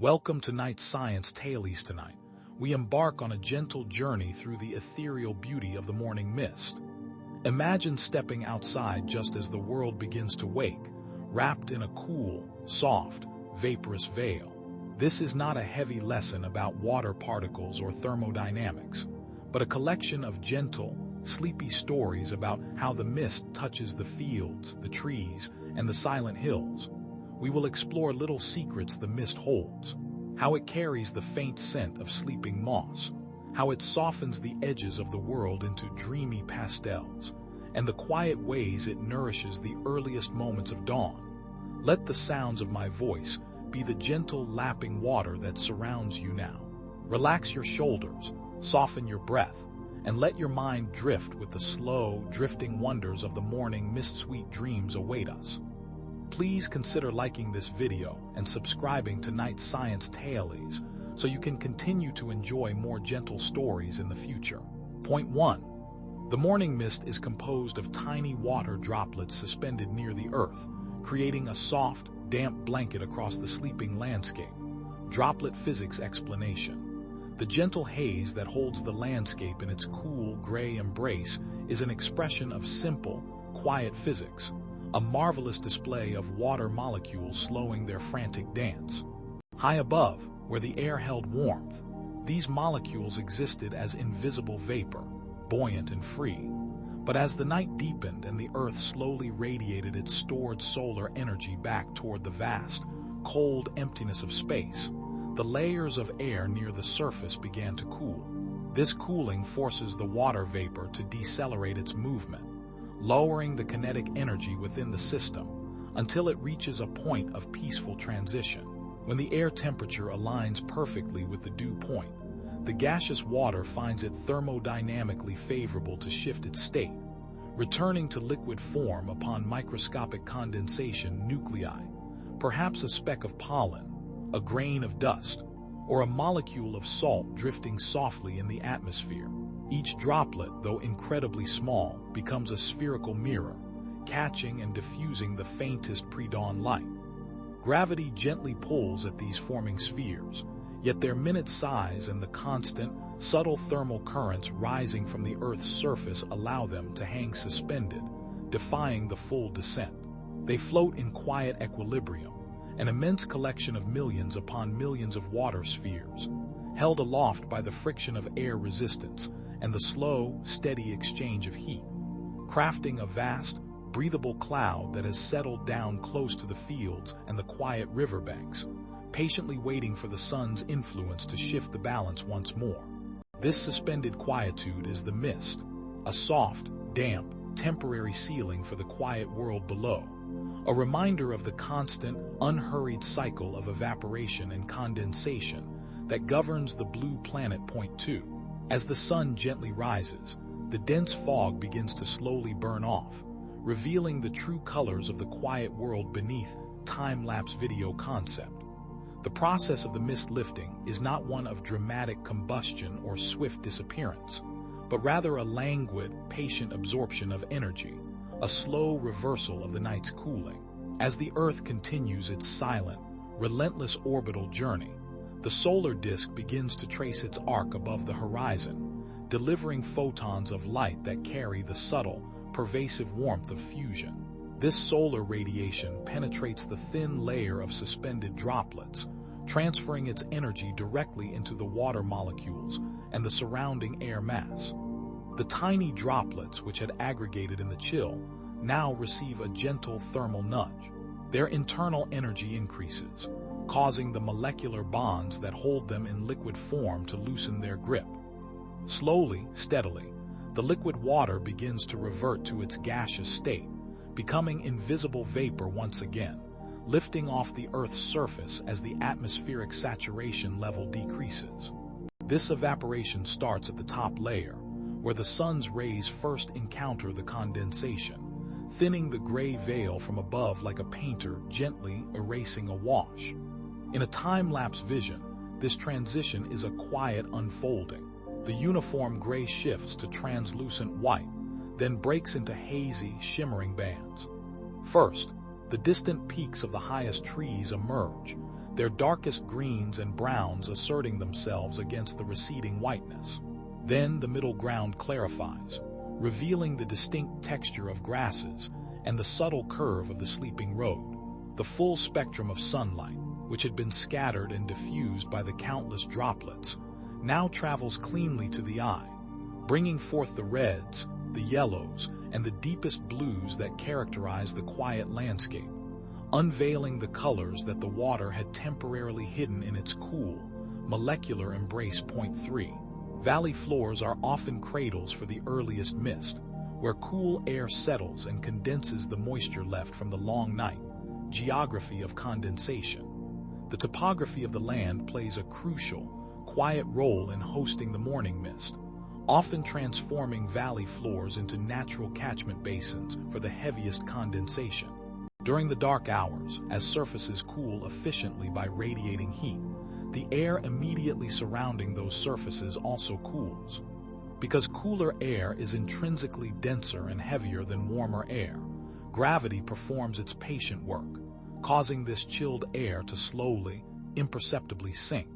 Welcome to Night Science Tales. Tonight, we embark on a gentle journey through the ethereal beauty of the morning mist. Imagine stepping outside just as the world begins to wake, wrapped in a cool, soft, vaporous veil. This is not a heavy lesson about water particles or thermodynamics, but a collection of gentle, sleepy stories about how the mist touches the fields, the trees, and the silent hills. We will explore little secrets the mist holds, how it carries the faint scent of sleeping moss, how it softens the edges of the world into dreamy pastels, and the quiet ways it nourishes the earliest moments of dawn. Let the sounds of my voice be the gentle lapping water that surrounds you now. Relax your shoulders, soften your breath, and let your mind drift with the slow, drifting wonders of the morning mist. Sweet dreams await us. Please consider liking this video and subscribing to Night Science Tales so you can continue to enjoy more gentle stories in the future. Point 1. The morning mist is composed of tiny water droplets suspended near the earth, creating a soft, damp blanket across the sleeping landscape. Droplet physics explanation. The gentle haze that holds the landscape in its cool, gray embrace is an expression of simple, quiet physics, a marvelous display of water molecules slowing their frantic dance. High above, where the air held warmth, these molecules existed as invisible vapor, buoyant and free. But as the night deepened and the Earth slowly radiated its stored solar energy back toward the vast, cold emptiness of space, the layers of air near the surface began to cool. This cooling forces the water vapor to decelerate its movement, lowering the kinetic energy within the system until it reaches a point of peaceful transition. When the air temperature aligns perfectly with the dew point, the gaseous water finds it thermodynamically favorable to shift its state, returning to liquid form upon microscopic condensation. Nuclei, perhaps a speck of pollen, a grain of dust, or a molecule of salt drifting softly in the atmosphere. Each droplet, though incredibly small, becomes a spherical mirror, catching and diffusing the faintest pre-dawn light. Gravity gently pulls at these forming spheres, yet their minute size and the constant, subtle thermal currents rising from the Earth's surface allow them to hang suspended, defying the full descent. They float in quiet equilibrium, an immense collection of millions upon millions of water spheres, held aloft by the friction of air resistance and the slow, steady exchange of heat, crafting a vast, breathable cloud that has settled down close to the fields and the quiet riverbanks, patiently waiting for the sun's influence to shift the balance once more. This suspended quietude is the mist, a soft, damp, temporary ceiling for the quiet world below, a reminder of the constant, unhurried cycle of evaporation and condensation that governs the blue planet. Point 2. As the sun gently rises, the dense fog begins to slowly burn off, revealing the true colors of the quiet world beneath. Time-lapse video concept. The process of the mist lifting is not one of dramatic combustion or swift disappearance, but rather a languid, patient absorption of energy, a slow reversal of the night's cooling. As the Earth continues its silent, relentless orbital journey, the solar disk begins to trace its arc above the horizon, delivering photons of light that carry the subtle, pervasive warmth of fusion. This solar radiation penetrates the thin layer of suspended droplets, transferring its energy directly into the water molecules and the surrounding air mass. The tiny droplets, which had aggregated in the chill, now receive a gentle thermal nudge. Their internal energy increases, causing the molecular bonds that hold them in liquid form to loosen their grip. Slowly, steadily, the liquid water begins to revert to its gaseous state, becoming invisible vapor once again, lifting off the Earth's surface as the atmospheric saturation level decreases. This evaporation starts at the top layer, where the sun's rays first encounter the condensation, thinning the gray veil from above like a painter gently erasing a wash. In a time-lapse vision, this transition is a quiet unfolding. The uniform gray shifts to translucent white, then breaks into hazy, shimmering bands. First, the distant peaks of the highest trees emerge, their darkest greens and browns asserting themselves against the receding whiteness. Then the middle ground clarifies, revealing the distinct texture of grasses and the subtle curve of the sleeping road. The full spectrum of sunlight, which had been scattered and diffused by the countless droplets, now travels cleanly to the eye, bringing forth the reds, the yellows, and the deepest blues that characterize the quiet landscape, unveiling the colors that the water had temporarily hidden in its cool, molecular embrace. Point 3. Valley floors are often cradles for the earliest mist, where cool air settles and condenses the moisture left from the long night. Geography of condensation. The topography of the land plays a crucial, quiet role in hosting the morning mist, often transforming valley floors into natural catchment basins for the heaviest condensation. During the dark hours, as surfaces cool efficiently by radiating heat, the air immediately surrounding those surfaces also cools. Because cooler air is intrinsically denser and heavier than warmer air, gravity performs its patient work, causing this chilled air to slowly, imperceptibly sink.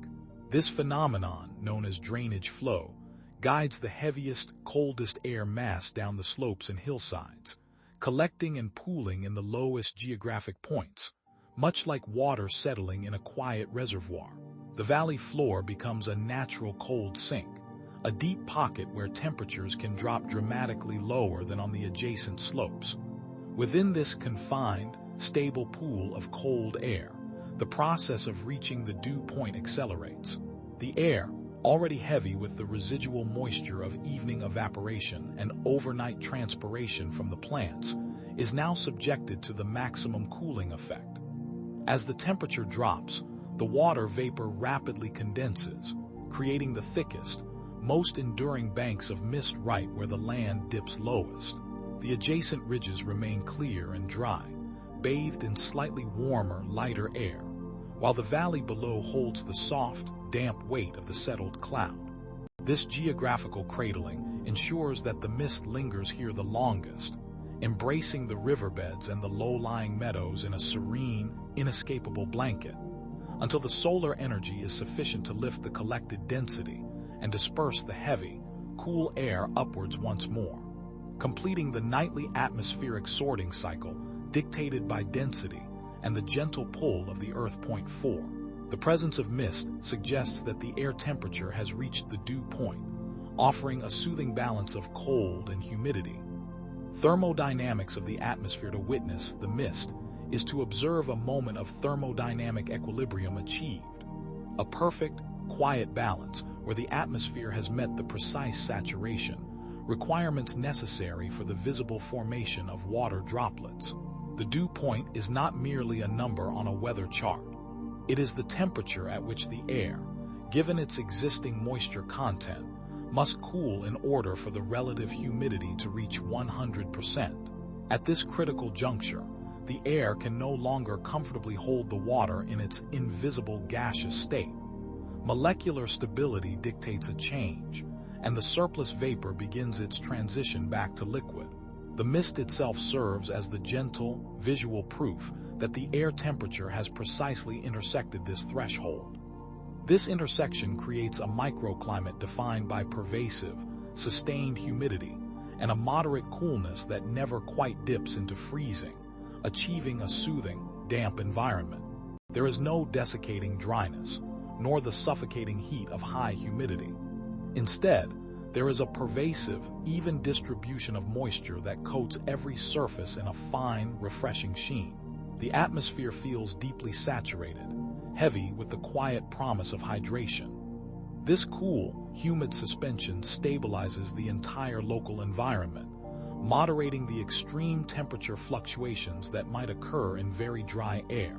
This phenomenon, known as drainage flow, guides the heaviest, coldest air mass down the slopes and hillsides, collecting and pooling in the lowest geographic points, much like water settling in a quiet reservoir. The valley floor becomes a natural cold sink, a deep pocket where temperatures can drop dramatically lower than on the adjacent slopes. Within this confined, stable pool of cold air, the process of reaching the dew point accelerates. The air, already heavy with the residual moisture of evening evaporation and overnight transpiration from the plants, is now subjected to the maximum cooling effect. As the temperature drops, the water vapor rapidly condenses, creating the thickest, most enduring banks of mist right where the land dips lowest. The adjacent ridges remain clear and dry, bathed in slightly warmer, lighter air, while the valley below holds the soft, damp weight of the settled cloud. This geographical cradling ensures that the mist lingers here the longest, embracing the riverbeds and the low-lying meadows in a serene, inescapable blanket, until the solar energy is sufficient to lift the collected density and disperse the heavy, cool air upwards once more, completing the nightly atmospheric sorting cycle dictated by density and the gentle pull of the Earth. Point 4. The presence of mist suggests that the air temperature has reached the dew point, offering a soothing balance of cold and humidity. Thermodynamics of the atmosphere. To witness the mist is to observe a moment of thermodynamic equilibrium achieved, a perfect, quiet balance where the atmosphere has met the precise saturation requirements necessary for the visible formation of water droplets. The dew point is not merely a number on a weather chart. It is the temperature at which the air, given its existing moisture content, must cool in order for the relative humidity to reach 100%. At this critical juncture, the air can no longer comfortably hold the water in its invisible gaseous state. Molecular stability dictates a change, and the surplus vapor begins its transition back to liquid. The mist itself serves as the gentle, visual proof that the air temperature has precisely intersected this threshold. This intersection creates a microclimate defined by pervasive, sustained humidity and a moderate coolness that never quite dips into freezing, achieving a soothing, damp environment. There is no desiccating dryness, nor the suffocating heat of high humidity. Instead, there is a pervasive, even distribution of moisture that coats every surface in a fine, refreshing sheen. The atmosphere feels deeply saturated, heavy with the quiet promise of hydration. This cool, humid suspension stabilizes the entire local environment, moderating the extreme temperature fluctuations that might occur in very dry air.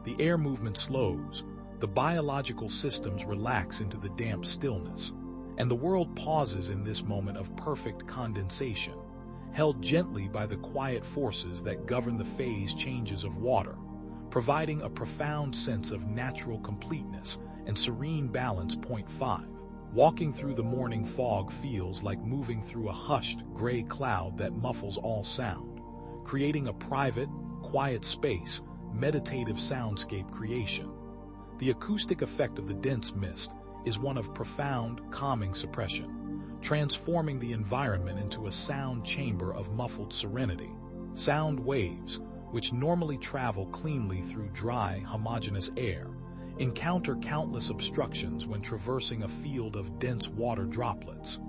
The air movement slows, the biological systems relax into the damp stillness, and the world pauses in this moment of perfect condensation, held gently by the quiet forces that govern the phase changes of water, providing a profound sense of natural completeness and serene balance. Point 5. Walking through the morning fog feels like moving through a hushed, gray cloud that muffles all sound, creating a private, quiet space, meditative soundscape creation. The acoustic effect of the dense mist is one of profound, calming suppression, transforming the environment into a sound chamber of muffled serenity. Sound waves, which normally travel cleanly through dry, homogeneous air, encounter countless obstructions when traversing a field of dense water droplets.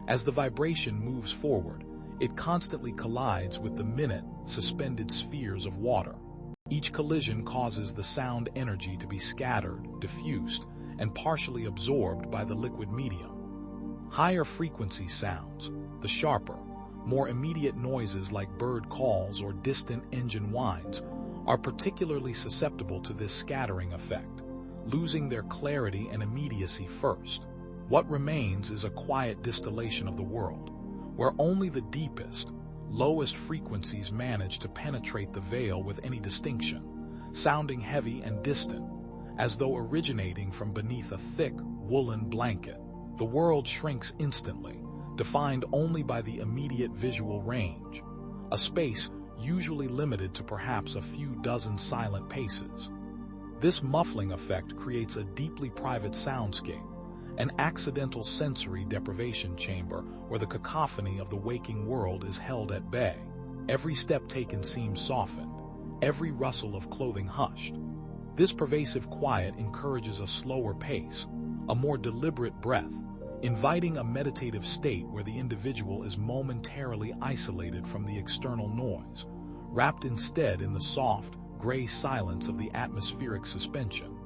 As the vibration moves forward, it constantly collides with the minute, suspended spheres of water. Each collision causes the sound energy to be scattered, diffused, and partially absorbed by the liquid medium. Higher frequency sounds, the sharper, more immediate noises like bird calls or distant engine whines, are particularly susceptible to this scattering effect, losing their clarity and immediacy first. What remains is a quiet distillation of the world, where only the deepest, lowest frequencies manage to penetrate the veil with any distinction, sounding heavy and distant, as though originating from beneath a thick, woolen blanket. The world shrinks instantly, defined only by the immediate visual range, a space usually limited to perhaps a few dozen silent paces. This muffling effect creates a deeply private soundscape, an accidental sensory deprivation chamber where the cacophony of the waking world is held at bay. Every step taken seems softened, every rustle of clothing hushed. This pervasive quiet encourages a slower pace, a more deliberate breath, inviting a meditative state where the individual is momentarily isolated from the external noise, wrapped instead in the soft, gray silence of the atmospheric suspension,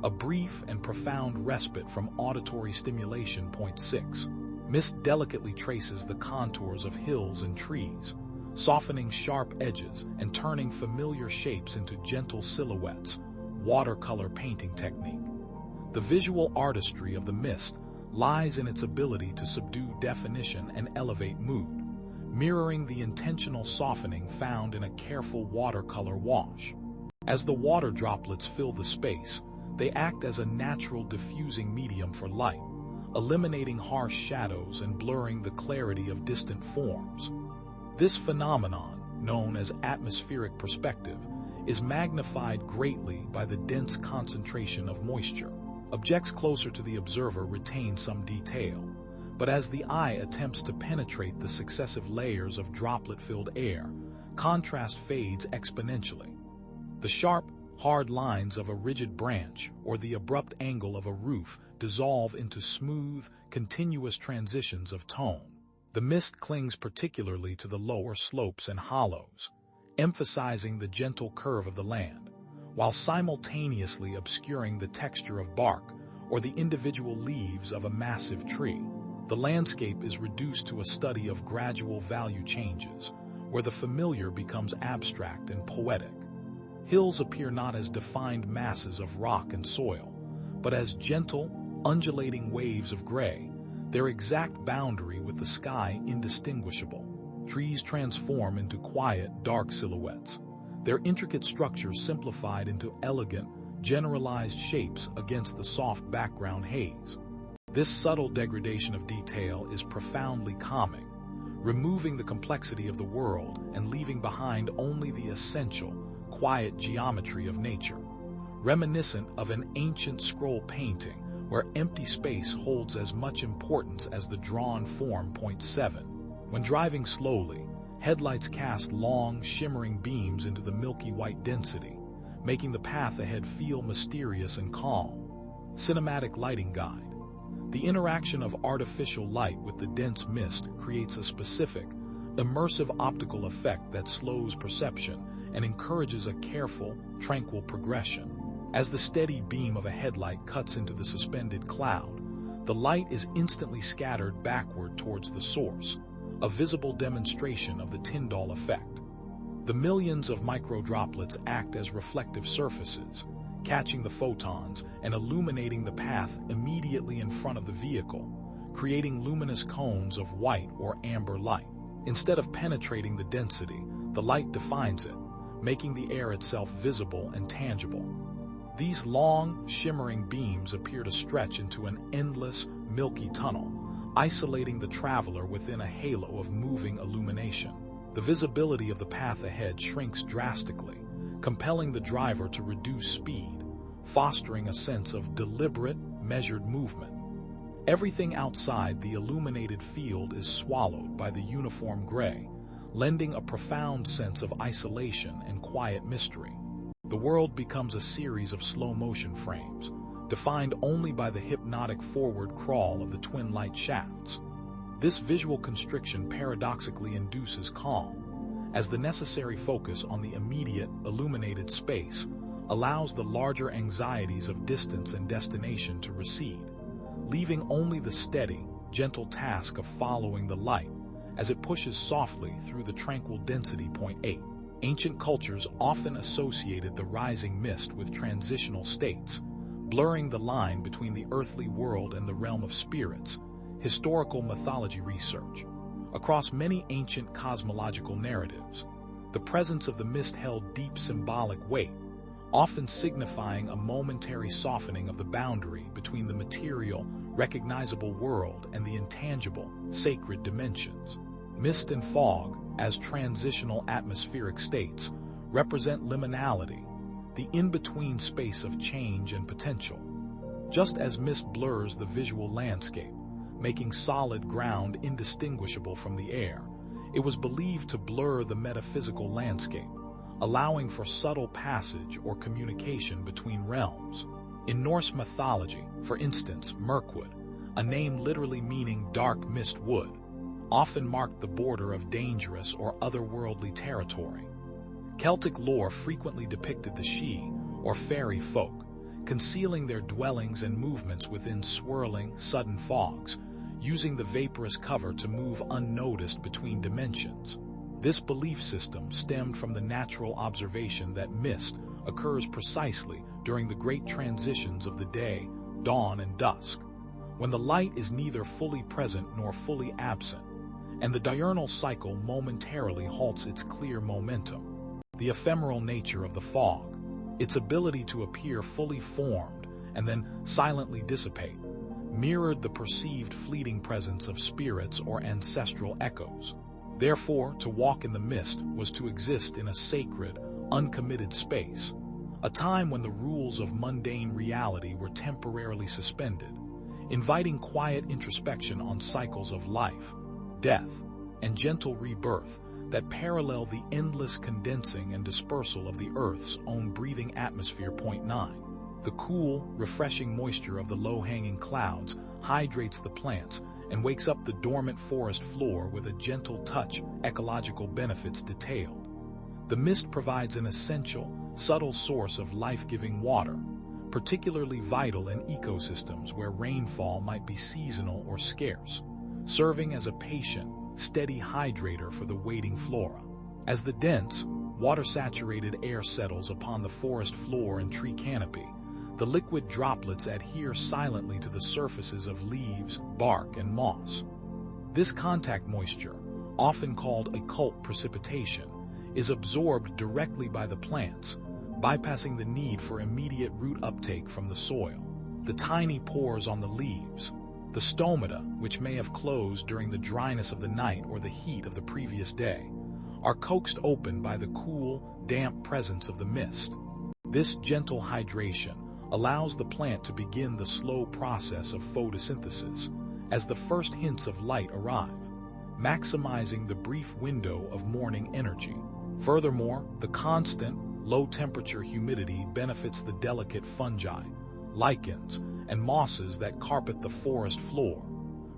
a brief and profound respite from auditory stimulation. 6. Mist delicately traces the contours of hills and trees, softening sharp edges and turning familiar shapes into gentle silhouettes, watercolor painting technique. The visual artistry of the mist lies in its ability to subdue definition and elevate mood, mirroring the intentional softening found in a careful watercolor wash. As the water droplets fill the space, they act as a natural diffusing medium for light, eliminating harsh shadows and blurring the clarity of distant forms. This phenomenon, known as atmospheric perspective, is magnified greatly by the dense concentration of moisture. Objects closer to the observer retain some detail, but as the eye attempts to penetrate the successive layers of droplet-filled air, contrast fades exponentially. The sharp, hard lines of a rigid branch or the abrupt angle of a roof dissolve into smooth, continuous transitions of tone. The mist clings particularly to the lower slopes and hollows, emphasizing the gentle curve of the land, while simultaneously obscuring the texture of bark or the individual leaves of a massive tree. The landscape is reduced to a study of gradual value changes, where the familiar becomes abstract and poetic. Hills appear not as defined masses of rock and soil, but as gentle, undulating waves of gray, their exact boundary with the sky indistinguishable. Trees transform into quiet, dark silhouettes, their intricate structures simplified into elegant, generalized shapes against the soft background haze. This subtle degradation of detail is profoundly calming, removing the complexity of the world and leaving behind only the essential, quiet geometry of nature, reminiscent of an ancient scroll painting where empty space holds as much importance as the drawn form. 7. When driving slowly, headlights cast long, shimmering beams into the milky white density, making the path ahead feel mysterious and calm. Cinematic lighting guide. The interaction of artificial light with the dense mist creates a specific, immersive optical effect that slows perception and encourages a careful, tranquil progression. As the steady beam of a headlight cuts into the suspended cloud, the light is instantly scattered backward towards the source, a visible demonstration of the Tyndall effect. The millions of microdroplets act as reflective surfaces, catching the photons and illuminating the path immediately in front of the vehicle, creating luminous cones of white or amber light. Instead of penetrating the density, the light defines it, making the air itself visible and tangible. These long, shimmering beams appear to stretch into an endless, milky tunnel, isolating the traveler within a halo of moving illumination. The visibility of the path ahead shrinks drastically, compelling the driver to reduce speed, fostering a sense of deliberate, measured movement. Everything outside the illuminated field is swallowed by the uniform gray, lending a profound sense of isolation and quiet mystery. The world becomes a series of slow-motion frames, defined only by the hypnotic forward crawl of the twin light shafts. This visual constriction paradoxically induces calm, as the necessary focus on the immediate, illuminated space allows the larger anxieties of distance and destination to recede, leaving only the steady, gentle task of following the light as it pushes softly through the tranquil density point 8. Ancient cultures often associated the rising mist with transitional states, blurring the line between the earthly world and the realm of spirits. Historical mythology research. Across many ancient cosmological narratives, the presence of the mist held deep symbolic weight, often signifying a momentary softening of the boundary between the material, recognizable world and the intangible, sacred dimensions. Mist and fog, as transitional atmospheric states, represent liminality, the in-between space of change and potential. Just as mist blurs the visual landscape, making solid ground indistinguishable from the air, it was believed to blur the metaphysical landscape, allowing for subtle passage or communication between realms. In Norse mythology, for instance, Mirkwood, a name literally meaning dark mist wood, often marked the border of dangerous or otherworldly territory. Celtic lore frequently depicted the Sidhe, or fairy folk, concealing their dwellings and movements within swirling, sudden fogs, using the vaporous cover to move unnoticed between dimensions. This belief system stemmed from the natural observation that mist occurs precisely during the great transitions of the day, dawn, and dusk, when the light is neither fully present nor fully absent, and the diurnal cycle momentarily halts its clear momentum. The ephemeral nature of the fog, its ability to appear fully formed and then silently dissipate, mirrored the perceived fleeting presence of spirits or ancestral echoes. Therefore, to walk in the mist was to exist in a sacred, uncommitted space, a time when the rules of mundane reality were temporarily suspended, inviting quiet introspection on cycles of life, death, and gentle rebirth that parallel the endless condensing and dispersal of the Earth's own breathing atmosphere. Point 9. The cool, refreshing moisture of the low-hanging clouds hydrates the plants and wakes up the dormant forest floor with a gentle touch. Ecological benefits detailed. The mist provides an essential, subtle source of life-giving water, particularly vital in ecosystems where rainfall might be seasonal or scarce, serving as a patient, steady hydrator for the waiting flora. As the dense, water-saturated air settles upon the forest floor and tree canopy, the liquid droplets adhere silently to the surfaces of leaves, bark, and moss. This contact moisture, often called occult precipitation, is absorbed directly by the plants, bypassing the need for immediate root uptake from the soil. The tiny pores on the leaves, the stomata, which may have closed during the dryness of the night or the heat of the previous day, are coaxed open by the cool, damp presence of the mist. This gentle hydration allows the plant to begin the slow process of photosynthesis as the first hints of light arrive, maximizing the brief window of morning energy. Furthermore, the constant, low-temperature humidity benefits the delicate fungi, lichens, and mosses that carpet the forest floor,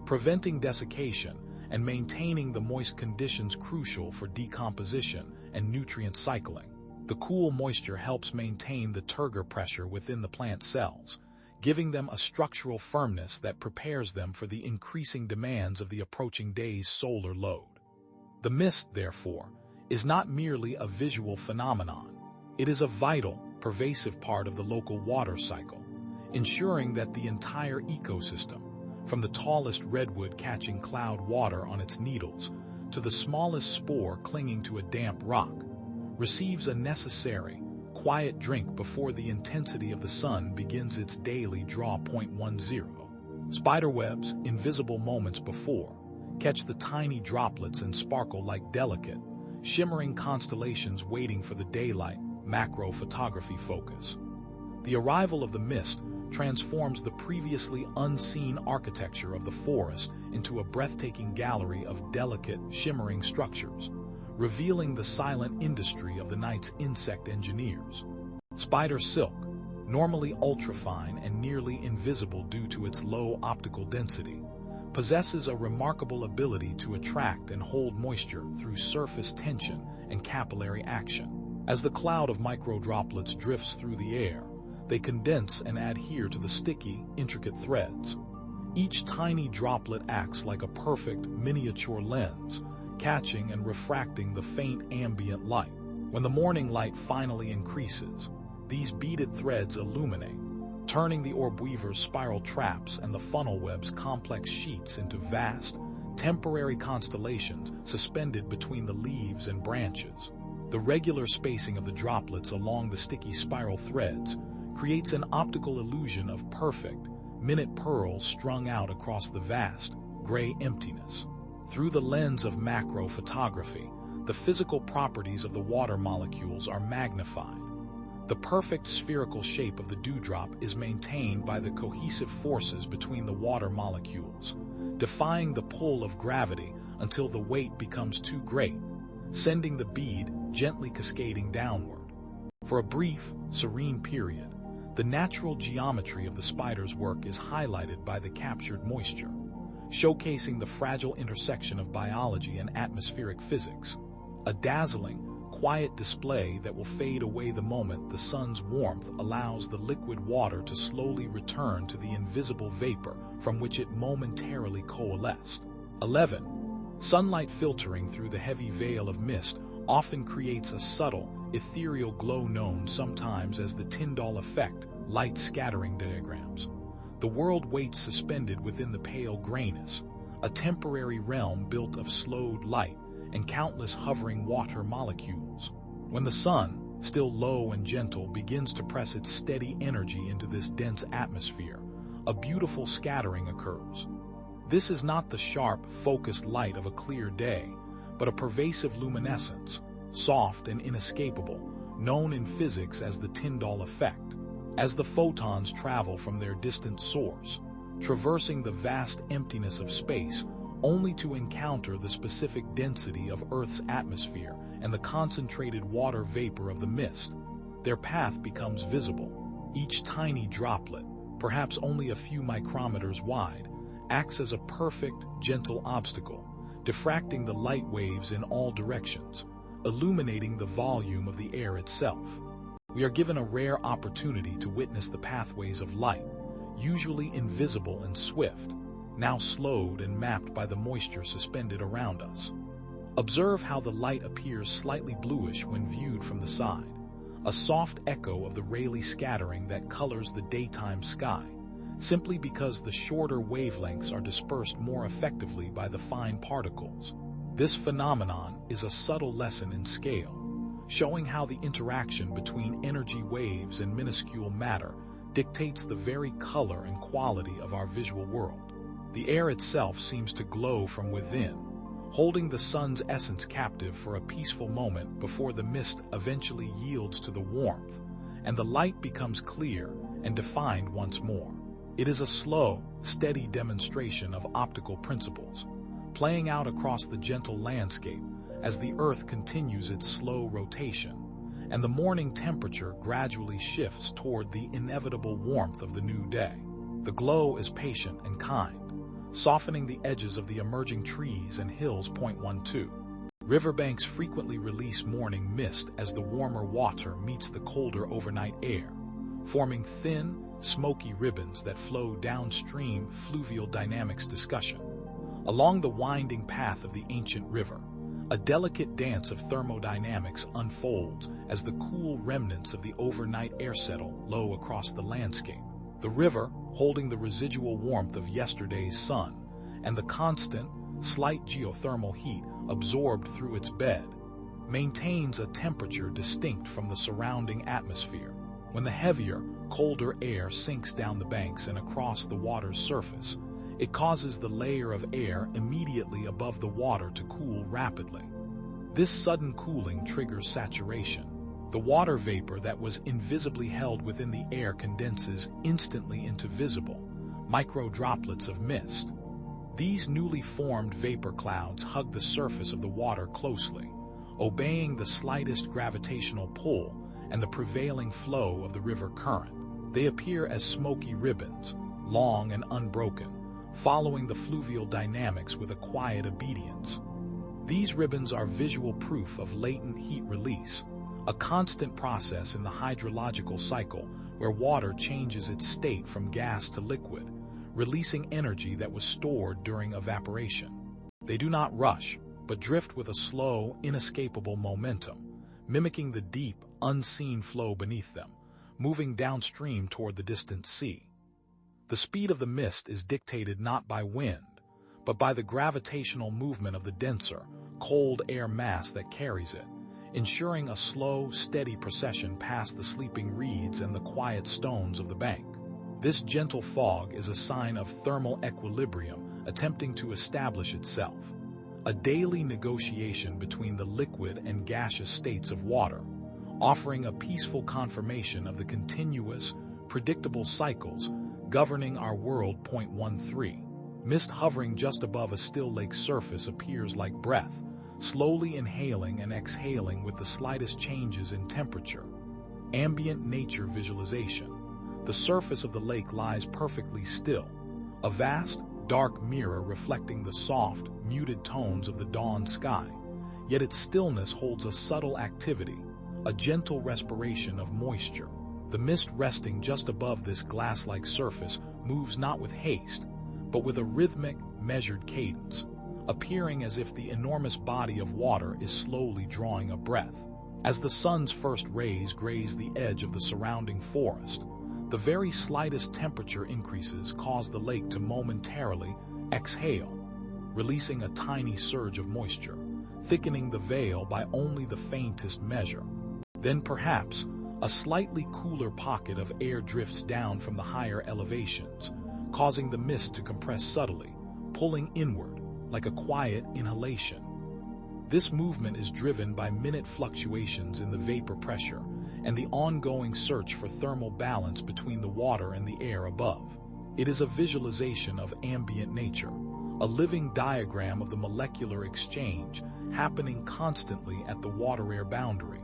preventing desiccation and maintaining the moist conditions crucial for decomposition and nutrient cycling. The cool moisture helps maintain the turgor pressure within the plant cells, giving them a structural firmness that prepares them for the increasing demands of the approaching day's solar load. The mist, therefore, is not merely a visual phenomenon. It is a vital, pervasive part of the local water cycle, ensuring that the entire ecosystem, from the tallest redwood catching cloud water on its needles to the smallest spore clinging to a damp rock, receives a necessary, quiet drink before the intensity of the sun begins its daily draw. 10. Spiderwebs, invisible moments before, catch the tiny droplets and sparkle like delicate, shimmering constellations waiting for the daylight. Macro photography focus. The arrival of the mist transforms the previously unseen architecture of the forest into a breathtaking gallery of delicate, shimmering structures, revealing the silent industry of the night's insect engineers. Spider silk, normally ultrafine and nearly invisible due to its low optical density, possesses a remarkable ability to attract and hold moisture through surface tension and capillary action. As the cloud of microdroplets drifts through the air, they condense and adhere to the sticky, intricate threads. Each tiny droplet acts like a perfect, miniature lens, catching and refracting the faint ambient light. When the morning light finally increases, these beaded threads illuminate, turning the orb weaver's spiral traps and the funnel web's complex sheets into vast, temporary constellations suspended between the leaves and branches. The regular spacing of the droplets along the sticky spiral threads creates an optical illusion of perfect, minute pearls strung out across the vast, gray emptiness. Through the lens of macro photography, the physical properties of the water molecules are magnified. The perfect spherical shape of the dewdrop is maintained by the cohesive forces between the water molecules, defying the pull of gravity until the weight becomes too great, sending the bead gently cascading downward. For a brief, serene period, the natural geometry of the spider's work is highlighted by the captured moisture, showcasing the fragile intersection of biology and atmospheric physics, a dazzling, quiet display that will fade away the moment the sun's warmth allows the liquid water to slowly return to the invisible vapor from which it momentarily coalesced. 11. Sunlight filtering through the heavy veil of mist often creates a subtle, ethereal glow known sometimes as the Tyndall effect, light scattering diagrams. The world waits suspended within the pale grayness, a temporary realm built of slowed light and countless hovering water molecules. When the sun, still low and gentle, begins to press its steady energy into this dense atmosphere, a beautiful scattering occurs. This is not the sharp, focused light of a clear day, but a pervasive luminescence, soft and inescapable, known in physics as the Tyndall effect. As the photons travel from their distant source, traversing the vast emptiness of space, only to encounter the specific density of Earth's atmosphere and the concentrated water vapor of the mist, their path becomes visible. Each tiny droplet, perhaps only a few micrometers wide, acts as a perfect, gentle obstacle, diffracting the light waves in all directions, illuminating the volume of the air itself. We are given a rare opportunity to witness the pathways of light, usually invisible and swift, now slowed and mapped by the moisture suspended around us. Observe how the light appears slightly bluish when viewed from the side, a soft echo of the Rayleigh scattering that colors the daytime sky, simply because the shorter wavelengths are dispersed more effectively by the fine particles. This phenomenon is a subtle lesson in scale, showing how the interaction between energy waves and minuscule matter dictates the very color and quality of our visual world. The air itself seems to glow from within, holding the sun's essence captive for a peaceful moment before the mist eventually yields to the warmth, and the light becomes clear and defined once more. It is a slow, steady demonstration of optical principles, playing out across the gentle landscape as the Earth continues its slow rotation, and the morning temperature gradually shifts toward the inevitable warmth of the new day. The glow is patient and kind, softening the edges of the emerging trees and hills. 12. Riverbanks frequently release morning mist as the warmer water meets the colder overnight air, forming thin, smoky ribbons that flow downstream. Fluvial dynamics discussion. Along the winding path of the ancient river, a delicate dance of thermodynamics unfolds as the cool remnants of the overnight air settle low across the landscape. The river, holding the residual warmth of yesterday's sun and the constant, slight geothermal heat absorbed through its bed, maintains a temperature distinct from the surrounding atmosphere. When the heavier, colder air sinks down the banks and across the water's surface, it causes the layer of air immediately above the water to cool rapidly. This sudden cooling triggers saturation, The water vapor that was invisibly held within the air condenses instantly into visible, micro droplets of mist. These newly formed vapor clouds hug the surface of the water closely, obeying the slightest gravitational pull and the prevailing flow of the river current. They appear as smoky ribbons, long and unbroken, following the fluvial dynamics with a quiet obedience. These ribbons are visual proof of latent heat release, a constant process in the hydrological cycle where water changes its state from gas to liquid, releasing energy that was stored during evaporation. They do not rush, but drift with a slow, inescapable momentum, mimicking the deep, unseen flow beneath them, moving downstream toward the distant sea. The speed of the mist is dictated not by wind, but by the gravitational movement of the denser, cold air mass that carries it, ensuring a slow, steady procession past the sleeping reeds and the quiet stones of the bank. This gentle fog is a sign of thermal equilibrium attempting to establish itself, a daily negotiation between the liquid and gaseous states of water, offering a peaceful confirmation of the continuous, predictable cycles governing our world. 13. Mist hovering just above a still lake surface appears like breath, slowly inhaling and exhaling with the slightest changes in temperature. Ambient nature visualization. The surface of the lake lies perfectly still, a vast, dark mirror reflecting the soft, muted tones of the dawn sky, yet its stillness holds a subtle activity, a gentle respiration of moisture. The mist resting just above this glass-like surface moves not with haste, but with a rhythmic, measured cadence, appearing as if the enormous body of water is slowly drawing a breath. As the sun's first rays graze the edge of the surrounding forest, the very slightest temperature increases cause the lake to momentarily exhale, releasing a tiny surge of moisture, thickening the veil by only the faintest measure. Then perhaps a slightly cooler pocket of air drifts down from the higher elevations, causing the mist to compress subtly, pulling inward like a quiet inhalation. This movement is driven by minute fluctuations in the vapor pressure and the ongoing search for thermal balance between the water and the air above. It is a visualization of ambient nature, a living diagram of the molecular exchange happening constantly at the water-air boundary.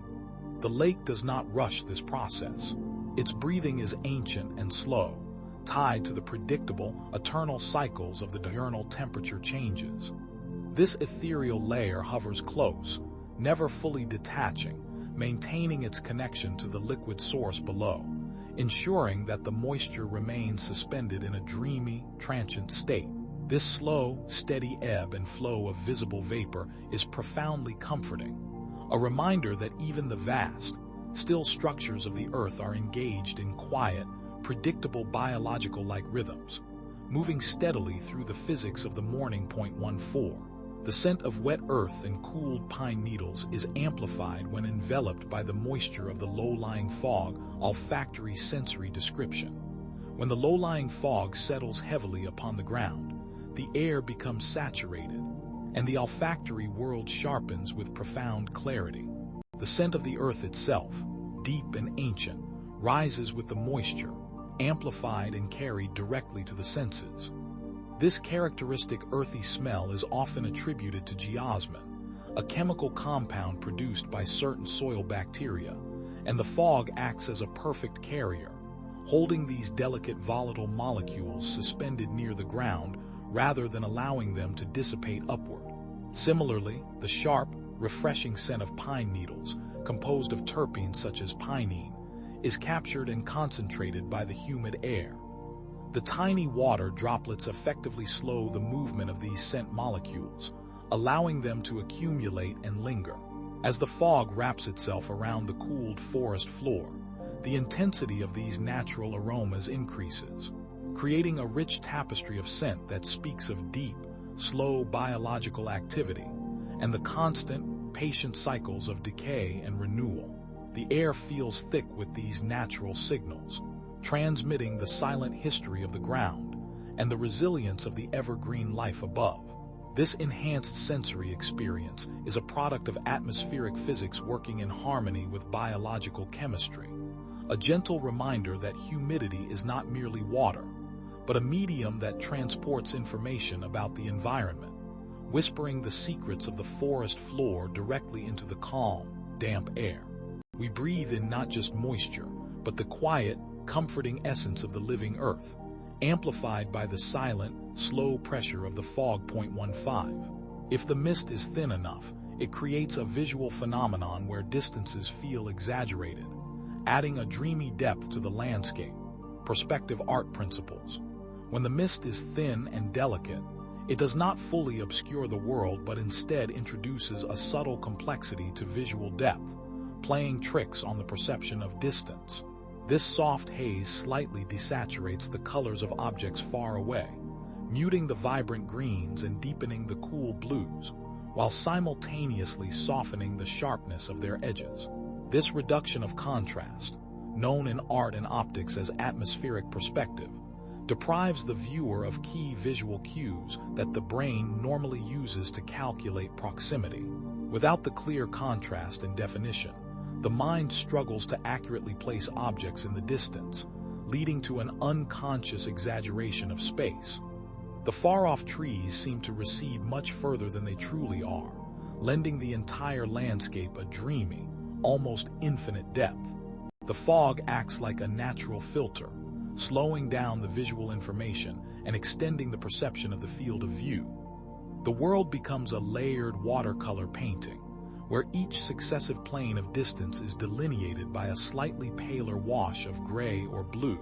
The lake does not rush this process. Its breathing is ancient and slow, tied to the predictable, eternal cycles of the diurnal temperature changes. This ethereal layer hovers close, never fully detaching, maintaining its connection to the liquid source below, ensuring that the moisture remains suspended in a dreamy, transient state. This slow, steady ebb and flow of visible vapor is profoundly comforting, a reminder that even the vast, still structures of the earth are engaged in quiet, predictable biological-like rhythms, moving steadily through the physics of the morning. 14. The scent of wet earth and cooled pine needles is amplified when enveloped by the moisture of the low-lying fog. Olfactory sensory description. When the low-lying fog settles heavily upon the ground, the air becomes saturated, and the olfactory world sharpens with profound clarity. The scent of the earth itself, deep and ancient, rises with the moisture, amplified and carried directly to the senses. This characteristic earthy smell is often attributed to geosmin, a chemical compound produced by certain soil bacteria, and the fog acts as a perfect carrier, holding these delicate volatile molecules suspended near the ground rather than allowing them to dissipate upward. Similarly, the sharp, refreshing scent of pine needles, composed of terpenes such as pinene, is captured and concentrated by the humid air. The tiny water droplets effectively slow the movement of these scent molecules, allowing them to accumulate and linger. As the fog wraps itself around the cooled forest floor, the intensity of these natural aromas increases, creating a rich tapestry of scent that speaks of deep, slow biological activity and the constant, patient cycles of decay and renewal. The air feels thick with these natural signals, transmitting the silent history of the ground and the resilience of the evergreen life above. This enhanced sensory experience is a product of atmospheric physics working in harmony with biological chemistry, a gentle reminder that humidity is not merely water, but a medium that transports information about the environment, whispering the secrets of the forest floor directly into the calm, damp air. We breathe in not just moisture, but the quiet, comforting essence of the living earth, amplified by the silent, slow pressure of the fog. 15. If the mist is thin enough, it creates a visual phenomenon where distances feel exaggerated, adding a dreamy depth to the landscape. Perspective art principles. When the mist is thin and delicate, it does not fully obscure the world but instead introduces a subtle complexity to visual depth, playing tricks on the perception of distance. This soft haze slightly desaturates the colors of objects far away, muting the vibrant greens and deepening the cool blues, while simultaneously softening the sharpness of their edges. This reduction of contrast, known in art and optics as atmospheric perspective, deprives the viewer of key visual cues that the brain normally uses to calculate proximity. Without the clear contrast and definition, the mind struggles to accurately place objects in the distance, leading to an unconscious exaggeration of space. The far-off trees seem to recede much further than they truly are, lending the entire landscape a dreamy, almost infinite depth. The fog acts like a natural filter, slowing down the visual information and extending the perception of the field of view. The world becomes a layered watercolor painting, where each successive plane of distance is delineated by a slightly paler wash of gray or blue,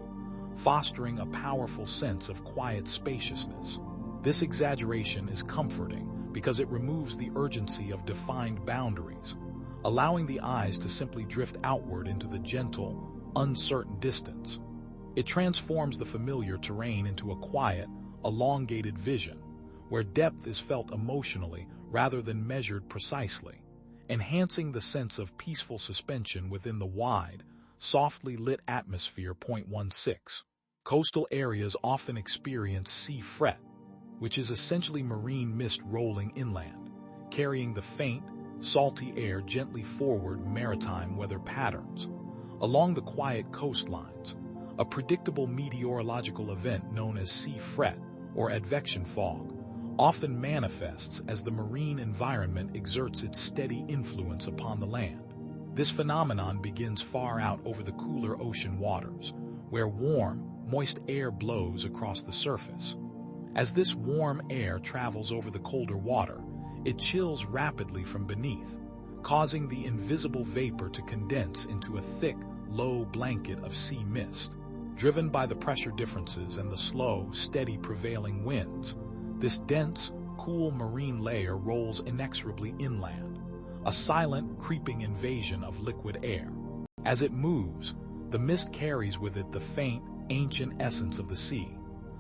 fostering a powerful sense of quiet spaciousness. This exaggeration is comforting because it removes the urgency of defined boundaries, allowing the eyes to simply drift outward into the gentle, uncertain distance. It transforms the familiar terrain into a quiet, elongated vision, where depth is felt emotionally rather than measured precisely, enhancing the sense of peaceful suspension within the wide, softly lit atmosphere. 16. Coastal areas often experience sea fret, which is essentially marine mist rolling inland, carrying the faint, salty air gently forward. Maritime weather patterns. Along the quiet coastlines, a predictable meteorological event known as sea fret or advection fog often manifests as the marine environment exerts its steady influence upon the land. This phenomenon begins far out over the cooler ocean waters, where warm, moist air blows across the surface. As this warm air travels over the colder water, it chills rapidly from beneath, causing the invisible vapor to condense into a thick, low blanket of sea mist. Driven by the pressure differences and the slow, steady prevailing winds, this dense, cool marine layer rolls inexorably inland, a silent, creeping invasion of liquid air. As it moves, the mist carries with it the faint, ancient essence of the sea,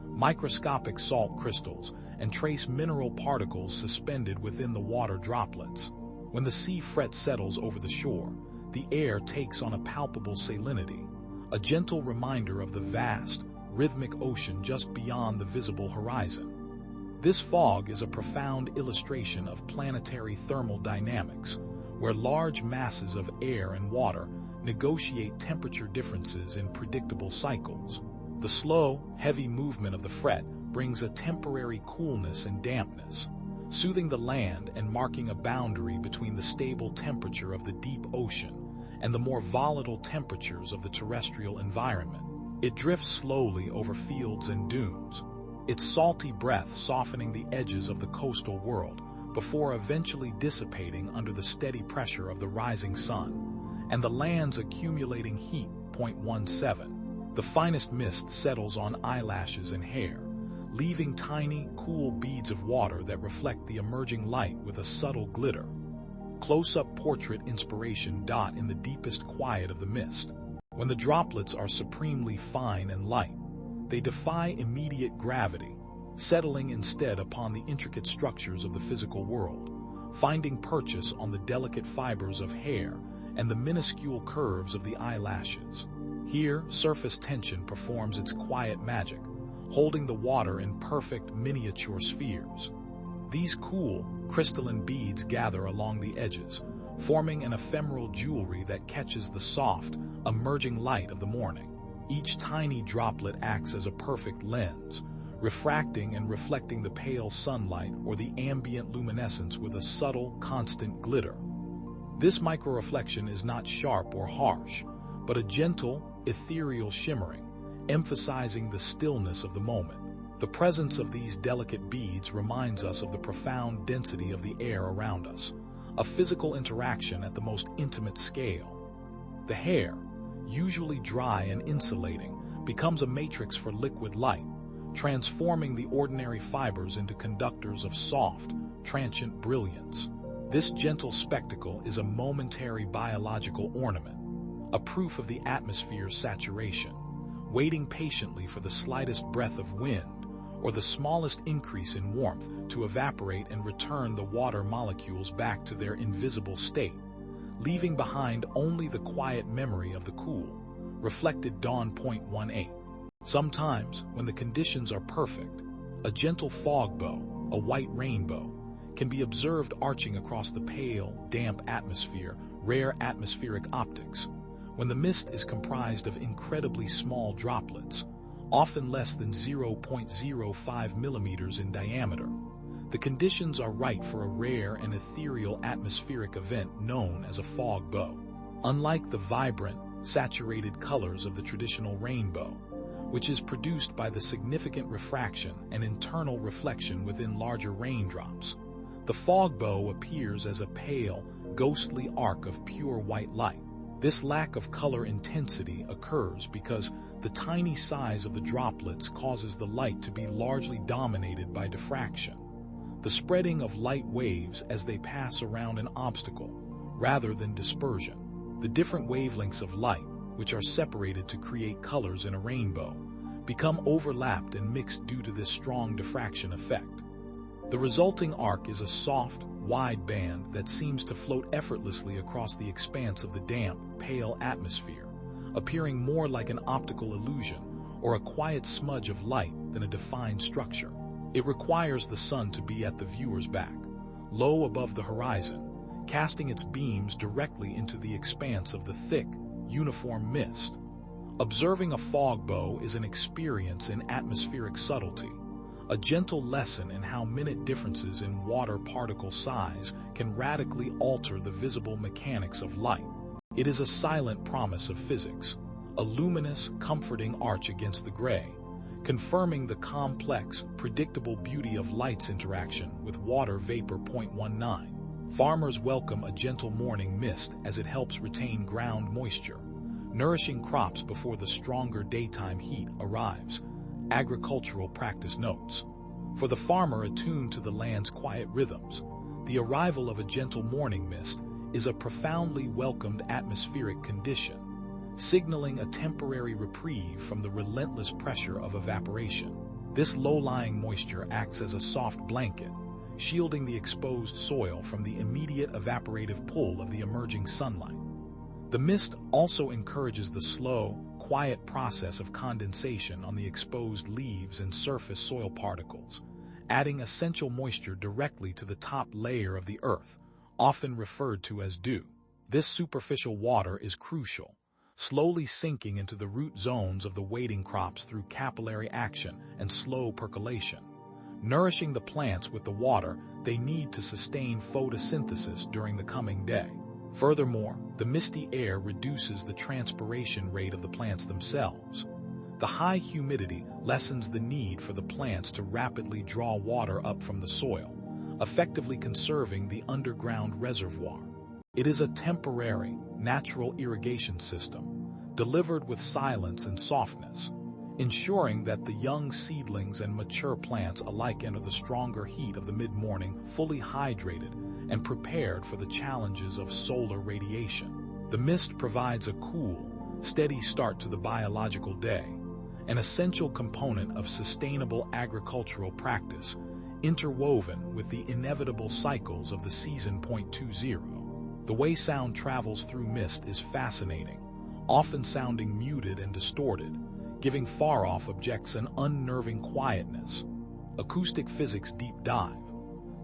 microscopic salt crystals, and trace mineral particles suspended within the water droplets. When the sea fret settles over the shore, the air takes on a palpable salinity, a gentle reminder of the vast, rhythmic ocean just beyond the visible horizon. This fog is a profound illustration of planetary thermal dynamics, where large masses of air and water negotiate temperature differences in predictable cycles. The slow, heavy movement of the fret brings a temporary coolness and dampness, soothing the land and marking a boundary between the stable temperature of the deep ocean and the more volatile temperatures of the terrestrial environment. It drifts slowly over fields and dunes, its salty breath softening the edges of the coastal world before eventually dissipating under the steady pressure of the rising sun and the land's accumulating heat. 17. The finest mist settles on eyelashes and hair, leaving tiny, cool beads of water that reflect the emerging light with a subtle glitter. Close-up portrait inspiration. In the deepest quiet of the mist, when the droplets are supremely fine and light, they defy immediate gravity, settling instead upon the intricate structures of the physical world, finding purchase on the delicate fibers of hair and the minuscule curves of the eyelashes. Here, surface tension performs its quiet magic, holding the water in perfect miniature spheres. These cool, crystalline beads gather along the edges, forming an ephemeral jewelry that catches the soft, emerging light of the morning. Each tiny droplet acts as a perfect lens, refracting and reflecting the pale sunlight or the ambient luminescence with a subtle, constant glitter. This microreflection is not sharp or harsh, but a gentle, ethereal shimmering, emphasizing the stillness of the moment. The presence of these delicate beads reminds us of the profound density of the air around us, a physical interaction at the most intimate scale. The hair, usually dry and insulating, becomes a matrix for liquid light, transforming the ordinary fibers into conductors of soft, transient brilliance. This gentle spectacle is a momentary biological ornament, a proof of the atmosphere's saturation, waiting patiently for the slightest breath of wind or the smallest increase in warmth to evaporate and return the water molecules back to their invisible state, leaving behind only the quiet memory of the cool, reflected dawn. 18. Sometimes, when the conditions are perfect, a gentle fog bow, a white rainbow, can be observed arching across the pale, damp atmosphere, rare atmospheric optics. When the mist is comprised of incredibly small droplets, often less than 0.05 millimeters in diameter, the conditions are right for a rare and ethereal atmospheric event known as a fog bow. Unlike the vibrant, saturated colors of the traditional rainbow, which is produced by the significant refraction and internal reflection within larger raindrops, the fog bow appears as a pale, ghostly arc of pure white light. This lack of color intensity occurs because the tiny size of the droplets causes the light to be largely dominated by diffraction, the spreading of light waves as they pass around an obstacle, rather than dispersion. The different wavelengths of light, which are separated to create colors in a rainbow, become overlapped and mixed due to this strong diffraction effect. The resulting arc is a soft, wide band that seems to float effortlessly across the expanse of the damp, pale atmosphere, appearing more like an optical illusion or a quiet smudge of light than a defined structure. It requires the sun to be at the viewer's back, low above the horizon, casting its beams directly into the expanse of the thick, uniform mist. Observing a fog bow is an experience in atmospheric subtlety, a gentle lesson in how minute differences in water particle size can radically alter the visible mechanics of light. It is a silent promise of physics, a luminous, comforting arch against the gray, confirming the complex, predictable beauty of light's interaction with water vapor. 19. Farmers welcome a gentle morning mist as it helps retain ground moisture, nourishing crops before the stronger daytime heat arrives. Agricultural practice notes. For the farmer attuned to the land's quiet rhythms, the arrival of a gentle morning mist is a profoundly welcomed atmospheric condition, signaling a temporary reprieve from the relentless pressure of evaporation. This low-lying moisture acts as a soft blanket, shielding the exposed soil from the immediate evaporative pull of the emerging sunlight. The mist also encourages the slow, quiet process of condensation on the exposed leaves and surface soil particles, adding essential moisture directly to the top layer of the earth, often referred to as dew. This superficial water is crucial, slowly sinking into the root zones of the waiting crops through capillary action and slow percolation, nourishing the plants with the water they need to sustain photosynthesis during the coming day. Furthermore, the misty air reduces the transpiration rate of the plants themselves. The high humidity lessens the need for the plants to rapidly draw water up from the soil, effectively conserving the underground reservoir. It is a temporary, natural irrigation system, delivered with silence and softness, ensuring that the young seedlings and mature plants alike enter the stronger heat of the mid-morning fully hydrated and prepared for the challenges of solar radiation. The mist provides a cool, steady start to the biological day, an essential component of sustainable agricultural practice, interwoven with the inevitable cycles of the season. 20. The way sound travels through mist is fascinating, often sounding muted and distorted, giving far-off objects an unnerving quietness. Acoustic physics deep dive.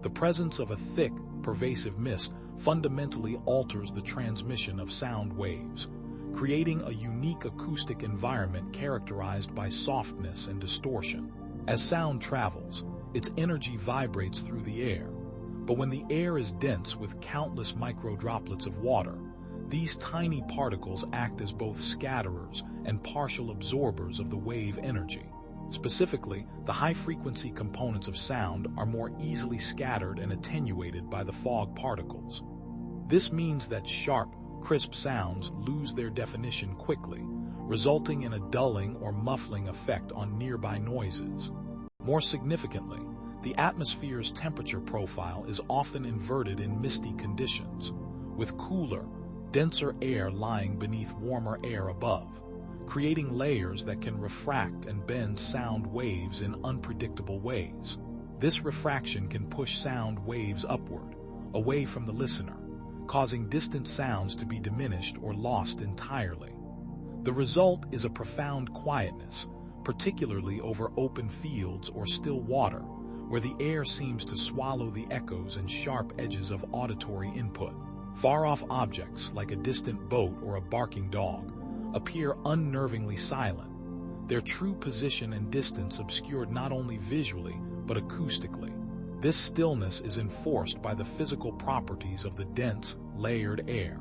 The presence of a thick, pervasive mist fundamentally alters the transmission of sound waves, creating a unique acoustic environment characterized by softness and distortion. As sound travels, its energy vibrates through the air. But when the air is dense with countless microdroplets of water, these tiny particles act as both scatterers and partial absorbers of the wave energy. Specifically, the high-frequency components of sound are more easily scattered and attenuated by the fog particles. This means that sharp, crisp sounds lose their definition quickly, resulting in a dulling or muffling effect on nearby noises. More significantly, the atmosphere's temperature profile is often inverted in misty conditions, with cooler, denser air lying beneath warmer air above, creating layers that can refract and bend sound waves in unpredictable ways. This refraction can push sound waves upward, away from the listener, causing distant sounds to be diminished or lost entirely. The result is a profound quietness, particularly over open fields or still water, where the air seems to swallow the echoes and sharp edges of auditory input. Far-off objects, like a distant boat or a barking dog, appear unnervingly silent, their true position and distance obscured not only visually but acoustically. This stillness is enforced by the physical properties of the dense, layered air,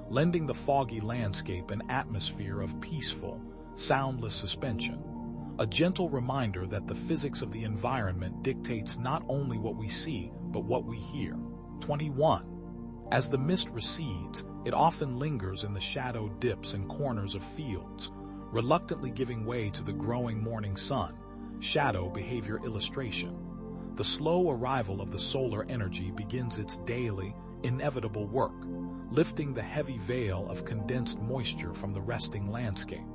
lending the foggy landscape an atmosphere of peaceful, soundless suspension, a gentle reminder that the physics of the environment dictates not only what we see but what we hear. 21. As the mist recedes, it often lingers in the shadow dips and corners of fields, reluctantly giving way to the growing morning sun. Shadow behavior illustration. The slow arrival of the solar energy begins its daily, inevitable work, lifting the heavy veil of condensed moisture from the resting landscape.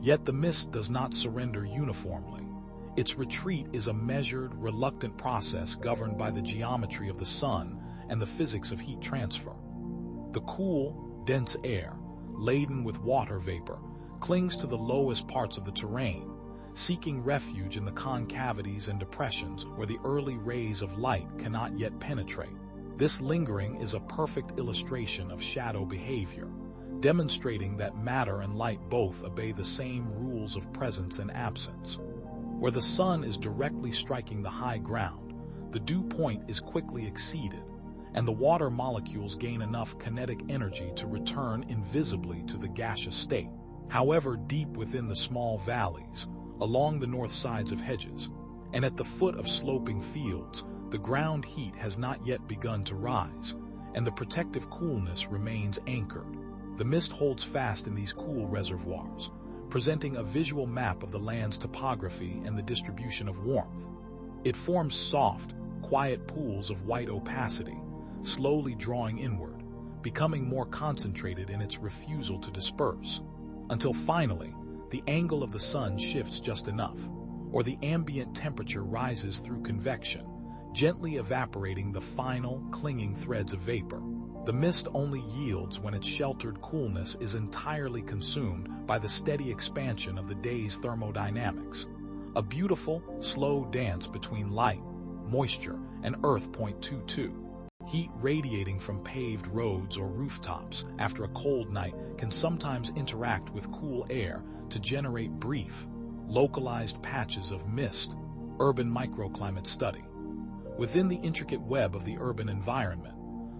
Yet the mist does not surrender uniformly. Its retreat is a measured, reluctant process governed by the geometry of the sun and the physics of heat transfer. The cool, dense air, laden with water vapor, clings to the lowest parts of the terrain, seeking refuge in the concavities and depressions where the early rays of light cannot yet penetrate. This lingering is a perfect illustration of shadow behavior, demonstrating that matter and light both obey the same rules of presence and absence. Where the sun is directly striking the high ground, the dew point is quickly exceeded, and the water molecules gain enough kinetic energy to return invisibly to the gaseous state. However, deep within the small valleys, along the north sides of hedges, and at the foot of sloping fields, the ground heat has not yet begun to rise, and the protective coolness remains anchored. The mist holds fast in these cool reservoirs, presenting a visual map of the land's topography and the distribution of warmth. It forms soft, quiet pools of white opacity, slowly drawing inward, becoming more concentrated in its refusal to disperse, until finally, the angle of the sun shifts just enough, or the ambient temperature rises through convection, gently evaporating the final, clinging threads of vapor. The mist only yields when its sheltered coolness is entirely consumed by the steady expansion of the day's thermodynamics, a beautiful, slow dance between light, moisture, and earth. 22. Heat radiating from paved roads or rooftops after a cold night can sometimes interact with cool air to generate brief, localized patches of mist. Urban microclimate study. Within the intricate web of the urban environment,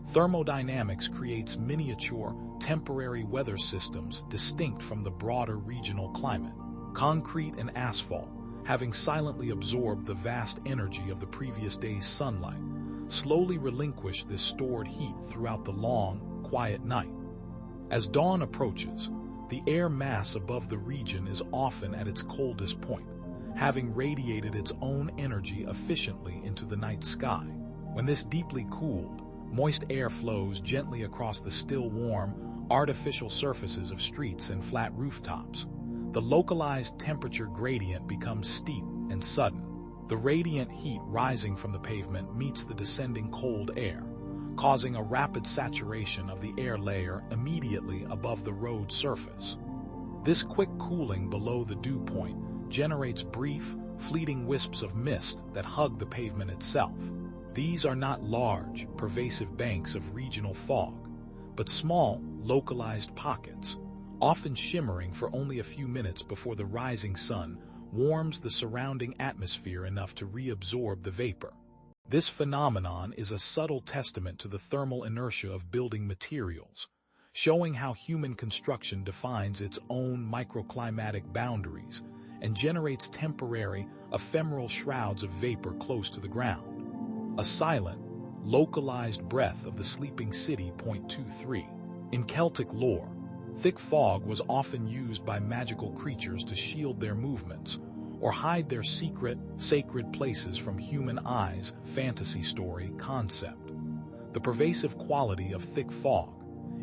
thermodynamics creates miniature, temporary weather systems distinct from the broader regional climate. Concrete and asphalt, having silently absorbed the vast energy of the previous day's sunlight, slowly relinquish this stored heat throughout the long, quiet night. As dawn approaches, the air mass above the region is often at its coldest point, having radiated its own energy efficiently into the night sky. When this deeply cooled, moist air flows gently across the still warm, artificial surfaces of streets and flat rooftops, the localized temperature gradient becomes steep and sudden. The radiant heat rising from the pavement meets the descending cold air, causing a rapid saturation of the air layer immediately above the road surface. This quick cooling below the dew point generates brief, fleeting wisps of mist that hug the pavement itself. These are not large, pervasive banks of regional fog, but small, localized pockets, often shimmering for only a few minutes before the rising sun warms the surrounding atmosphere enough to reabsorb the vapor. This phenomenon is a subtle testament to the thermal inertia of building materials, showing how human construction defines its own microclimatic boundaries and generates temporary, ephemeral shrouds of vapor close to the ground. A silent, localized breath of the sleeping city. 23. In Celtic lore, thick fog was often used by magical creatures to shield their movements or hide their secret, sacred places from human eyes. Fantasy story concept. The pervasive quality of thick fog,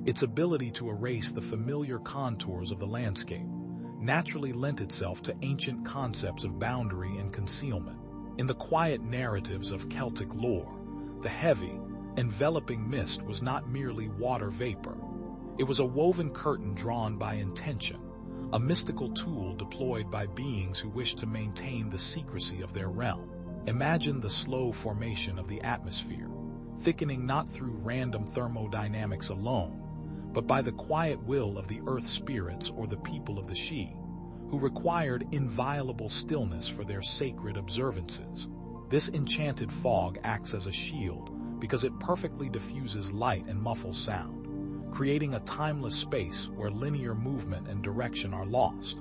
its ability to erase the familiar contours of the landscape, naturally lent itself to ancient concepts of boundary and concealment. In the quiet narratives of Celtic lore, the heavy, enveloping mist was not merely water vapor. It was a woven curtain drawn by intention, a mystical tool deployed by beings who wished to maintain the secrecy of their realm. Imagine the slow formation of the atmosphere, thickening not through random thermodynamics alone, but by the quiet will of the earth spirits or the people of the She, who required inviolable stillness for their sacred observances. This enchanted fog acts as a shield because it perfectly diffuses light and muffles sound, creating a timeless space where linear movement and direction are lost.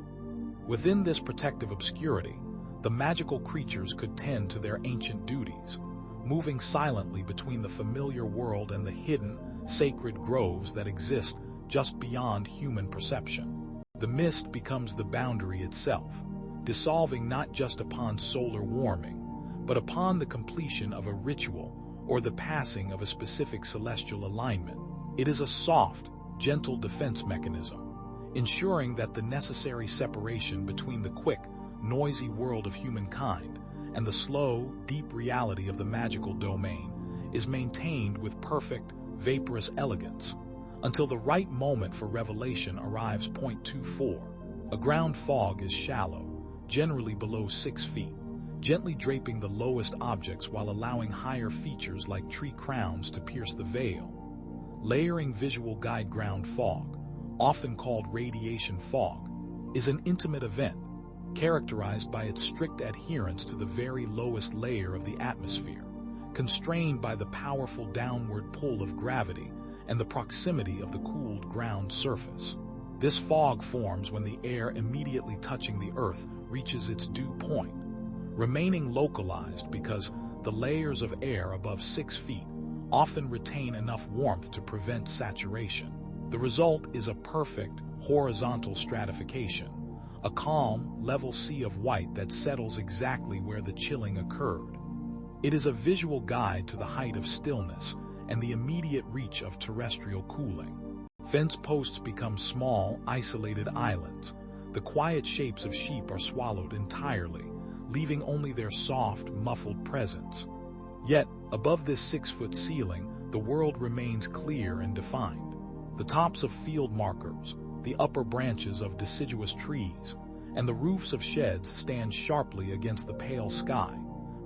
Within this protective obscurity, the magical creatures could tend to their ancient duties, moving silently between the familiar world and the hidden, sacred groves that exist just beyond human perception. The mist becomes the boundary itself, dissolving not just upon solar warming, but upon the completion of a ritual or the passing of a specific celestial alignment. It is a soft, gentle defense mechanism, ensuring that the necessary separation between the quick, noisy world of humankind and the slow, deep reality of the magical domain is maintained with perfect, vaporous elegance, until the right moment for revelation arrives. 24. A ground fog is shallow, generally below 6 feet, gently draping the lowest objects while allowing higher features like tree crowns to pierce the veil. Layering visual guide. Ground fog, often called radiation fog, is an intimate event, characterized by its strict adherence to the very lowest layer of the atmosphere, constrained by the powerful downward pull of gravity and the proximity of the cooled ground surface. This fog forms when the air immediately touching the earth reaches its dew point, remaining localized because the layers of air above 6 feet often retain enough warmth to prevent saturation. The result is a perfect horizontal stratification, a calm, level sea of white that settles exactly where the chilling occurred. It is a visual guide to the height of stillness and the immediate reach of terrestrial cooling. Fence posts become small, isolated islands. The quiet shapes of sheep are swallowed entirely, leaving only their soft, muffled presence. Yet, above this 6-foot ceiling, the world remains clear and defined. The tops of field markers, the upper branches of deciduous trees, and the roofs of sheds stand sharply against the pale sky,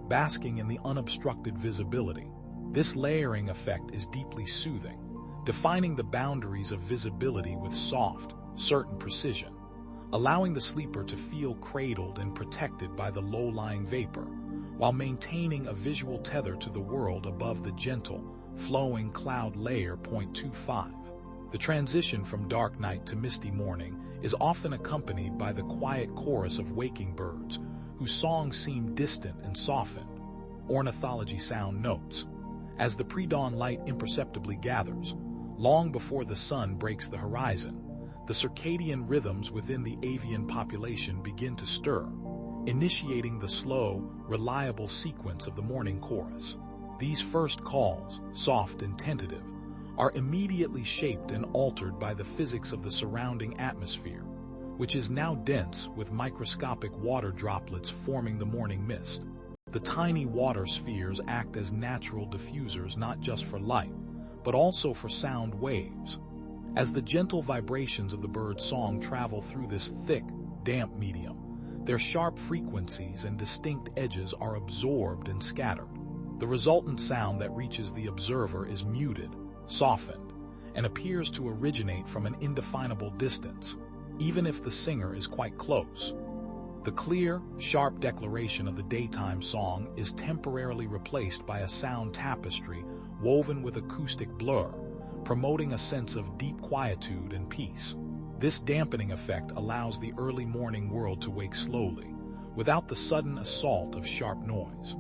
basking in the unobstructed visibility. This layering effect is deeply soothing, defining the boundaries of visibility with soft, certain precision, allowing the sleeper to feel cradled and protected by the low-lying vapor, while maintaining a visual tether to the world above the gentle, flowing cloud layer. 25. The transition from dark night to misty morning is often accompanied by the quiet chorus of waking birds, whose songs seem distant and softened. Ornithology sound notes. As the pre-dawn light imperceptibly gathers, long before the sun breaks the horizon, the circadian rhythms within the avian population begin to stir, initiating the slow, reliable sequence of the morning chorus. These first calls, soft and tentative, are immediately shaped and altered by the physics of the surrounding atmosphere, which is now dense with microscopic water droplets forming the morning mist. The tiny water spheres act as natural diffusers not just for light, but also for sound waves. As the gentle vibrations of the bird's song travel through this thick, damp medium, their sharp frequencies and distinct edges are absorbed and scattered. The resultant sound that reaches the observer is muted, softened, and appears to originate from an indefinable distance, even if the singer is quite close. The clear, sharp declaration of the daytime song is temporarily replaced by a sound tapestry woven with acoustic blur, promoting a sense of deep quietude and peace. This dampening effect allows the early morning world to wake slowly, without the sudden assault of sharp noise.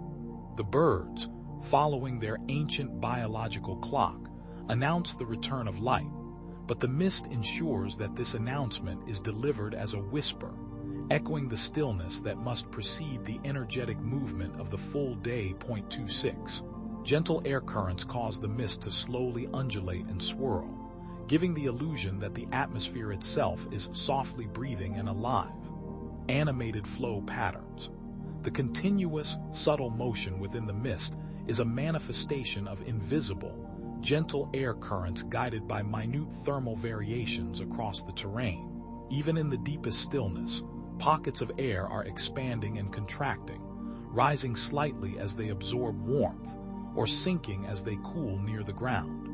The birds, following their ancient biological clock, announce the return of light, but the mist ensures that this announcement is delivered as a whisper, echoing the stillness that must precede the energetic movement of the full day. 26. Gentle air currents cause the mist to slowly undulate and swirl, giving the illusion that the atmosphere itself is softly breathing and alive. Animated flow patterns. The continuous, subtle motion within the mist is a manifestation of invisible, gentle air currents guided by minute thermal variations across the terrain. Even in the deepest stillness, pockets of air are expanding and contracting, rising slightly as they absorb warmth, or sinking as they cool near the ground.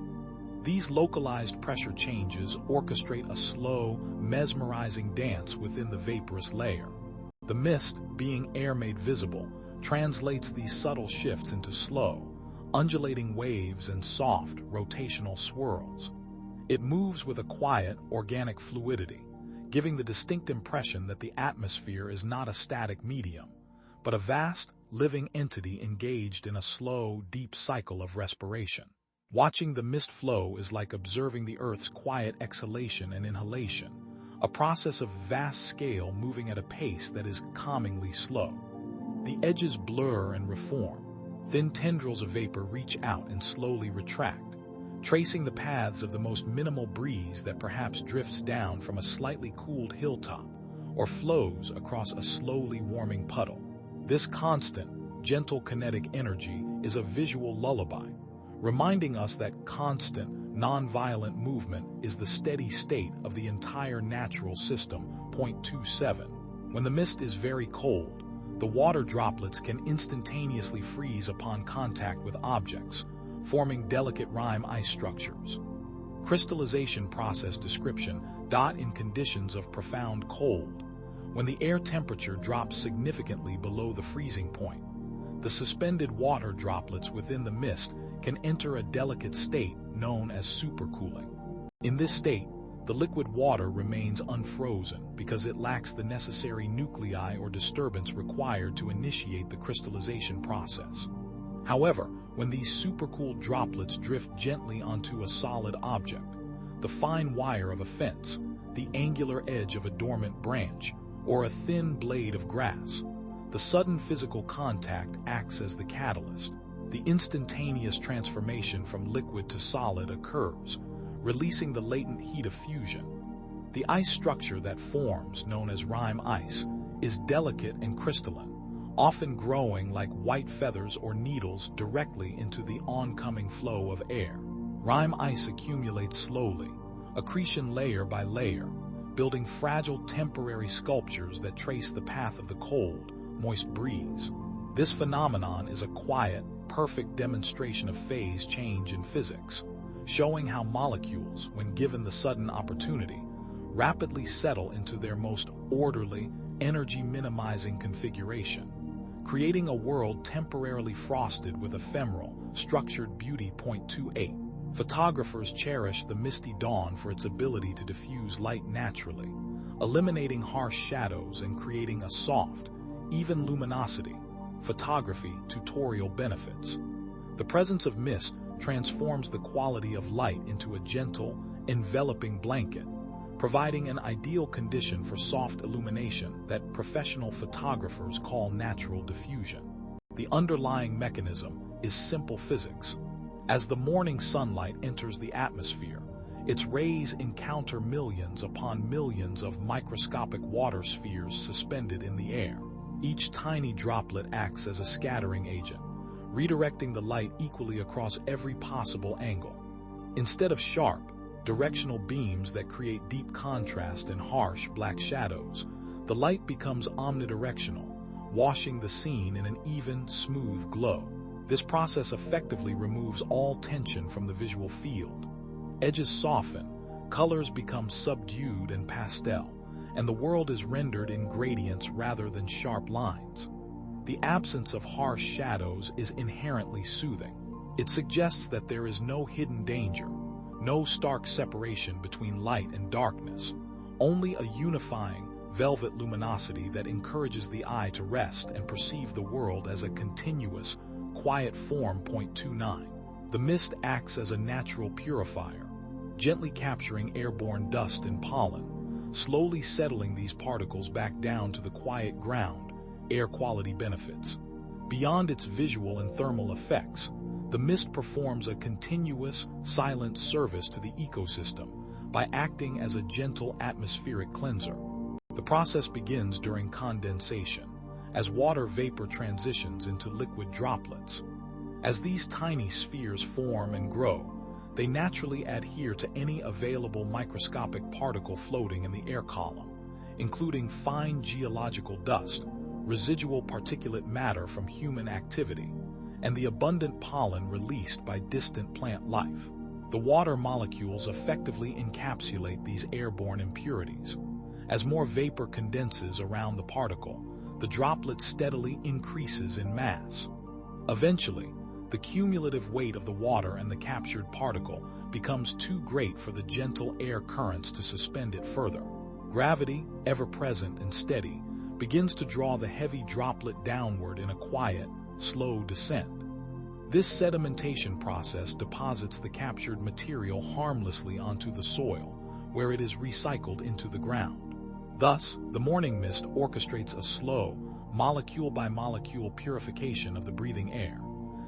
These localized pressure changes orchestrate a slow, mesmerizing dance within the vaporous layer. The mist, being air made visible, translates these subtle shifts into slow, undulating waves and soft, rotational swirls. It moves with a quiet, organic fluidity, giving the distinct impression that the atmosphere is not a static medium, but a vast, living entity engaged in a slow, deep cycle of respiration. Watching the mist flow is like observing the Earth's quiet exhalation and inhalation, a process of vast scale moving at a pace that is calmingly slow. The edges blur and reform. Thin tendrils of vapor reach out and slowly retract, tracing the paths of the most minimal breeze that perhaps drifts down from a slightly cooled hilltop or flows across a slowly warming puddle. This constant, gentle kinetic energy is a visual lullaby, reminding us that constant, non-violent movement is the steady state of the entire natural system. 27. When the mist is very cold, the water droplets can instantaneously freeze upon contact with objects, forming delicate rime ice structures. Crystallization process description. In conditions of profound cold, when the air temperature drops significantly below the freezing point, the suspended water droplets within the mist can enter a delicate state known as supercooling. In this state, the liquid water remains unfrozen because it lacks the necessary nuclei or disturbance required to initiate the crystallization process. However, when these supercooled droplets drift gently onto a solid object, the fine wire of a fence, the angular edge of a dormant branch, or a thin blade of grass, the sudden physical contact acts as the catalyst. The instantaneous transformation from liquid to solid occurs, releasing the latent heat of fusion. The ice structure that forms, known as rime ice, is delicate and crystalline, often growing like white feathers or needles directly into the oncoming flow of air. Rime ice accumulates slowly, accretion layer by layer, building fragile temporary sculptures that trace the path of the cold, moist breeze. This phenomenon is a quiet, perfect demonstration of phase change in physics, showing how molecules, when given the sudden opportunity, rapidly settle into their most orderly, energy-minimizing configuration, creating a world temporarily frosted with ephemeral, structured beauty. 28. Photographers cherish the misty dawn for its ability to diffuse light naturally, eliminating harsh shadows and creating a soft, even luminosity. Photography tutorial benefits. The presence of mist transforms the quality of light into a gentle, enveloping blanket, providing an ideal condition for soft illumination that professional photographers call natural diffusion. The underlying mechanism is simple physics. As the morning sunlight enters the atmosphere, its rays encounter millions upon millions of microscopic water spheres suspended in the air. Each tiny droplet acts as a scattering agent, redirecting the light equally across every possible angle. Instead of sharp, directional beams that create deep contrast and harsh black shadows, the light becomes omnidirectional, washing the scene in an even, smooth glow. This process effectively removes all tension from the visual field. Edges soften, colors become subdued and pastel, and the world is rendered in gradients rather than sharp lines. The absence of harsh shadows is inherently soothing. It suggests that there is no hidden danger, no stark separation between light and darkness, only a unifying, velvet luminosity that encourages the eye to rest and perceive the world as a continuous, quiet form. 29. The mist acts as a natural purifier, gently capturing airborne dust and pollen, slowly settling these particles back down to the quiet ground. Air quality benefits. Beyond its visual and thermal effects, the mist performs a continuous, silent service to the ecosystem by acting as a gentle atmospheric cleanser. The process begins during condensation, as water vapor transitions into liquid droplets. As these tiny spheres form and grow, they naturally adhere to any available microscopic particle floating in the air column, including fine geological dust, residual particulate matter from human activity, and the abundant pollen released by distant plant life. The water molecules effectively encapsulate these airborne impurities. As more vapor condenses around the particle, the droplet steadily increases in mass. Eventually, the cumulative weight of the water and the captured particle becomes too great for the gentle air currents to suspend it further. Gravity, ever present and steady, begins to draw the heavy droplet downward in a quiet, slow descent. This sedimentation process deposits the captured material harmlessly onto the soil, where it is recycled into the ground. Thus, the morning mist orchestrates a slow, molecule-by-molecule purification of the breathing air,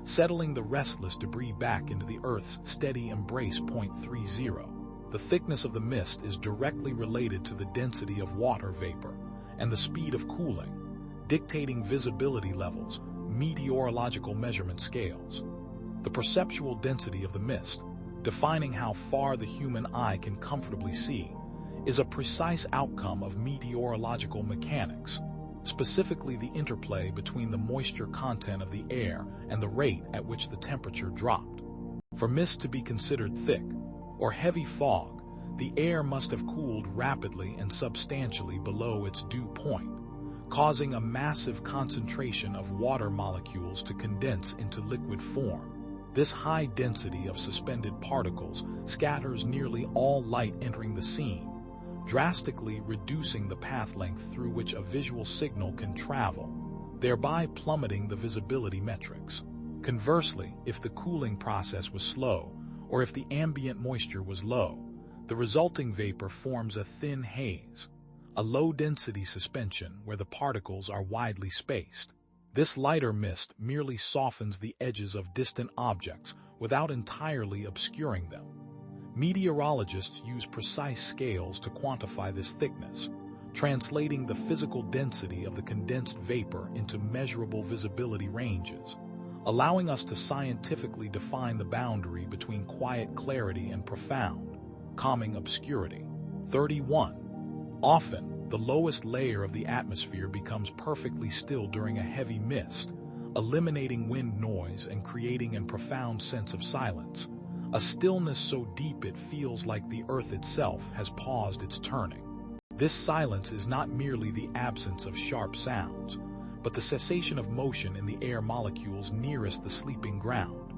settling the restless debris back into the Earth's steady embrace. 30. The thickness of the mist is directly related to the density of water vapor and the speed of cooling, dictating visibility levels, meteorological measurement scales. The perceptual density of the mist, defining how far the human eye can comfortably see, is a precise outcome of meteorological mechanics, specifically the interplay between the moisture content of the air and the rate at which the temperature dropped. For mist to be considered thick, or heavy fog, the air must have cooled rapidly and substantially below its dew point, causing a massive concentration of water molecules to condense into liquid form. This high density of suspended particles scatters nearly all light entering the scene, drastically reducing the path length through which a visual signal can travel, thereby plummeting the visibility metrics. Conversely, if the cooling process was slow, or if the ambient moisture was low, the resulting vapor forms a thin haze, a low-density suspension where the particles are widely spaced. This lighter mist merely softens the edges of distant objects without entirely obscuring them. Meteorologists use precise scales to quantify this thickness, translating the physical density of the condensed vapor into measurable visibility ranges, allowing us to scientifically define the boundary between quiet clarity and profound, calming obscurity. 31. Often, the lowest layer of the atmosphere becomes perfectly still during a heavy mist, eliminating wind noise and creating a profound sense of silence, a stillness so deep it feels like the earth itself has paused its turning. This silence is not merely the absence of sharp sounds, but the cessation of motion in the air molecules nearest the sleeping ground.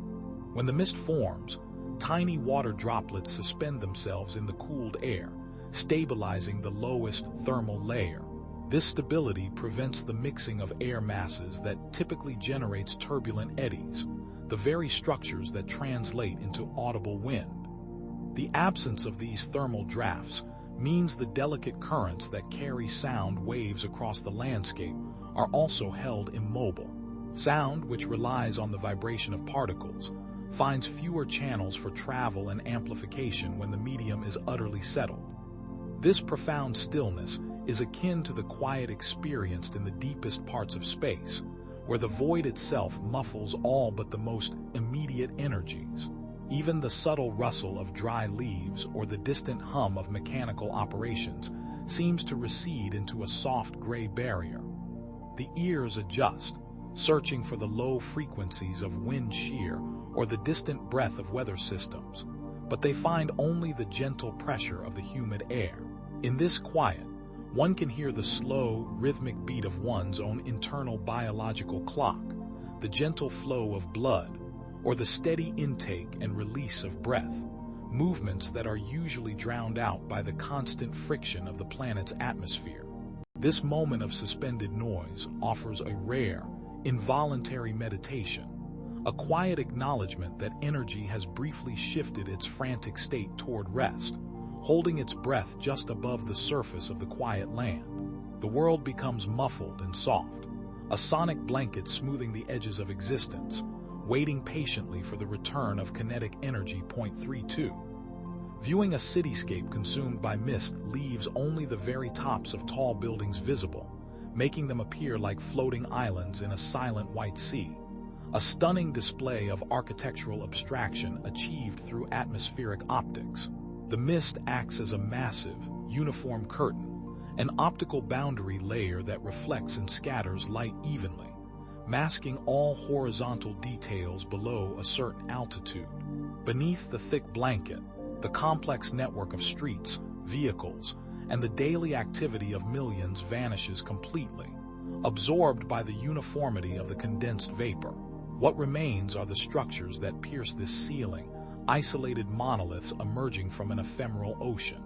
When the mist forms, tiny water droplets suspend themselves in the cooled air, stabilizing the lowest thermal layer. This stability prevents the mixing of air masses that typically generates turbulent eddies, the very structures that translate into audible wind. The absence of these thermal drafts means the delicate currents that carry sound waves across the landscape are also held immobile. Sound, which relies on the vibration of particles, finds fewer channels for travel and amplification when the medium is utterly settled. This profound stillness is akin to the quiet experienced in the deepest parts of space, where the void itself muffles all but the most immediate energies. Even the subtle rustle of dry leaves or the distant hum of mechanical operations seems to recede into a soft gray barrier. The ears adjust, searching for the low frequencies of wind shear or the distant breath of weather systems, but they find only the gentle pressure of the humid air. In this quiet, one can hear the slow, rhythmic beat of one's own internal biological clock, the gentle flow of blood, or the steady intake and release of breath, movements that are usually drowned out by the constant friction of the planet's atmosphere. This moment of suspended noise offers a rare, involuntary meditation, a quiet acknowledgement that energy has briefly shifted its frantic state toward rest, holding its breath just above the surface of the quiet land. The world becomes muffled and soft, a sonic blanket smoothing the edges of existence, waiting patiently for the return of kinetic energy. 32. Viewing a cityscape consumed by mist leaves only the very tops of tall buildings visible, making them appear like floating islands in a silent white sea. A stunning display of architectural abstraction achieved through atmospheric optics. The mist acts as a massive, uniform curtain, an optical boundary layer that reflects and scatters light evenly, masking all horizontal details below a certain altitude. Beneath the thick blanket, the complex network of streets, vehicles, and the daily activity of millions vanishes completely, absorbed by the uniformity of the condensed vapor. What remains are the structures that pierce this ceiling, isolated monoliths emerging from an ephemeral ocean.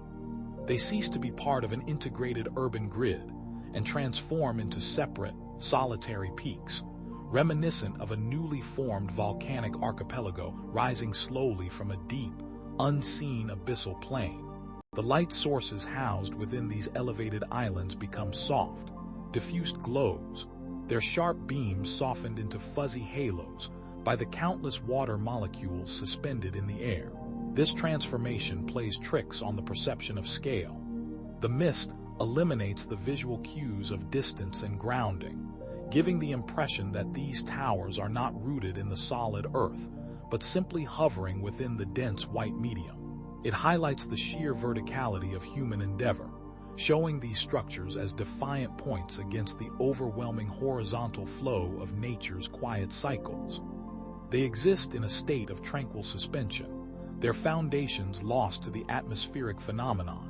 They cease to be part of an integrated urban grid and transform into separate, solitary peaks, reminiscent of a newly formed volcanic archipelago rising slowly from a deep, unseen abyssal plain. The light sources housed within these elevated islands become soft, diffused glows, their sharp beams softened into fuzzy halos by the countless water molecules suspended in the air. This transformation plays tricks on the perception of scale. The mist eliminates the visual cues of distance and grounding, giving the impression that these towers are not rooted in the solid earth, but simply hovering within the dense white medium. It highlights the sheer verticality of human endeavor, showing these structures as defiant points against the overwhelming horizontal flow of nature's quiet cycles. They exist in a state of tranquil suspension, their foundations lost to the atmospheric phenomenon,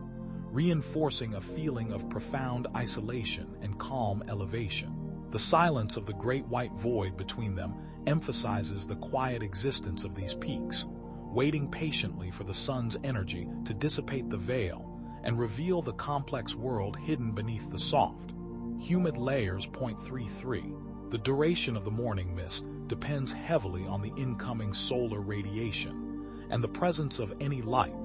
reinforcing a feeling of profound isolation and calm elevation. The silence of the great white void between them emphasizes the quiet existence of these peaks, waiting patiently for the sun's energy to dissipate the veil and reveal the complex world hidden beneath the soft, humid layers. 33. The duration of the morning mist depends heavily on the incoming solar radiation and the presence of any light,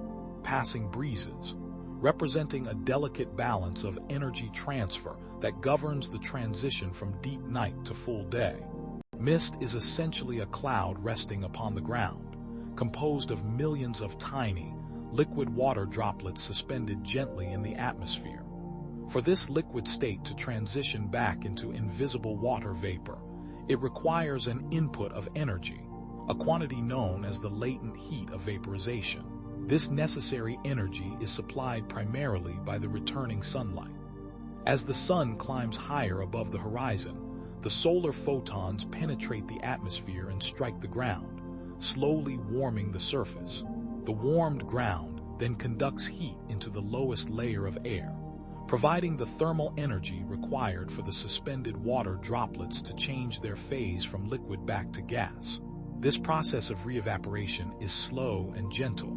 passing breezes, representing a delicate balance of energy transfer that governs the transition from deep night to full day. Mist is essentially a cloud resting upon the ground, composed of millions of tiny, liquid water droplets suspended gently in the atmosphere. For this liquid state to transition back into invisible water vapor, it requires an input of energy, a quantity known as the latent heat of vaporization. This necessary energy is supplied primarily by the returning sunlight. As the sun climbs higher above the horizon, the solar photons penetrate the atmosphere and strike the ground, slowly warming the surface. The warmed ground then conducts heat into the lowest layer of air, providing the thermal energy required for the suspended water droplets to change their phase from liquid back to gas. This process of re-evaporation is slow and gentle,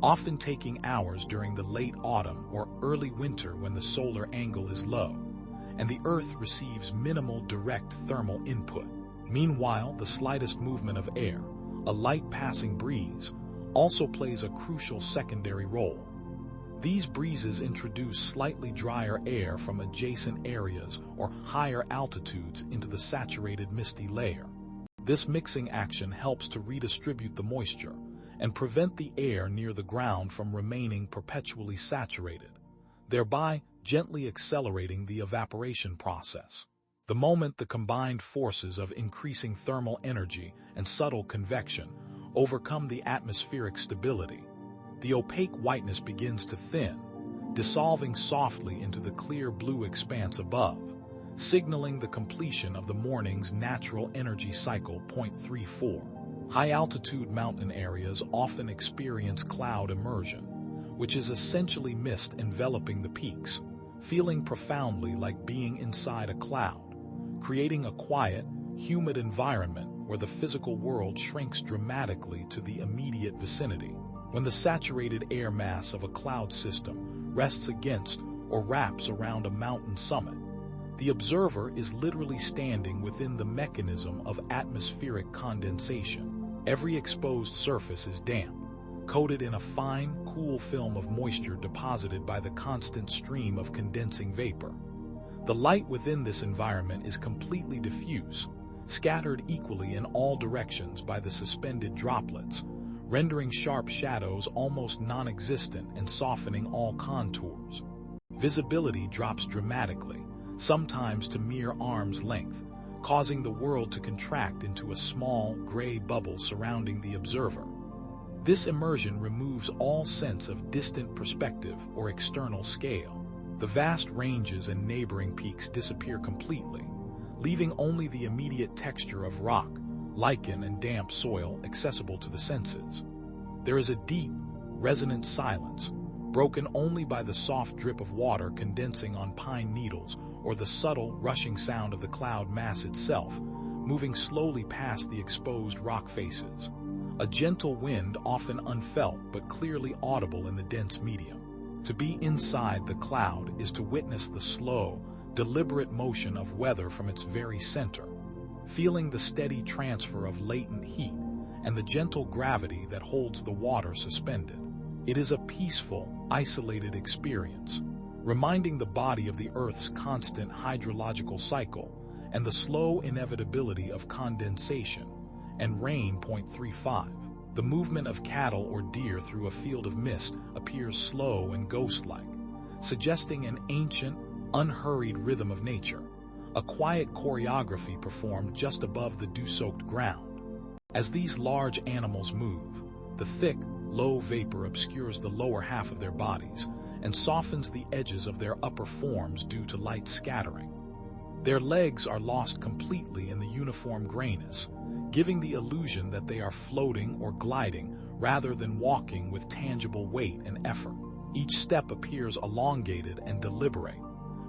often taking hours during the late autumn or early winter when the solar angle is low, and the Earth receives minimal direct thermal input. Meanwhile, the slightest movement of air, a light passing breeze, also plays a crucial secondary role. These breezes introduce slightly drier air from adjacent areas or higher altitudes into the saturated misty layer. This mixing action helps to redistribute the moisture and prevent the air near the ground from remaining perpetually saturated, thereby gently accelerating the evaporation process. The moment the combined forces of increasing thermal energy and subtle convection overcome the atmospheric stability, the opaque whiteness begins to thin, dissolving softly into the clear blue expanse above, signaling the completion of the morning's natural energy cycle. 34. High-altitude mountain areas often experience cloud immersion, which is essentially mist enveloping the peaks, feeling profoundly like being inside a cloud, creating a quiet, humid environment where the physical world shrinks dramatically to the immediate vicinity. When the saturated air mass of a cloud system rests against or wraps around a mountain summit, the observer is literally standing within the mechanism of atmospheric condensation. Every exposed surface is damp, coated in a fine, cool film of moisture deposited by the constant stream of condensing vapor. The light within this environment is completely diffuse, scattered equally in all directions by the suspended droplets, rendering sharp shadows almost non-existent and softening all contours. Visibility drops dramatically, sometimes to mere arm's length, causing the world to contract into a small, gray bubble surrounding the observer. This immersion removes all sense of distant perspective or external scale. The vast ranges and neighboring peaks disappear completely, leaving only the immediate texture of rock, lichen, and damp soil accessible to the senses. There is a deep, resonant silence, broken only by the soft drip of water condensing on pine needles or the subtle, rushing sound of the cloud mass itself, moving slowly past the exposed rock faces. A gentle wind, often unfelt but clearly audible in the dense medium. To be inside the cloud is to witness the slow, deliberate motion of weather from its very center, feeling the steady transfer of latent heat and the gentle gravity that holds the water suspended. It is a peaceful, isolated experience, reminding the body of the Earth's constant hydrological cycle and the slow inevitability of condensation and rain. 35. The movement of cattle or deer through a field of mist appears slow and ghost-like, suggesting an ancient, unhurried rhythm of nature, a quiet choreography performed just above the dew-soaked ground. As these large animals move, the thick, low vapor obscures the lower half of their bodies and softens the edges of their upper forms due to light scattering. Their legs are lost completely in the uniform grayness, giving the illusion that they are floating or gliding rather than walking with tangible weight and effort. Each step appears elongated and deliberate,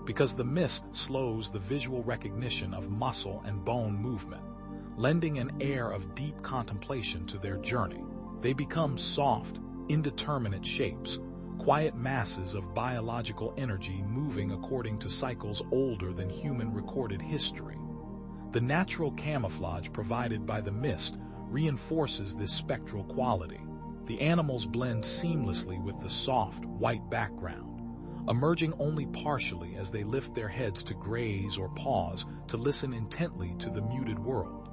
because the mist slows the visual recognition of muscle and bone movement, lending an air of deep contemplation to their journey. They become soft, indeterminate shapes, quiet masses of biological energy moving according to cycles older than human recorded history. The natural camouflage provided by the mist reinforces this spectral quality. The animals blend seamlessly with the soft, white background, emerging only partially as they lift their heads to graze or pause to listen intently to the muted world.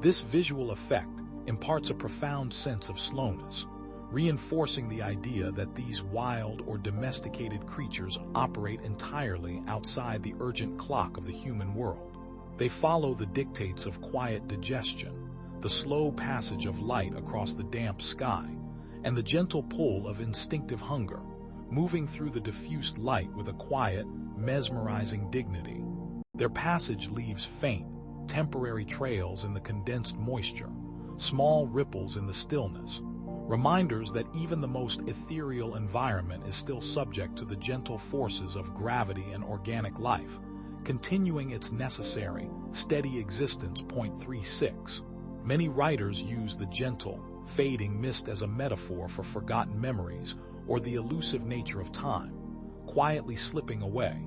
This visual effect imparts a profound sense of slowness, reinforcing the idea that these wild or domesticated creatures operate entirely outside the urgent clock of the human world. They follow the dictates of quiet digestion, the slow passage of light across the damp sky, and the gentle pull of instinctive hunger, moving through the diffused light with a quiet, mesmerizing dignity. Their passage leaves faint, temporary trails in the condensed moisture, small ripples in the stillness, reminders that even the most ethereal environment is still subject to the gentle forces of gravity and organic life, continuing its necessary, steady existence. 36. Many writers use the gentle, fading mist as a metaphor for forgotten memories or the elusive nature of time, quietly slipping away,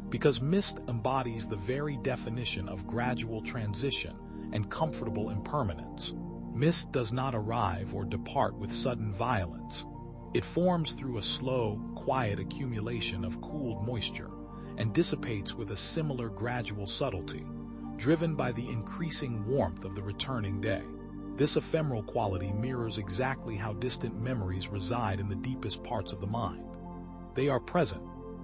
because mist embodies the very definition of gradual transition and comfortable impermanence. Mist does not arrive or depart with sudden violence. It forms through a slow, quiet accumulation of cooled moisture and dissipates with a similar gradual subtlety, driven by the increasing warmth of the returning day. This ephemeral quality mirrors exactly how distant memories reside in the deepest parts of the mind. They are present,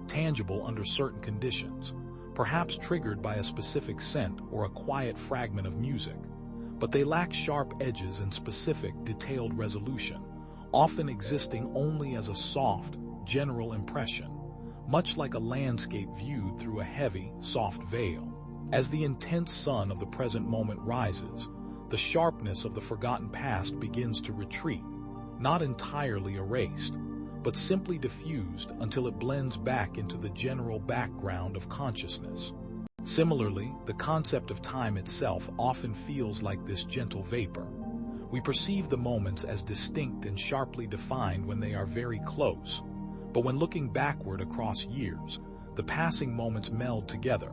tangible under certain conditions, perhaps triggered by a specific scent or a quiet fragment of music, but they lack sharp edges and specific, detailed resolution, often existing only as a soft, general impression, much like a landscape viewed through a heavy, soft veil. As the intense sun of the present moment rises, the sharpness of the forgotten past begins to retreat, not entirely erased, but simply diffused until it blends back into the general background of consciousness. Similarly, the concept of time itself often feels like this gentle vapor. We perceive the moments as distinct and sharply defined when they are very close, but when looking backward across years, the passing moments meld together,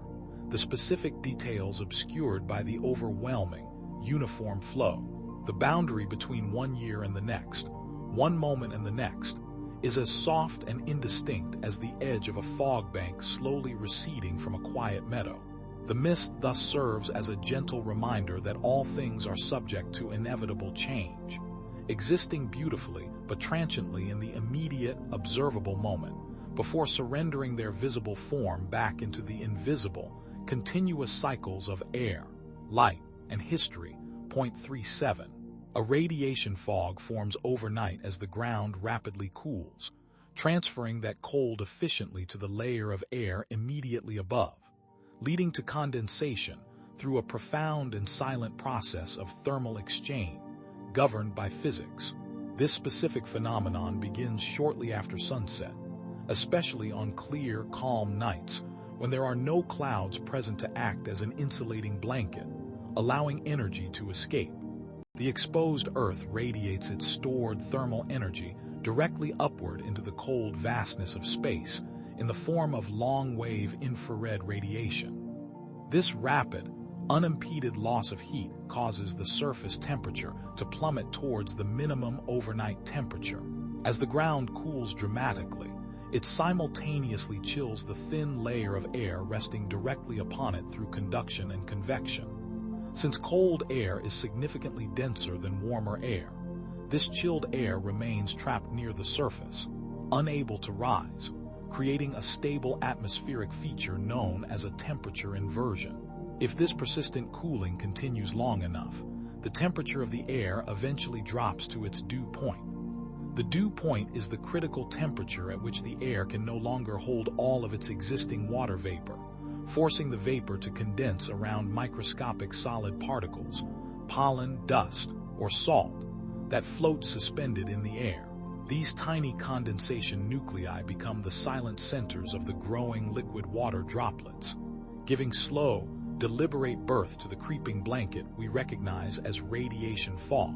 the specific details obscured by the overwhelming, uniform flow. The boundary between one year and the next, one moment and the next, is as soft and indistinct as the edge of a fog bank slowly receding from a quiet meadow. The mist thus serves as a gentle reminder that all things are subject to inevitable change, existing beautifully but transiently in the immediate, observable moment, before surrendering their visible form back into the invisible, continuous cycles of air, light, and history. Point 37. A radiation fog forms overnight as the ground rapidly cools, transferring that cold efficiently to the layer of air immediately above, leading to condensation through a profound and silent process of thermal exchange, governed by physics. This specific phenomenon begins shortly after sunset, especially on clear, calm nights when there are no clouds present to act as an insulating blanket, allowing energy to escape. The exposed Earth radiates its stored thermal energy directly upward into the cold vastness of space in the form of long-wave infrared radiation. This rapid, unimpeded loss of heat causes the surface temperature to plummet towards the minimum overnight temperature. As the ground cools dramatically, it simultaneously chills the thin layer of air resting directly upon it through conduction and convection. Since cold air is significantly denser than warmer air, this chilled air remains trapped near the surface, unable to rise, creating a stable atmospheric feature known as a temperature inversion. If this persistent cooling continues long enough, the temperature of the air eventually drops to its dew point. The dew point is the critical temperature at which the air can no longer hold all of its existing water vapor, forcing the vapor to condense around microscopic solid particles, pollen, dust, or salt, that float suspended in the air. These tiny condensation nuclei become the silent centers of the growing liquid water droplets, giving slow, deliberate birth to the creeping blanket we recognize as radiation fog,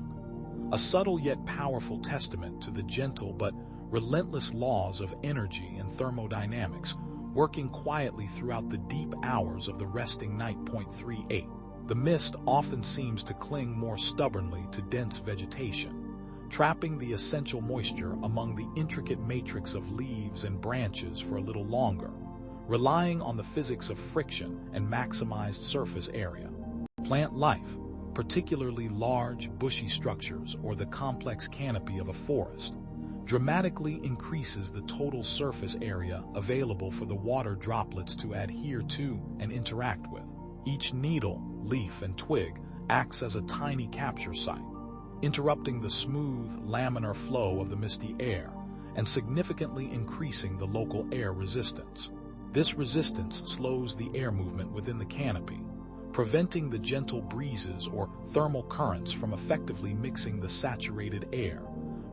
a subtle yet powerful testament to the gentle but relentless laws of energy and thermodynamics working quietly throughout the deep hours of the resting night. 38. The mist often seems to cling more stubbornly to dense vegetation, trapping the essential moisture among the intricate matrix of leaves and branches for a little longer, relying on the physics of friction and maximized surface area. Plant life, particularly large, bushy structures or the complex canopy of a forest, dramatically increases the total surface area available for the water droplets to adhere to and interact with. Each needle, leaf, and twig acts as a tiny capture site, interrupting the smooth, laminar flow of the misty air and significantly increasing the local air resistance. This resistance slows the air movement within the canopy, preventing the gentle breezes or thermal currents from effectively mixing the saturated air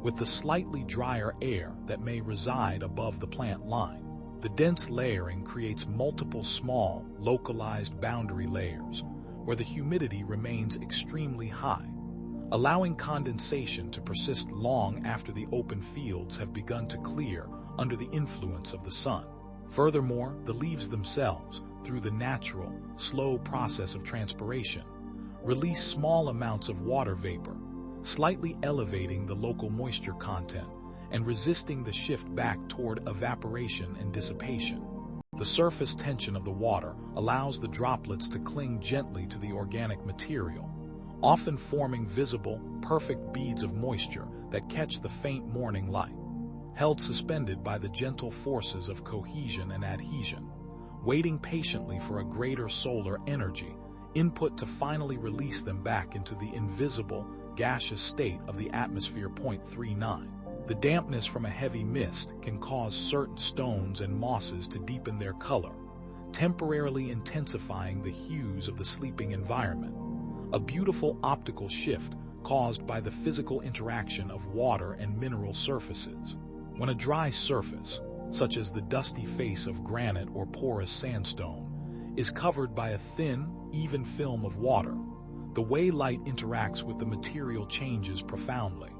with the slightly drier air that may reside above the plant line. The dense layering creates multiple small, localized boundary layers where the humidity remains extremely high, allowing condensation to persist long after the open fields have begun to clear under the influence of the sun. Furthermore, the leaves themselves, through the natural, slow process of transpiration, release small amounts of water vapor, slightly elevating the local moisture content and resisting the shift back toward evaporation and dissipation. The surface tension of the water allows the droplets to cling gently to the organic material, often forming visible, perfect beads of moisture that catch the faint morning light, held suspended by the gentle forces of cohesion and adhesion, waiting patiently for a greater solar energy input to finally release them back into the invisible, gaseous state of the atmosphere. 39. The dampness from a heavy mist can cause certain stones and mosses to deepen their color, temporarily intensifying the hues of the sleeping environment. A beautiful optical shift caused by the physical interaction of water and mineral surfaces. When a dry surface, such as the dusty face of granite or porous sandstone, is covered by a thin, even film of water, the way light interacts with the material changes profoundly.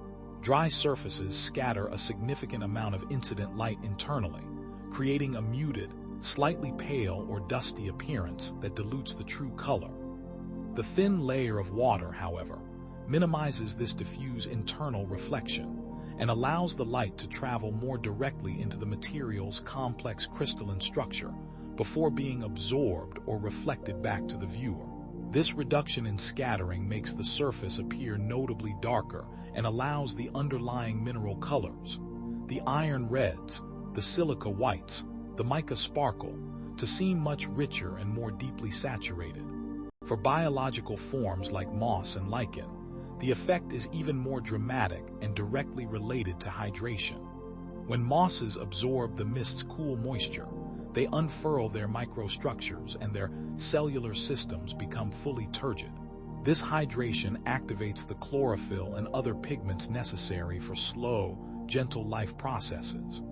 Dry surfaces scatter a significant amount of incident light internally, creating a muted, slightly pale or dusty appearance that dilutes the true color. The thin layer of water, however, minimizes this diffuse internal reflection and allows the light to travel more directly into the material's complex crystalline structure before being absorbed or reflected back to the viewer. This reduction in scattering makes the surface appear notably darker and allows the underlying mineral colors, the iron reds, the silica whites, the mica sparkle, to seem much richer and more deeply saturated. For biological forms like moss and lichen, the effect is even more dramatic and directly related to hydration. When mosses absorb the mist's cool moisture, they unfurl their microstructures and their cellular systems become fully turgid. This hydration activates the chlorophyll and other pigments necessary for slow, gentle life processes.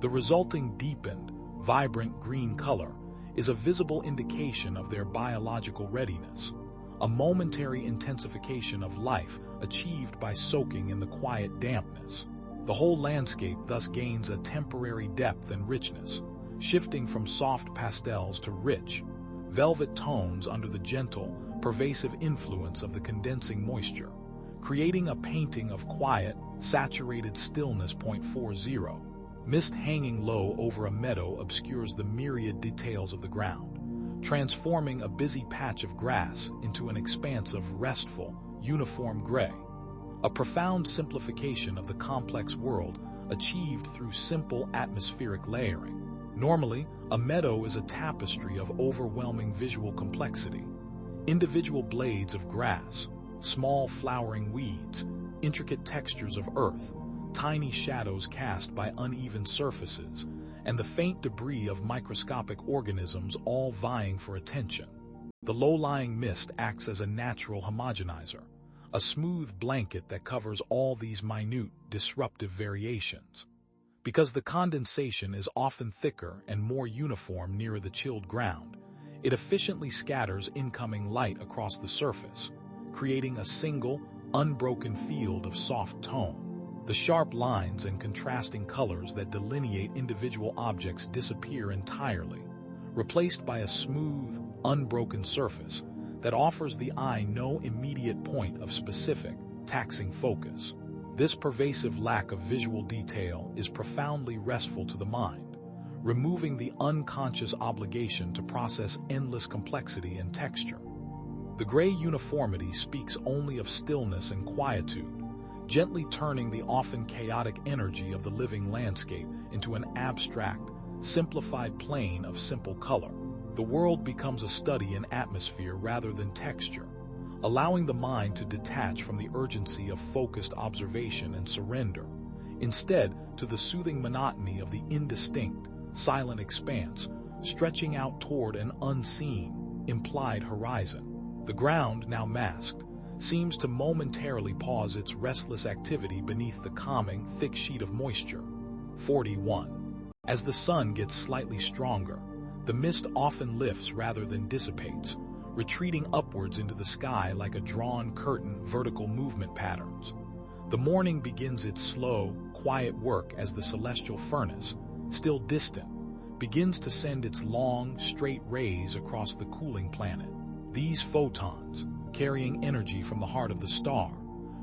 The resulting deepened, vibrant green color is a visible indication of their biological readiness, a momentary intensification of life achieved by soaking in the quiet dampness. The whole landscape thus gains a temporary depth and richness, shifting from soft pastels to rich, velvet tones under the gentle, pervasive influence of the condensing moisture, creating a painting of quiet, saturated stillness. 40. Mist hanging low over a meadow obscures the myriad details of the ground, transforming a busy patch of grass into an expanse of restful, uniform gray. A profound simplification of the complex world achieved through simple atmospheric layering. Normally, a meadow is a tapestry of overwhelming visual complexity. Individual blades of grass, small flowering weeds, intricate textures of earth, tiny shadows cast by uneven surfaces, and the faint debris of microscopic organisms all vying for attention. The low-lying mist acts as a natural homogenizer, a smooth blanket that covers all these minute, disruptive variations. Because the condensation is often thicker and more uniform near the chilled ground, it efficiently scatters incoming light across the surface, creating a single, unbroken field of soft tone. The sharp lines and contrasting colors that delineate individual objects disappear entirely, replaced by a smooth, unbroken surface that offers the eye no immediate point of specific, taxing focus. This pervasive lack of visual detail is profoundly restful to the mind, removing the unconscious obligation to process endless complexity and texture. The gray uniformity speaks only of stillness and quietude, gently turning the often chaotic energy of the living landscape into an abstract, simplified plane of simple color. The world becomes a study in atmosphere rather than texture, allowing the mind to detach from the urgency of focused observation and surrender, instead to the soothing monotony of the indistinct, silent expanse, stretching out toward an unseen, implied horizon. The ground, now masked, seems to momentarily pause its restless activity beneath the calming, thick sheet of moisture. 41. As the sun gets slightly stronger, the mist often lifts rather than dissipates, retreating upwards into the sky like a drawn curtain, vertical movement patterns. The morning begins its slow, quiet work as the celestial furnace, still distant, begins to send its long, straight rays across the cooling planet. These photons, carrying energy from the heart of the star,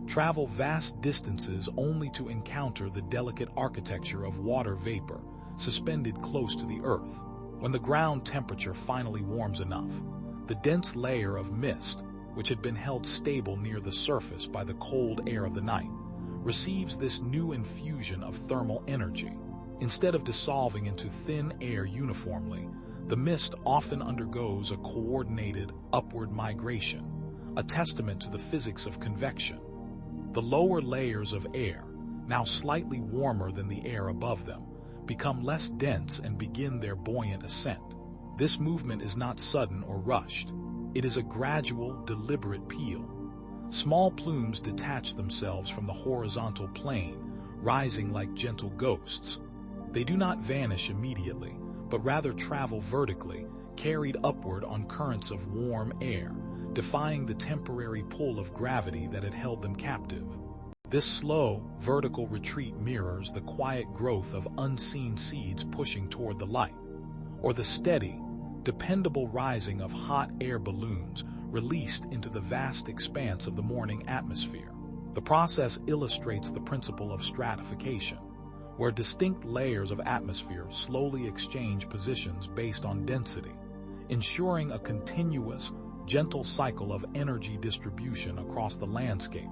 travel vast distances only to encounter the delicate architecture of water vapor suspended close to the Earth. When the ground temperature finally warms enough, the dense layer of mist, which had been held stable near the surface by the cold air of the night, receives this new infusion of thermal energy. Instead of dissolving into thin air uniformly, the mist often undergoes a coordinated upward migration, a testament to the physics of convection. The lower layers of air, now slightly warmer than the air above them, become less dense and begin their buoyant ascent. This movement is not sudden or rushed. It is a gradual, deliberate peel. Small plumes detach themselves from the horizontal plane, rising like gentle ghosts. They do not vanish immediately, but rather travel vertically, carried upward on currents of warm air, defying the temporary pull of gravity that had held them captive. This slow, vertical retreat mirrors the quiet growth of unseen seeds pushing toward the light, or the steady, dependable rising of hot air balloons released into the vast expanse of the morning atmosphere. The process illustrates the principle of stratification, where distinct layers of atmosphere slowly exchange positions based on density, ensuring a continuous, gentle cycle of energy distribution across the landscape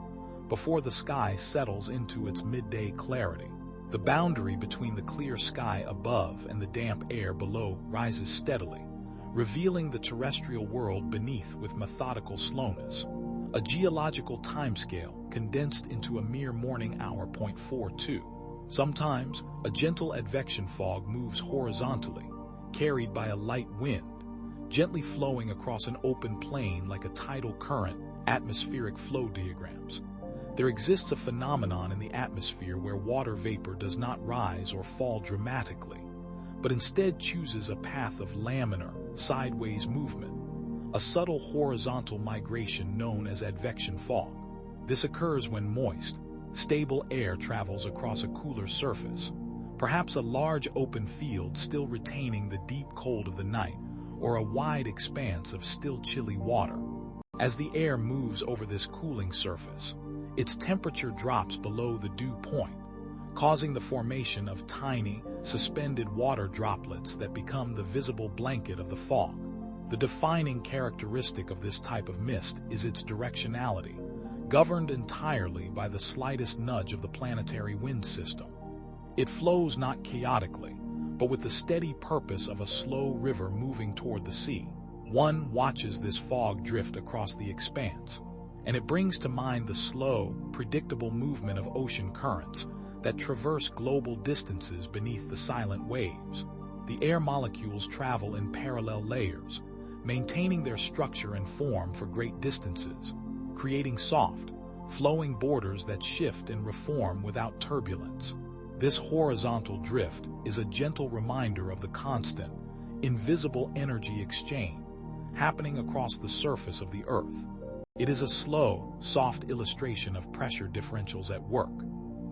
before the sky settles into its midday clarity. The boundary between the clear sky above and the damp air below rises steadily, revealing the terrestrial world beneath with methodical slowness, a geological timescale condensed into a mere morning hour. 42. Sometimes, a gentle advection fog moves horizontally, carried by a light wind, gently flowing across an open plain like a tidal current. Atmospheric flow diagrams. There exists a phenomenon in the atmosphere where water vapor does not rise or fall dramatically, but instead chooses a path of laminar, sideways movement, a subtle horizontal migration known as advection fog. This occurs when moist, stable air travels across a cooler surface, perhaps a large open field still retaining the deep cold of the night, or a wide expanse of still chilly water. As the air moves over this cooling surface, its temperature drops below the dew point, causing the formation of tiny, suspended water droplets that become the visible blanket of the fog. The defining characteristic of this type of mist is its directionality, governed entirely by the slightest nudge of the planetary wind system. It flows not chaotically, but with the steady purpose of a slow river moving toward the sea. One watches this fog drift across the expanse, and it brings to mind the slow, predictable movement of ocean currents that traverse global distances beneath the silent waves. The air molecules travel in parallel layers, maintaining their structure and form for great distances, creating soft, flowing borders that shift and reform without turbulence. This horizontal drift is a gentle reminder of the constant, invisible energy exchange happening across the surface of the Earth. It is a slow, soft illustration of pressure differentials at work,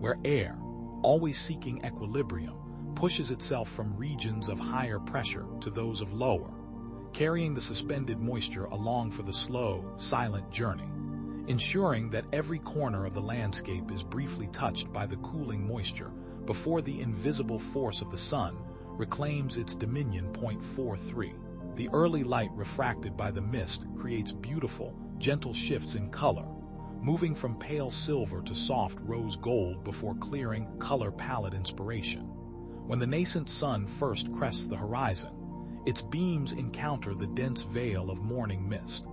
where air, always seeking equilibrium, pushes itself from regions of higher pressure to those of lower, carrying the suspended moisture along for the slow, silent journey, ensuring that every corner of the landscape is briefly touched by the cooling moisture before the invisible force of the sun reclaims its dominion. 43. The early light refracted by the mist creates beautiful, gentle shifts in color, moving from pale silver to soft rose gold before clearing color palette inspiration. When the nascent sun first crests the horizon, its beams encounter the dense veil of morning mist,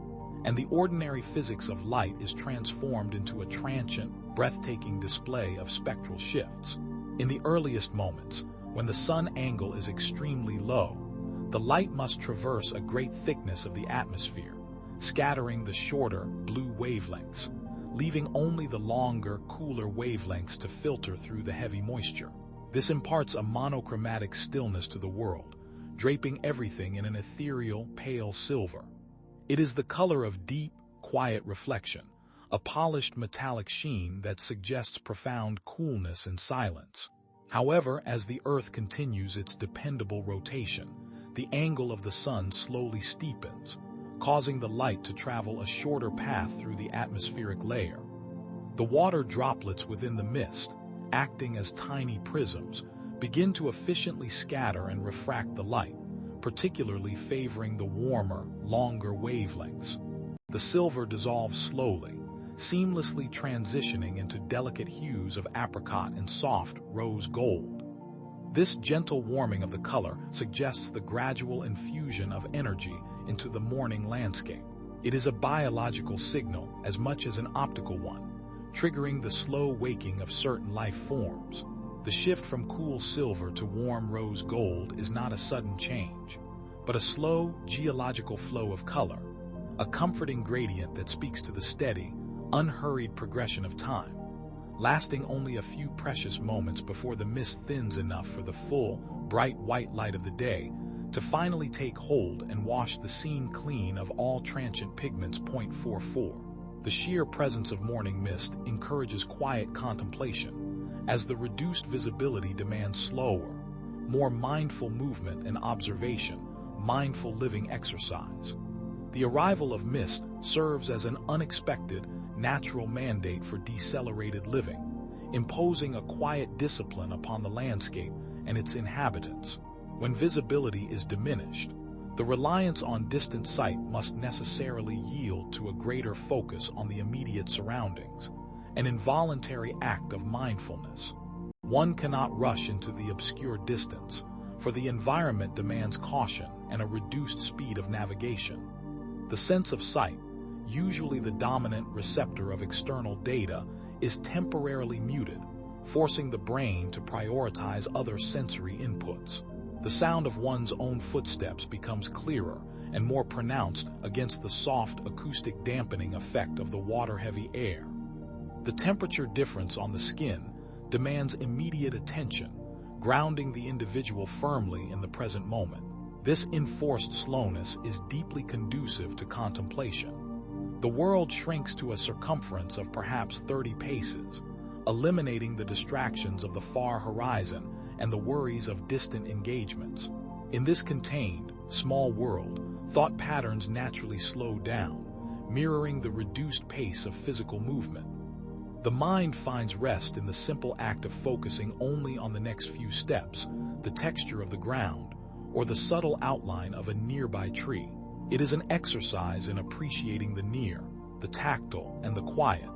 and the ordinary physics of light is transformed into a transient, breathtaking display of spectral shifts. In the earliest moments, when the sun angle is extremely low, the light must traverse a great thickness of the atmosphere, scattering the shorter, blue wavelengths, leaving only the longer, cooler wavelengths to filter through the heavy moisture. This imparts a monochromatic stillness to the world, draping everything in an ethereal, pale silver. It is the color of deep, quiet reflection, a polished metallic sheen that suggests profound coolness and silence. However, as the Earth continues its dependable rotation, the angle of the sun slowly steepens, causing the light to travel a shorter path through the atmospheric layer. The water droplets within the mist, acting as tiny prisms, begin to efficiently scatter and refract the light, particularly favoring the warmer, longer wavelengths. The silver dissolves slowly, seamlessly transitioning into delicate hues of apricot and soft rose gold. This gentle warming of the color suggests the gradual infusion of energy into the morning landscape. It is a biological signal as much as an optical one, triggering the slow waking of certain life forms. The shift from cool silver to warm rose gold is not a sudden change, but a slow, geological flow of color, a comforting gradient that speaks to the steady, unhurried progression of time, lasting only a few precious moments before the mist thins enough for the full, bright white light of the day to finally take hold and wash the scene clean of all transient pigments. 44. The sheer presence of morning mist encourages quiet contemplation, as the reduced visibility demands slower, more mindful movement and observation, mindful living exercise. The arrival of mist serves as an unexpected, natural mandate for decelerated living, imposing a quiet discipline upon the landscape and its inhabitants. When visibility is diminished, the reliance on distant sight must necessarily yield to a greater focus on the immediate surroundings, an involuntary act of mindfulness. One cannot rush into the obscure distance, for the environment demands caution and a reduced speed of navigation. The sense of sight, usually the dominant receptor of external data, is temporarily muted, forcing the brain to prioritize other sensory inputs. The sound of one's own footsteps becomes clearer and more pronounced against the soft acoustic dampening effect of the water-heavy air. The temperature difference on the skin demands immediate attention, grounding the individual firmly in the present moment. This enforced slowness is deeply conducive to contemplation. The world shrinks to a circumference of perhaps 30 paces, eliminating the distractions of the far horizon and the worries of distant engagements. In this contained, small world, thought patterns naturally slow down, mirroring the reduced pace of physical movement. The mind finds rest in the simple act of focusing only on the next few steps, the texture of the ground, or the subtle outline of a nearby tree. It is an exercise in appreciating the near, the tactile, and the quiet,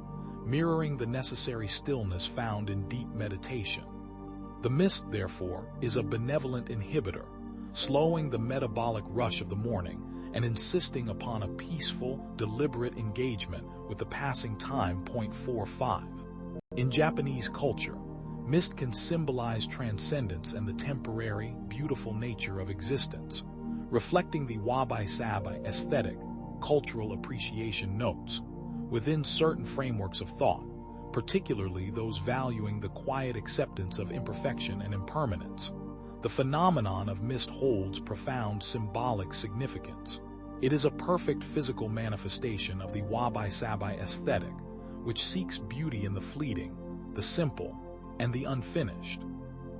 mirroring the necessary stillness found in deep meditation. The mist, therefore, is a benevolent inhibitor, slowing the metabolic rush of the morning and insisting upon a peaceful, deliberate engagement with the passing time. 45. In Japanese culture, mist can symbolize transcendence and the temporary, beautiful nature of existence, reflecting the wabi-sabi aesthetic, cultural appreciation notes, within certain frameworks of thought, particularly those valuing the quiet acceptance of imperfection and impermanence. The phenomenon of mist holds profound symbolic significance. It is a perfect physical manifestation of the wabi-sabi aesthetic, which seeks beauty in the fleeting, the simple, and the unfinished.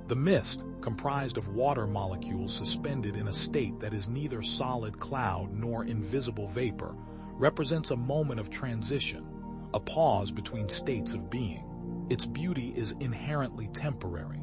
The mist, comprised of water molecules suspended in a state that is neither solid cloud nor invisible vapor, represents a moment of transition, a pause between states of being. Its beauty is inherently temporary.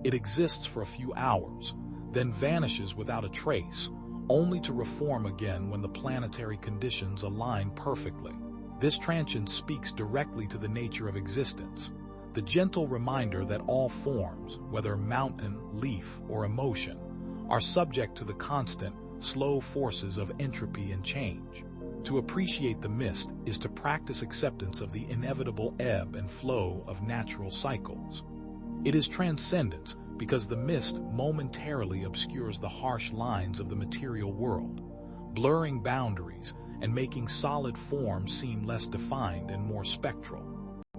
It exists for a few hours, then vanishes without a trace, only to reform again when the planetary conditions align perfectly. This transience speaks directly to the nature of existence, the gentle reminder that all forms, whether mountain, leaf, or emotion, are subject to the constant, slow forces of entropy and change. To appreciate the mist is to practice acceptance of the inevitable ebb and flow of natural cycles. It is transcendence because the mist momentarily obscures the harsh lines of the material world, blurring boundaries and making solid forms seem less defined and more spectral.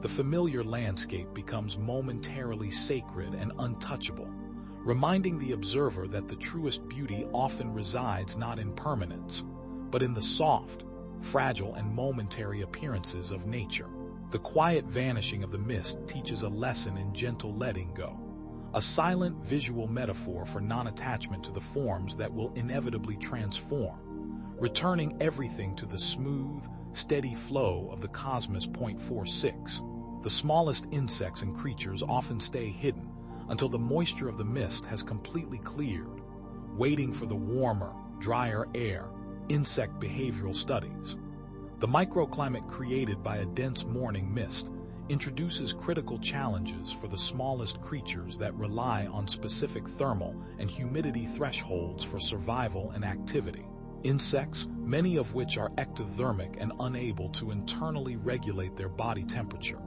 The familiar landscape becomes momentarily sacred and untouchable, reminding the observer that the truest beauty often resides not in permanence, but in the soft, fragile, and momentary appearances of nature. The quiet vanishing of the mist teaches a lesson in gentle letting go, a silent visual metaphor for non-attachment to the forms that will inevitably transform, returning everything to the smooth, steady flow of the cosmos. 46. The smallest insects and creatures often stay hidden until the moisture of the mist has completely cleared, waiting for the warmer, drier air. Insect behavioral studies. The microclimate created by a dense morning mist introduces critical challenges for the smallest creatures that rely on specific thermal and humidity thresholds for survival and activity. Insects, many of which are ectothermic and unable to internally regulate their body temperature,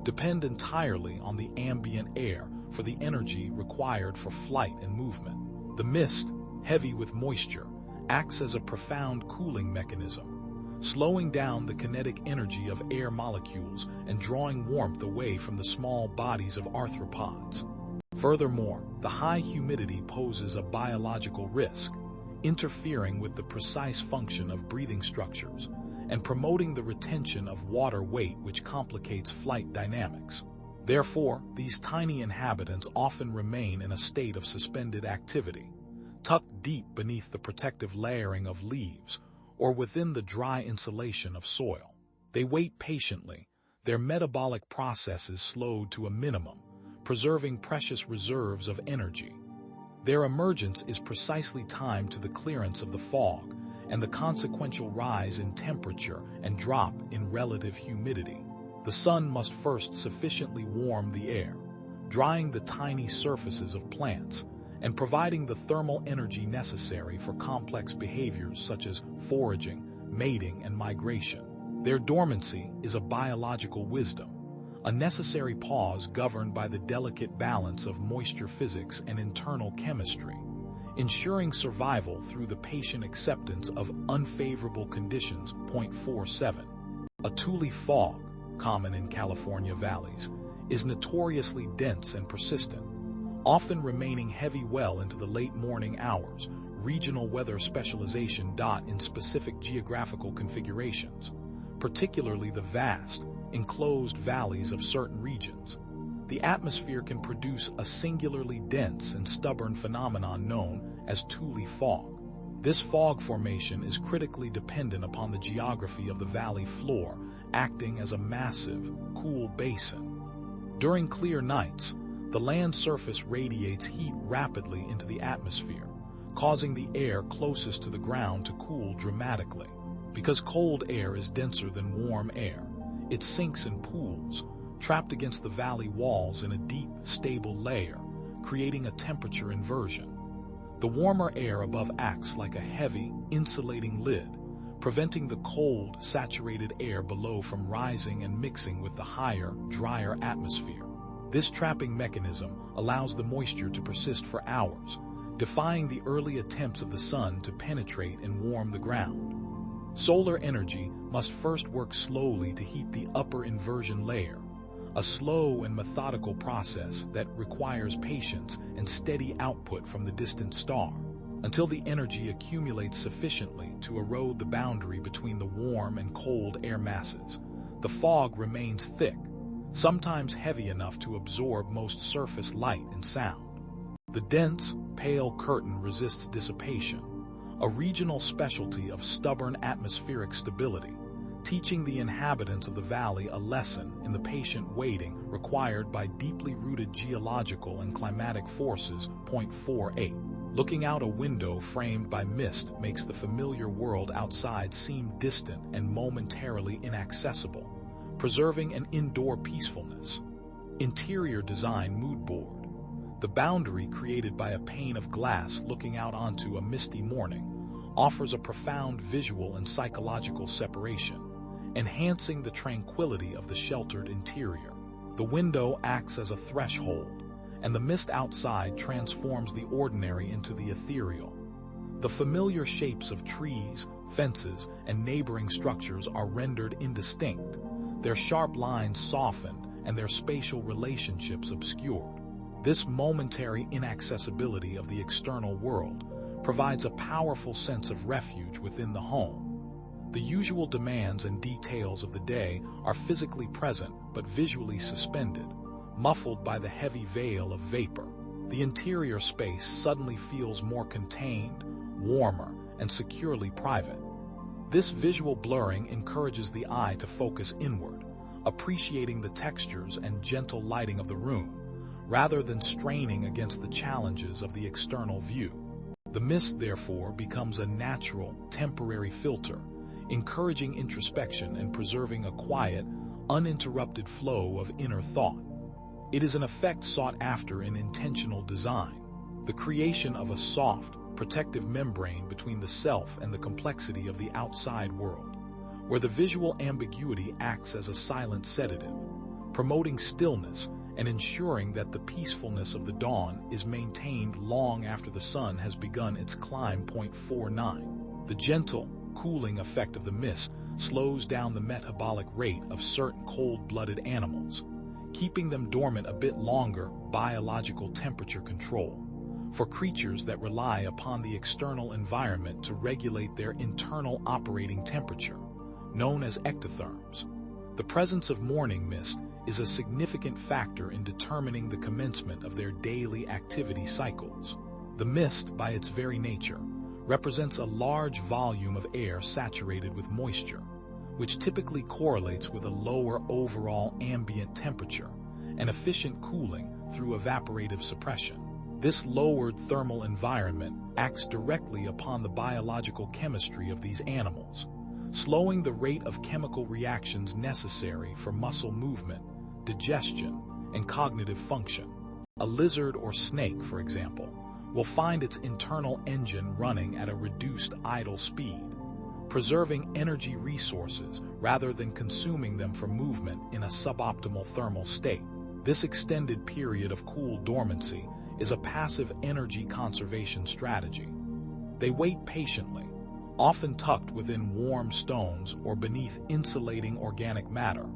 depend entirely on the ambient air for the energy required for flight and movement. The mist, heavy with moisture, acts as a profound cooling mechanism, slowing down the kinetic energy of air molecules and drawing warmth away from the small bodies of arthropods. Furthermore, the high humidity poses a biological risk, interfering with the precise function of breathing structures and promoting the retention of water weight, which complicates flight dynamics. Therefore, these tiny inhabitants often remain in a state of suspended activity, tucked deep beneath the protective layering of leaves or within the dry insulation of soil. They wait patiently, their metabolic processes slowed to a minimum, preserving precious reserves of energy. Their emergence is precisely timed to the clearance of the fog and the consequential rise in temperature and drop in relative humidity. The sun must first sufficiently warm the air, drying the tiny surfaces of plants and providing the thermal energy necessary for complex behaviors such as foraging, mating, and migration. Their dormancy is a biological wisdom, a necessary pause governed by the delicate balance of moisture physics and internal chemistry, ensuring survival through the patient acceptance of unfavorable conditions. 47. A two-leaf fog, common in California valleys, is notoriously dense and persistent, often remaining heavy well into the late morning hours. Regional weather specialization. In specific geographical configurations, particularly the vast, enclosed valleys of certain regions, the atmosphere can produce a singularly dense and stubborn phenomenon known as two-leaf fog. This fog formation is critically dependent upon the geography of the valley floor, acting as a massive, cool basin. During clear nights, the land surface radiates heat rapidly into the atmosphere, causing the air closest to the ground to cool dramatically. Because cold air is denser than warm air, it sinks in pools, trapped against the valley walls in a deep, stable layer, creating a temperature inversion. The warmer air above acts like a heavy, insulating lid, preventing the cold, saturated air below from rising and mixing with the higher, drier atmosphere. This trapping mechanism allows the moisture to persist for hours, defying the early attempts of the sun to penetrate and warm the ground. Solar energy must first work slowly to heat the upper inversion layer, a slow and methodical process that requires patience and steady output from the distant star, until the energy accumulates sufficiently to erode the boundary between the warm and cold air masses. The fog remains thick, sometimes heavy enough to absorb most surface light and sound. The dense, pale curtain resists dissipation, a regional specialty of stubborn atmospheric stability, teaching the inhabitants of the valley a lesson in the patient waiting required by deeply rooted geological and climatic forces. 48. Looking out a window framed by mist makes the familiar world outside seem distant and momentarily inaccessible, preserving an indoor peacefulness. Interior design. Mood board. The boundary created by a pane of glass looking out onto a misty morning offers a profound visual and psychological separation, enhancing the tranquility of the sheltered interior. The window acts as a threshold, and the mist outside transforms the ordinary into the ethereal. The familiar shapes of trees, fences, and neighboring structures are rendered indistinct, their sharp lines softened and their spatial relationships obscured. This momentary inaccessibility of the external world provides a powerful sense of refuge within the home. The usual demands and details of the day are physically present but visually suspended, muffled by the heavy veil of vapor. The interior space suddenly feels more contained, warmer, and securely private. This visual blurring encourages the eye to focus inward, appreciating the textures and gentle lighting of the room, rather than straining against the challenges of the external view. The mist, therefore, becomes a natural, temporary filter, encouraging introspection and preserving a quiet, uninterrupted flow of inner thought. It is an effect sought after in intentional design, the creation of a soft, protective membrane between the self and the complexity of the outside world, where the visual ambiguity acts as a silent sedative, promoting stillness and ensuring that the peacefulness of the dawn is maintained long after the sun has begun its climb. 49. The gentle, cooling effect of the mist slows down the metabolic rate of certain cold-blooded animals, keeping them dormant a bit longer. Biological temperature control. For creatures that rely upon the external environment to regulate their internal operating temperature, known as ectotherms, the presence of morning mist is a significant factor in determining the commencement of their daily activity cycles. The mist, by its very nature, represents a large volume of air saturated with moisture, which typically correlates with a lower overall ambient temperature and efficient cooling through evaporative suppression. This lowered thermal environment acts directly upon the biological chemistry of these animals, slowing the rate of chemical reactions necessary for muscle movement, digestion, and cognitive function. A lizard or snake, for example, will find its internal engine running at a reduced idle speed, preserving energy resources rather than consuming them for movement in a suboptimal thermal state. This extended period of cool dormancy is a passive energy conservation strategy. They wait patiently, often tucked within warm stones or beneath insulating organic matter,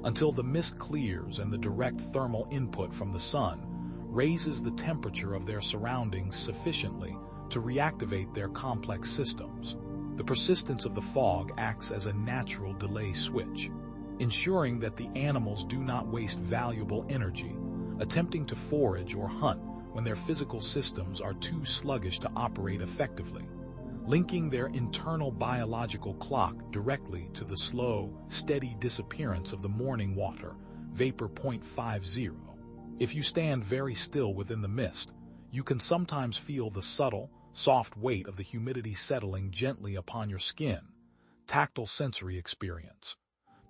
until the mist clears and the direct thermal input from the sun raises the temperature of their surroundings sufficiently to reactivate their complex systems. The persistence of the fog acts as a natural delay switch, ensuring that the animals do not waste valuable energy attempting to forage or hunt when their physical systems are too sluggish to operate effectively, linking their internal biological clock directly to the slow, steady disappearance of the morning water vapor. 50. If you stand very still within the mist, you can sometimes feel the subtle, soft weight of the humidity settling gently upon your skin. Tactile sensory experience.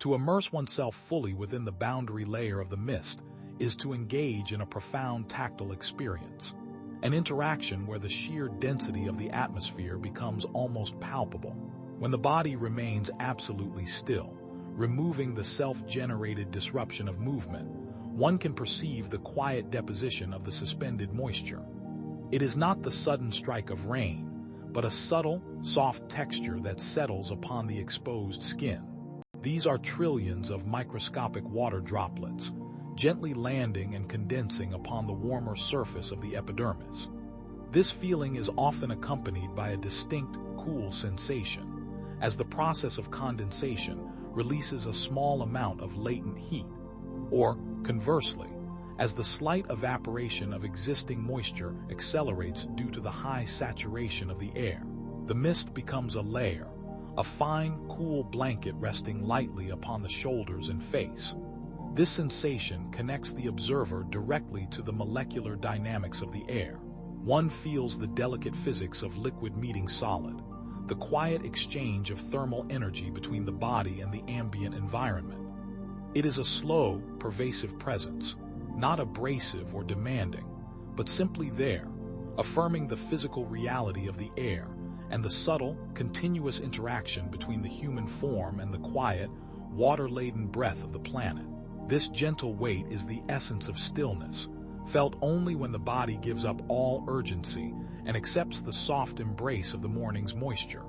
To immerse oneself fully within the boundary layer of the mist is to engage in a profound tactile experience, an interaction where the sheer density of the atmosphere becomes almost palpable. When the body remains absolutely still, removing the self-generated disruption of movement, one can perceive the quiet deposition of the suspended moisture. It is not the sudden strike of rain, but a subtle, soft texture that settles upon the exposed skin. These are trillions of microscopic water droplets, gently landing and condensing upon the warmer surface of the epidermis. This feeling is often accompanied by a distinct, cool sensation, as the process of condensation releases a small amount of latent heat, or, conversely, as the slight evaporation of existing moisture accelerates due to the high saturation of the air. The mist becomes a layer, a fine, cool blanket resting lightly upon the shoulders and face. This sensation connects the observer directly to the molecular dynamics of the air. One feels the delicate physics of liquid meeting solid, the quiet exchange of thermal energy between the body and the ambient environment. It is a slow, pervasive presence, not abrasive or demanding, but simply there, affirming the physical reality of the air and the subtle, continuous interaction between the human form and the quiet, water-laden breath of the planet. This gentle weight is the essence of stillness, felt only when the body gives up all urgency and accepts the soft embrace of the morning's moisture.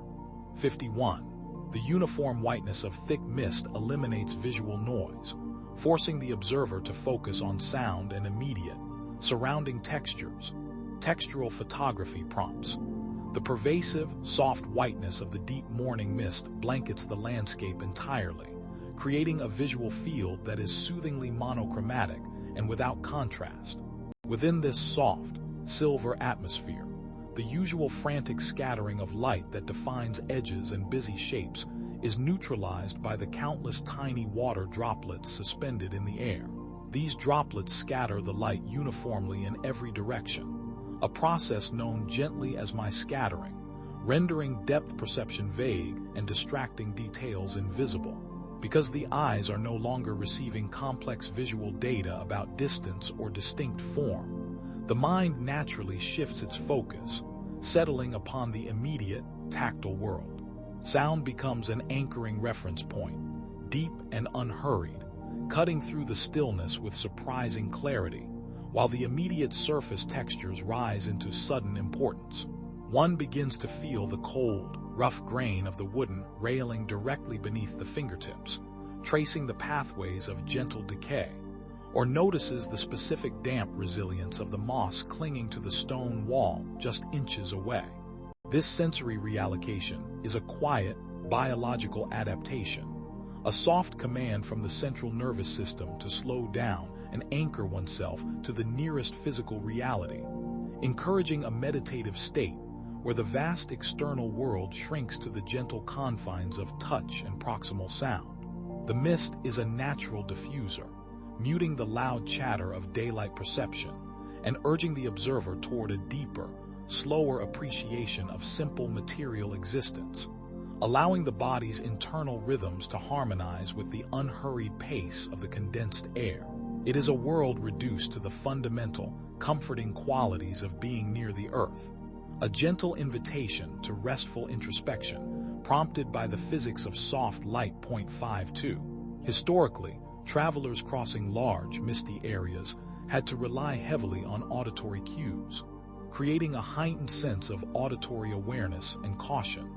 51. The uniform whiteness of thick mist eliminates visual noise, forcing the observer to focus on sound and immediate, surrounding textures. Textural photography prompts. The pervasive, soft whiteness of the deep morning mist blankets the landscape entirely, creating a visual field that is soothingly monochromatic and without contrast. Within this soft, silver atmosphere, the usual frantic scattering of light that defines edges and busy shapes is neutralized by the countless tiny water droplets suspended in the air. These droplets scatter the light uniformly in every direction, a process known gently as scattering, rendering depth perception vague and distracting details invisible. Because the eyes are no longer receiving complex visual data about distance or distinct form, the mind naturally shifts its focus, settling upon the immediate, tactile world. Sound becomes an anchoring reference point, deep and unhurried, cutting through the stillness with surprising clarity, while the immediate surface textures rise into sudden importance. One begins to feel the cold, rough grain of the wooden railing directly beneath the fingertips, tracing the pathways of gentle decay, or notices the specific damp resilience of the moss clinging to the stone wall just inches away. This sensory reallocation is a quiet, biological adaptation, a soft command from the central nervous system to slow down and anchor oneself to the nearest physical reality, encouraging a meditative state where the vast external world shrinks to the gentle confines of touch and proximal sound. The mist is a natural diffuser, muting the loud chatter of daylight perception and urging the observer toward a deeper, slower appreciation of simple material existence, allowing the body's internal rhythms to harmonize with the unhurried pace of the condensed air. It is a world reduced to the fundamental, comforting qualities of being near the earth, a gentle invitation to restful introspection, prompted by the physics of soft light. 52. Historically, travelers crossing large, misty areas had to rely heavily on auditory cues, creating a heightened sense of auditory awareness and caution.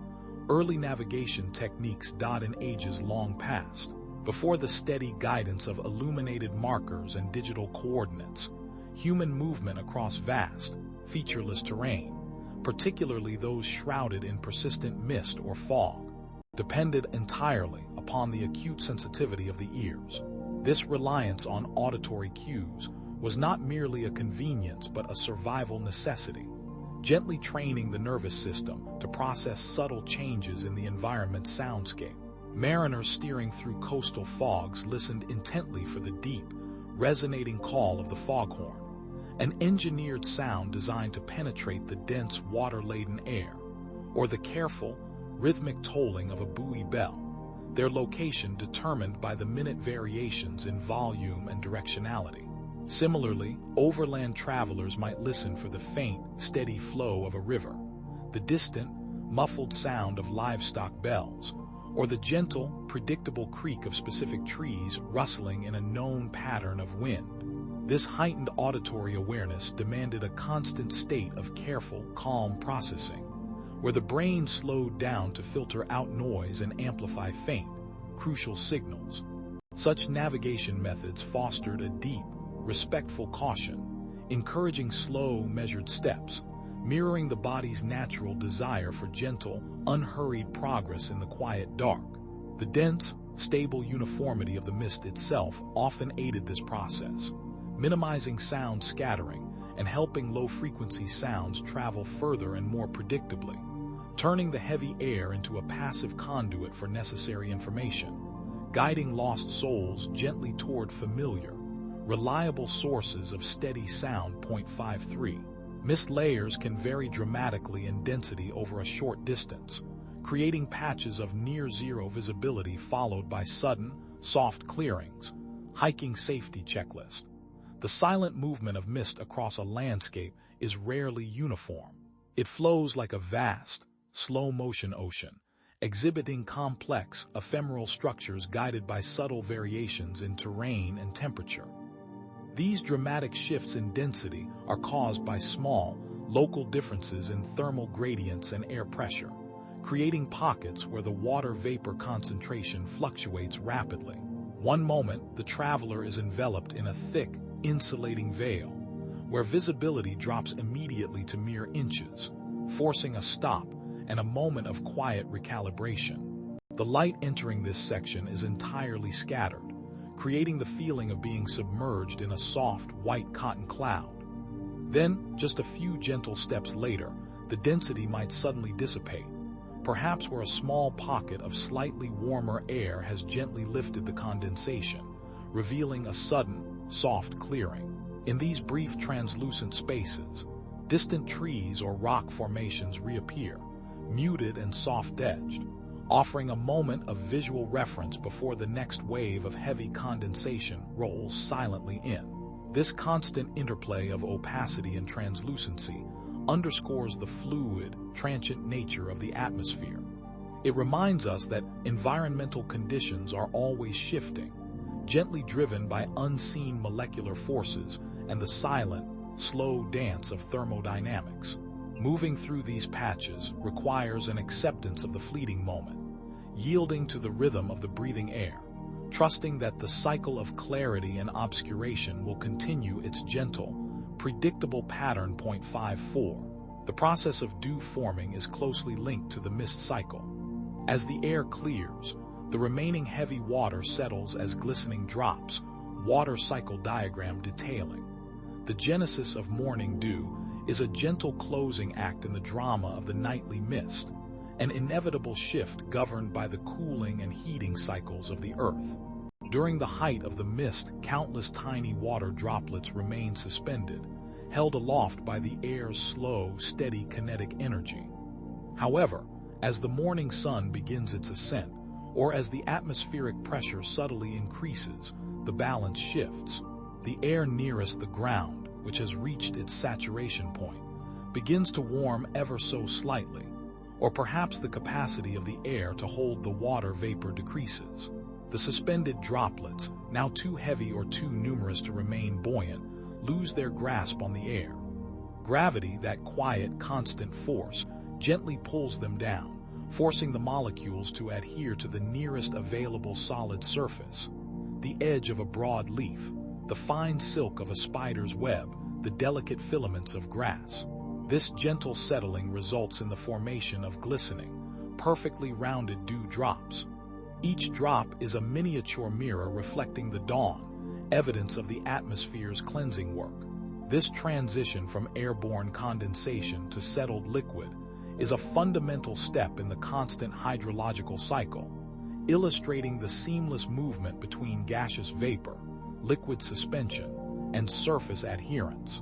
Early navigation techniques dot in ages long past, before the steady guidance of illuminated markers and digital coordinates. Human movement across vast, featureless terrain, particularly those shrouded in persistent mist or fog, depended entirely upon the acute sensitivity of the ears. This reliance on auditory cues was not merely a convenience but a survival necessity, gently training the nervous system to process subtle changes in the environment's soundscape. Mariners steering through coastal fogs listened intently for the deep, resonating call of the foghorn, an engineered sound designed to penetrate the dense, water-laden air, or the careful, rhythmic tolling of a buoy bell, their location determined by the minute variations in volume and directionality. Similarly, overland travelers might listen for the faint, steady flow of a river, the distant, muffled sound of livestock bells, or the gentle, predictable creak of specific trees rustling in a known pattern of wind. This heightened auditory awareness demanded a constant state of careful, calm processing, where the brain slowed down to filter out noise and amplify faint, crucial signals. Such navigation methods fostered a deep, respectful caution, encouraging slow, measured steps, mirroring the body's natural desire for gentle, unhurried progress in the quiet dark. The dense, stable uniformity of the mist itself often aided this process, minimizing sound scattering and helping low-frequency sounds travel further and more predictably, turning the heavy air into a passive conduit for necessary information, guiding lost souls gently toward familiar, reliable sources of steady sound. 53. Mist layers can vary dramatically in density over a short distance, creating patches of near-zero visibility followed by sudden, soft clearings. Hiking safety checklist. The silent movement of mist across a landscape is rarely uniform. It flows like a vast, slow-motion ocean, exhibiting complex, ephemeral structures guided by subtle variations in terrain and temperature. These dramatic shifts in density are caused by small, local differences in thermal gradients and air pressure, creating pockets where the water vapor concentration fluctuates rapidly. One moment, the traveler is enveloped in a thick, insulating veil, where visibility drops immediately to mere inches, forcing a stop and a moment of quiet recalibration. The light entering this section is entirely scattered, creating the feeling of being submerged in a soft, white cotton cloud. Then, just a few gentle steps later, the density might suddenly dissipate, perhaps where a small pocket of slightly warmer air has gently lifted the condensation, revealing a sudden, soft clearing. In these brief translucent spaces, distant trees or rock formations reappear, muted and soft-edged, offering a moment of visual reference before the next wave of heavy condensation rolls silently in. This constant interplay of opacity and translucency underscores the fluid, transient nature of the atmosphere. It reminds us that environmental conditions are always shifting, gently driven by unseen molecular forces and the silent, slow dance of thermodynamics. Moving through these patches requires an acceptance of the fleeting moment, yielding to the rhythm of the breathing air, trusting that the cycle of clarity and obscuration will continue its gentle, predictable pattern. 54. The process of dew forming is closely linked to the mist cycle. As the air clears, the remaining heavy water settles as glistening drops, water cycle diagram detailing. The genesis of morning dew is a gentle closing act in the drama of the nightly mist, an inevitable shift governed by the cooling and heating cycles of the earth. During the height of the mist, countless tiny water droplets remain suspended, held aloft by the air's slow, steady kinetic energy. However, as the morning sun begins its ascent, or as the atmospheric pressure subtly increases, the balance shifts. The air nearest the ground, which has reached its saturation point, begins to warm ever so slightly, or perhaps the capacity of the air to hold the water vapor decreases. The suspended droplets, now too heavy or too numerous to remain buoyant, lose their grasp on the air. Gravity, that quiet, constant force, gently pulls them down, forcing the molecules to adhere to the nearest available solid surface. The edge of a broad leaf, the fine silk of a spider's web, the delicate filaments of grass. This gentle settling results in the formation of glistening, perfectly rounded dew drops. Each drop is a miniature mirror reflecting the dawn, evidence of the atmosphere's cleansing work. This transition from airborne condensation to settled liquid is a fundamental step in the constant hydrological cycle, illustrating the seamless movement between gaseous vapor, liquid suspension, and surface adherence.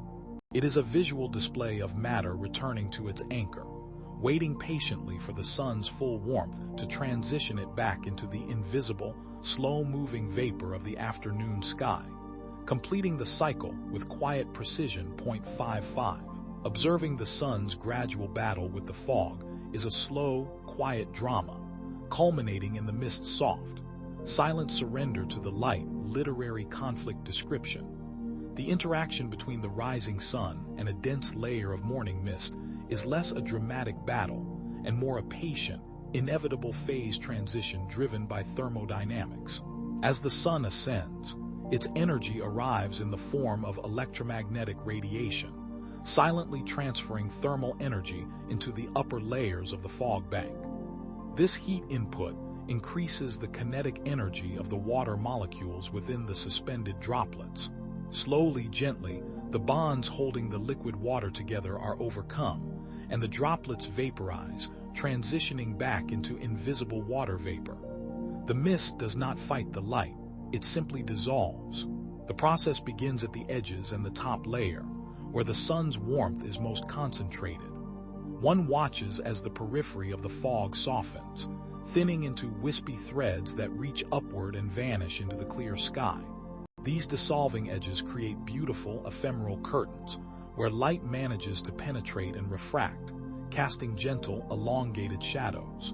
It is a visual display of matter returning to its anchor, waiting patiently for the sun's full warmth to transition it back into the invisible, slow-moving vapor of the afternoon sky, completing the cycle with quiet precision. 55. Observing the sun's gradual battle with the fog is a slow, quiet drama, culminating in the mist's soft, silent surrender to the light. Literary conflict description. The interaction between the rising sun and a dense layer of morning mist is less a dramatic battle and more a patient, inevitable phase transition driven by thermodynamics. As the sun ascends, its energy arrives in the form of electromagnetic radiation, silently transferring thermal energy into the upper layers of the fog bank. This heat input increases the kinetic energy of the water molecules within the suspended droplets. Slowly, gently, the bonds holding the liquid water together are overcome, and the droplets vaporize, transitioning back into invisible water vapor. The mist does not fight the light, it simply dissolves. The process begins at the edges and the top layer, where the sun's warmth is most concentrated. One watches as the periphery of the fog softens, thinning into wispy threads that reach upward and vanish into the clear sky. These dissolving edges create beautiful, ephemeral curtains, where light manages to penetrate and refract, casting gentle, elongated shadows.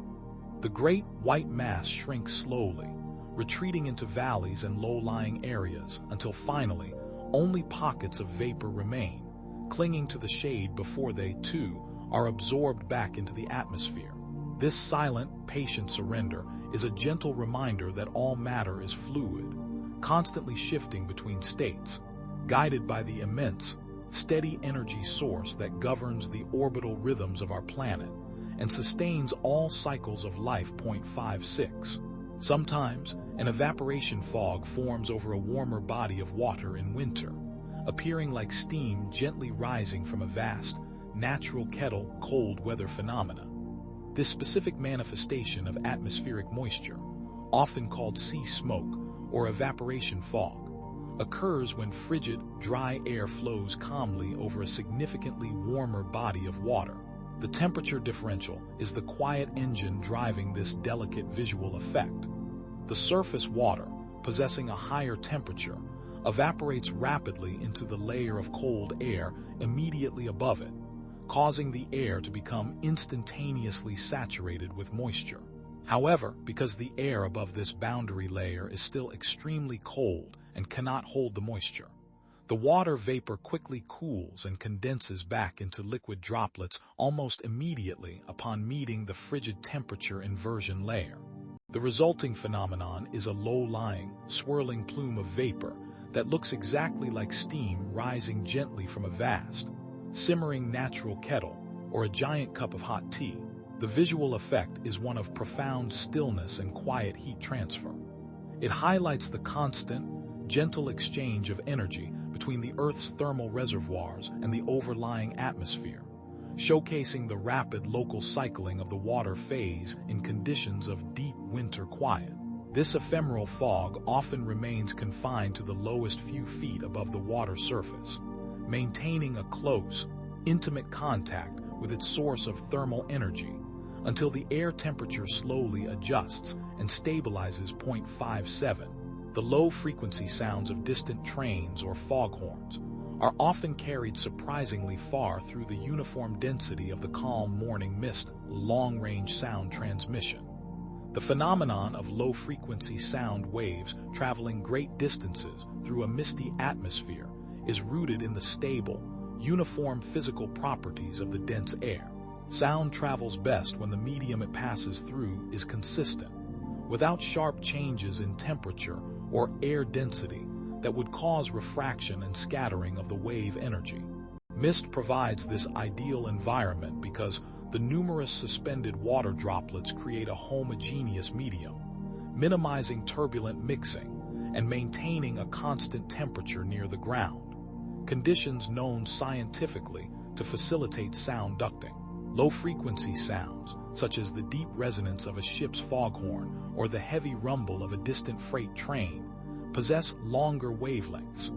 The great white mass shrinks slowly, retreating into valleys and low-lying areas until finally only pockets of vapor remain, clinging to the shade before they, too, are absorbed back into the atmosphere. This silent, patient surrender is a gentle reminder that all matter is fluid, constantly shifting between states, guided by the immense, steady energy source that governs the orbital rhythms of our planet and sustains all cycles of life. 56. Sometimes, an evaporation fog forms over a warmer body of water in winter, appearing like steam gently rising from a vast, natural kettle. Cold weather phenomena. This specific manifestation of atmospheric moisture, often called sea smoke or evaporation fog, occurs when frigid, dry air flows calmly over a significantly warmer body of water. The temperature differential is the quiet engine driving this delicate visual effect. The surface water, possessing a higher temperature, evaporates rapidly into the layer of cold air immediately above it, causing the air to become instantaneously saturated with moisture. However, because the air above this boundary layer is still extremely cold and cannot hold the moisture, The water vapor quickly cools and condenses back into liquid droplets almost immediately upon meeting the frigid temperature inversion layer. The resulting phenomenon is a low-lying, swirling plume of vapor that looks exactly like steam rising gently from a vast, simmering natural kettle or a giant cup of hot tea. The visual effect is one of profound stillness and quiet heat transfer. It highlights the constant, gentle exchange of energy between the Earth's thermal reservoirs and the overlying atmosphere, showcasing the rapid local cycling of the water phase in conditions of deep winter quiet. This ephemeral fog often remains confined to the lowest few feet above the water surface, maintaining a close, intimate contact with its source of thermal energy until the air temperature slowly adjusts and stabilizes 0.57. The low-frequency sounds of distant trains or foghorns are often carried surprisingly far through the uniform density of the calm morning mist long-range sound transmission. The phenomenon of low-frequency sound waves traveling great distances through a misty atmosphere is rooted in the stable, uniform physical properties of the dense air. Sound travels best when the medium it passes through is consistent, without sharp changes in temperature or air density that would cause refraction and scattering of the wave energy. Mist provides this ideal environment because the numerous suspended water droplets create a homogeneous medium, minimizing turbulent mixing and maintaining a constant temperature near the ground, conditions known scientifically to facilitate sound ducting. Low-frequency sounds, such as the deep resonance of a ship's foghorn or the heavy rumble of a distant freight train, possess longer wavelengths.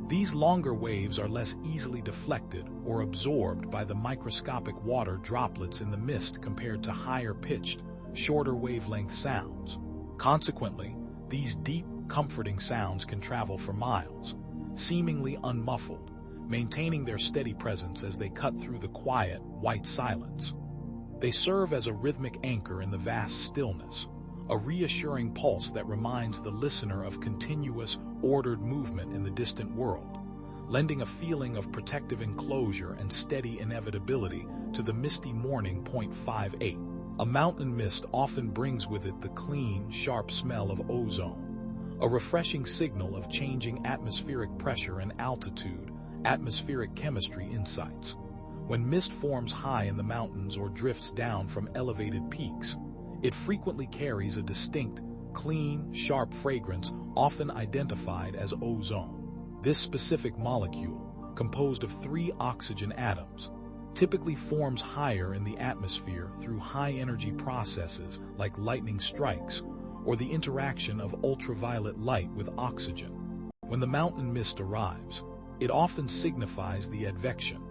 These longer waves are less easily deflected or absorbed by the microscopic water droplets in the mist compared to higher-pitched, shorter wavelength sounds. Consequently, these deep, comforting sounds can travel for miles, seemingly unmuffled, maintaining their steady presence as they cut through the quiet, white silence. They serve as a rhythmic anchor in the vast stillness, a reassuring pulse that reminds the listener of continuous, ordered movement in the distant world, lending a feeling of protective enclosure and steady inevitability to the misty morning. 0.58. A mountain mist often brings with it the clean, sharp smell of ozone, a refreshing signal of changing atmospheric pressure and altitude. Atmospheric chemistry insights. When mist forms high in the mountains or drifts down from elevated peaks, it frequently carries a distinct, clean, sharp fragrance often identified as ozone. This specific molecule, composed of 3 oxygen atoms, typically forms higher in the atmosphere through high-energy processes like lightning strikes or the interaction of ultraviolet light with oxygen. When the mountain mist arrives, it often signifies the advection,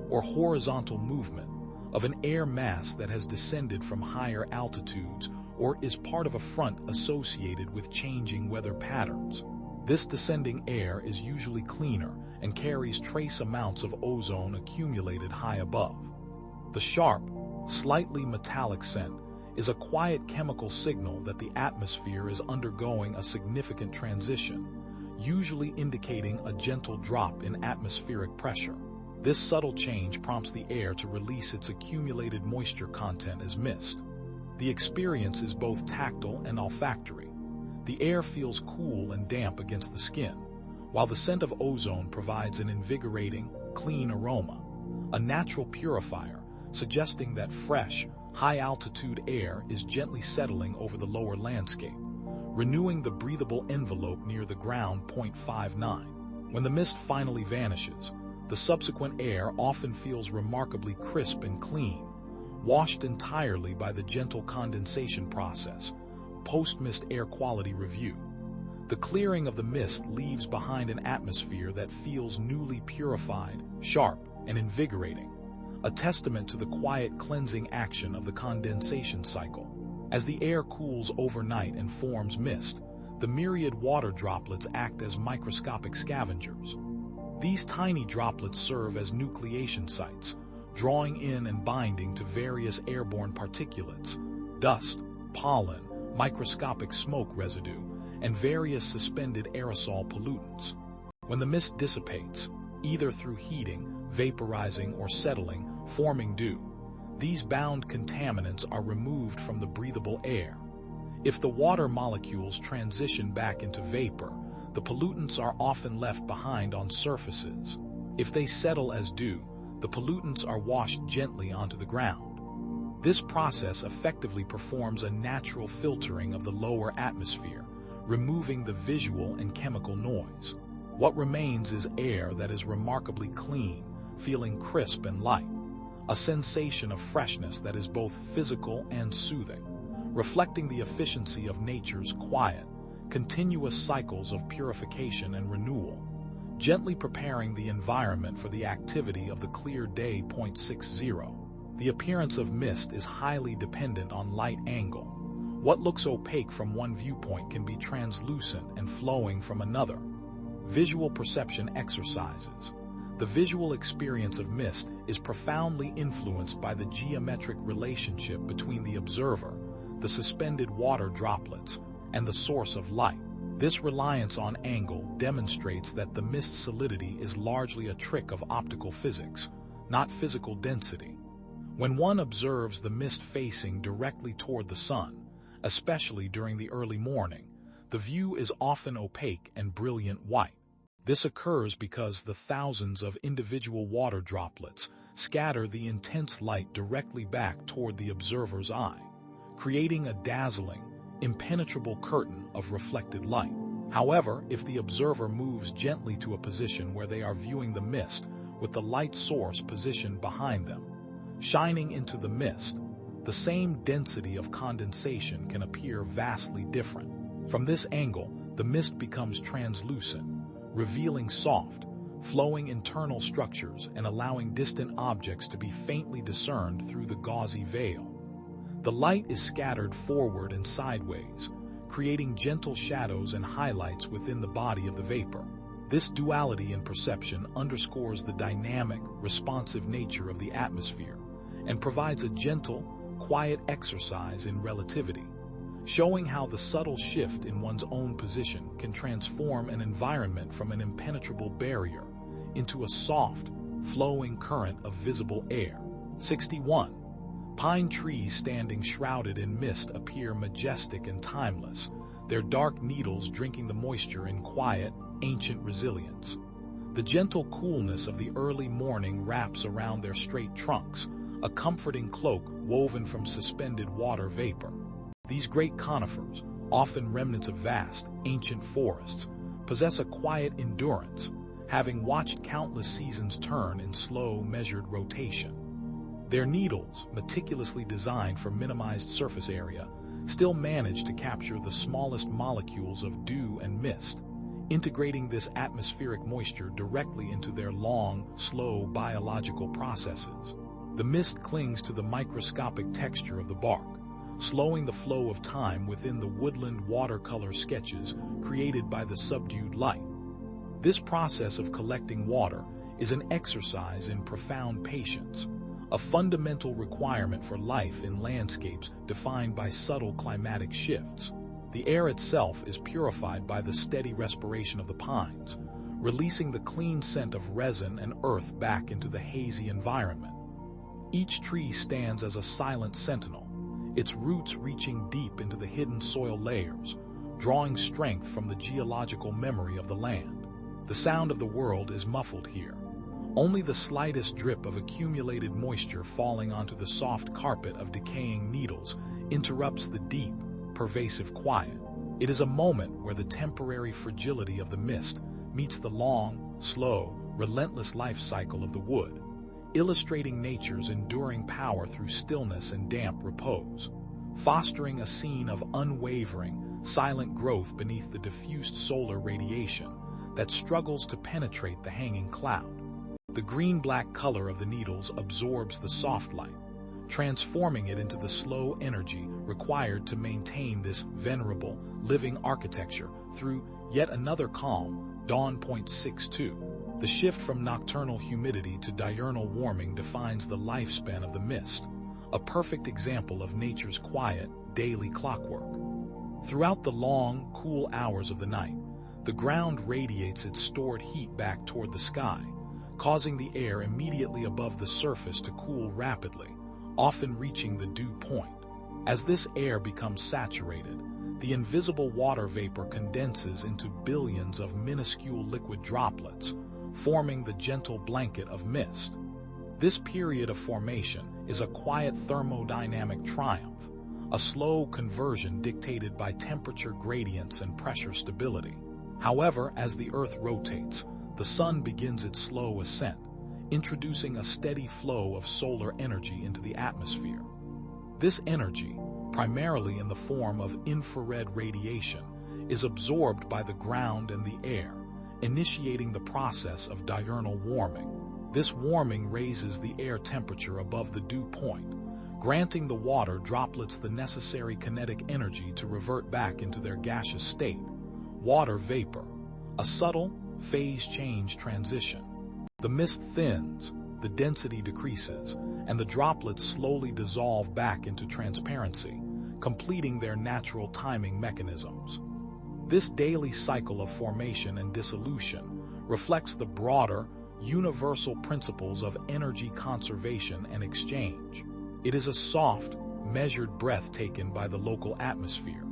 or horizontal movement, of an air mass that has descended from higher altitudes or is part of a front associated with changing weather patterns. This descending air is usually cleaner and carries trace amounts of ozone accumulated high above. The sharp, slightly metallic scent is a quiet chemical signal that the atmosphere is undergoing a significant transition, usually indicating a gentle drop in atmospheric pressure. This subtle change prompts the air to release its accumulated moisture content as mist. The experience is both tactile and olfactory. The air feels cool and damp against the skin, while the scent of ozone provides an invigorating, clean aroma, a natural purifier, suggesting that fresh, high-altitude air is gently settling over the lower landscape, renewing the breathable envelope near the ground. 0.59. When the mist finally vanishes, the subsequent air often feels remarkably crisp and clean, washed entirely by the gentle condensation process. Post-mist air quality review. The clearing of the mist leaves behind an atmosphere that feels newly purified, sharp, and invigorating, a testament to the quiet cleansing action of the condensation cycle. As the air cools overnight and forms mist, the myriad water droplets act as microscopic scavengers. These tiny droplets serve as nucleation sites, drawing in and binding to various airborne particulates, dust, pollen, microscopic smoke residue, and various suspended aerosol pollutants. When the mist dissipates, either through heating, vaporizing, or settling, forming dew, these bound contaminants are removed from the breathable air. If the water molecules transition back into vapor, the pollutants are often left behind on surfaces. If they settle as dew, the pollutants are washed gently onto the ground. This process effectively performs a natural filtering of the lower atmosphere, removing the visual and chemical noise. What remains is air that is remarkably clean, feeling crisp and light, a sensation of freshness that is both physical and soothing, reflecting the efficiency of nature's quiet, continuous cycles of purification and renewal, gently preparing the environment for the activity of the clear day. 60. The appearance of mist is highly dependent on light angle. What looks opaque from one viewpoint can be translucent and flowing from another. Visual perception exercises. The visual experience of mist is profoundly influenced by the geometric relationship between the observer, the suspended water droplets, and the source of light. This reliance on angle demonstrates that the mist's solidity is largely a trick of optical physics, not physical density. When one observes the mist facing directly toward the sun, especially during the early morning, the view is often opaque and brilliant white. This occurs because the thousands of individual water droplets scatter the intense light directly back toward the observer's eye, creating a dazzling, impenetrable curtain of reflected light. However, if the observer moves gently to a position where they are viewing the mist with the light source positioned behind them, shining into the mist, the same density of condensation can appear vastly different. From this angle, the mist becomes translucent, revealing soft, flowing internal structures and allowing distant objects to be faintly discerned through the gauzy veil. The light is scattered forward and sideways, creating gentle shadows and highlights within the body of the vapor. This duality in perception underscores the dynamic, responsive nature of the atmosphere and provides a gentle, quiet exercise in relativity, showing how the subtle shift in one's own position can transform an environment from an impenetrable barrier into a soft, flowing current of visible air. 61. Pine trees standing shrouded in mist appear majestic and timeless, their dark needles drinking the moisture in quiet, ancient resilience. The gentle coolness of the early morning wraps around their straight trunks, a comforting cloak woven from suspended water vapor. These great conifers, often remnants of vast, ancient forests, possess a quiet endurance, having watched countless seasons turn in slow, measured rotation. Their needles, meticulously designed for minimized surface area, still manage to capture the smallest molecules of dew and mist, integrating this atmospheric moisture directly into their long, slow biological processes. The mist clings to the microscopic texture of the bark, slowing the flow of time within the woodland watercolor sketches created by the subdued light. This process of collecting water is an exercise in profound patience, a fundamental requirement for life in landscapes defined by subtle climatic shifts. The air itself is purified by the steady respiration of the pines, releasing the clean scent of resin and earth back into the hazy environment. Each tree stands as a silent sentinel, its roots reaching deep into the hidden soil layers, drawing strength from the geological memory of the land. The sound of the world is muffled here. Only the slightest drip of accumulated moisture falling onto the soft carpet of decaying needles interrupts the deep, pervasive quiet. It is a moment where the temporary fragility of the mist meets the long, slow, relentless life cycle of the wood, illustrating nature's enduring power through stillness and damp repose, fostering a scene of unwavering, silent growth beneath the diffused solar radiation that struggles to penetrate the hanging cloud. The green-black color of the needles absorbs the soft light, transforming it into the slow energy required to maintain this venerable, living architecture through yet another calm, dawn. 62. The shift from nocturnal humidity to diurnal warming defines the lifespan of the mist, a perfect example of nature's quiet, daily clockwork. Throughout the long, cool hours of the night, The ground radiates its stored heat back toward the sky, causing the air immediately above the surface to cool rapidly, often reaching the dew point. As this air becomes saturated, the invisible water vapor condenses into billions of minuscule liquid droplets, forming the gentle blanket of mist. This period of formation is a quiet thermodynamic triumph, a slow conversion dictated by temperature gradients and pressure stability. However, as the Earth rotates, the sun begins its slow ascent, introducing a steady flow of solar energy into the atmosphere. This energy, primarily in the form of infrared radiation, is absorbed by the ground and the air, initiating the process of diurnal warming. This warming raises the air temperature above the dew point, granting the water droplets the necessary kinetic energy to revert back into their gaseous state. Water vapor, a subtle phase change transition. The mist thins, the density decreases, and the droplets slowly dissolve back into transparency, completing their natural timing mechanisms. This daily cycle of formation and dissolution reflects the broader, universal principles of energy conservation and exchange. It is a soft, measured breath taken by the local atmosphere,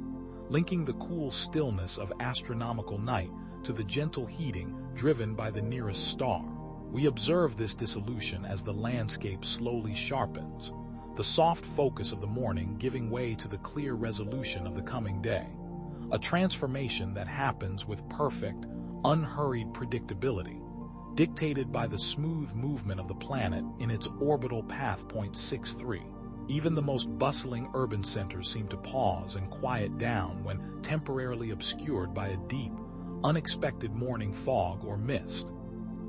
linking the cool stillness of astronomical night to the gentle heating driven by the nearest star. We observe this dissolution as the landscape slowly sharpens, the soft focus of the morning giving way to the clear resolution of the coming day, a transformation that happens with perfect, unhurried predictability, dictated by the smooth movement of the planet in its orbital path. 63. Even the most bustling urban centers seem to pause and quiet down when temporarily obscured by a deep, unexpected morning fog or mist.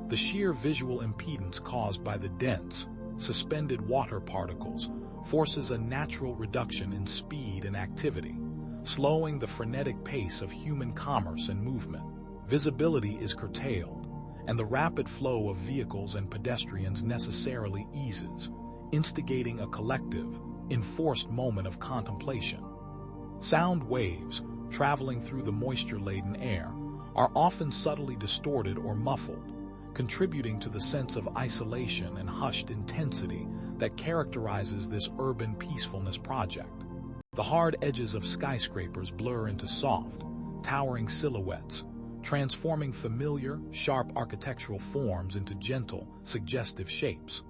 The sheer visual impedance caused by the dense, suspended water particles forces a natural reduction in speed and activity, slowing the frenetic pace of human commerce and movement. Visibility is curtailed, and the rapid flow of vehicles and pedestrians necessarily eases, instigating a collective, enforced moment of contemplation. Sound waves, traveling through the moisture-laden air, are often subtly distorted or muffled, contributing to the sense of isolation and hushed intensity that characterizes this urban peacefulness project. The hard edges of skyscrapers blur into soft, towering silhouettes, transforming familiar, sharp architectural forms into gentle, suggestive shapes.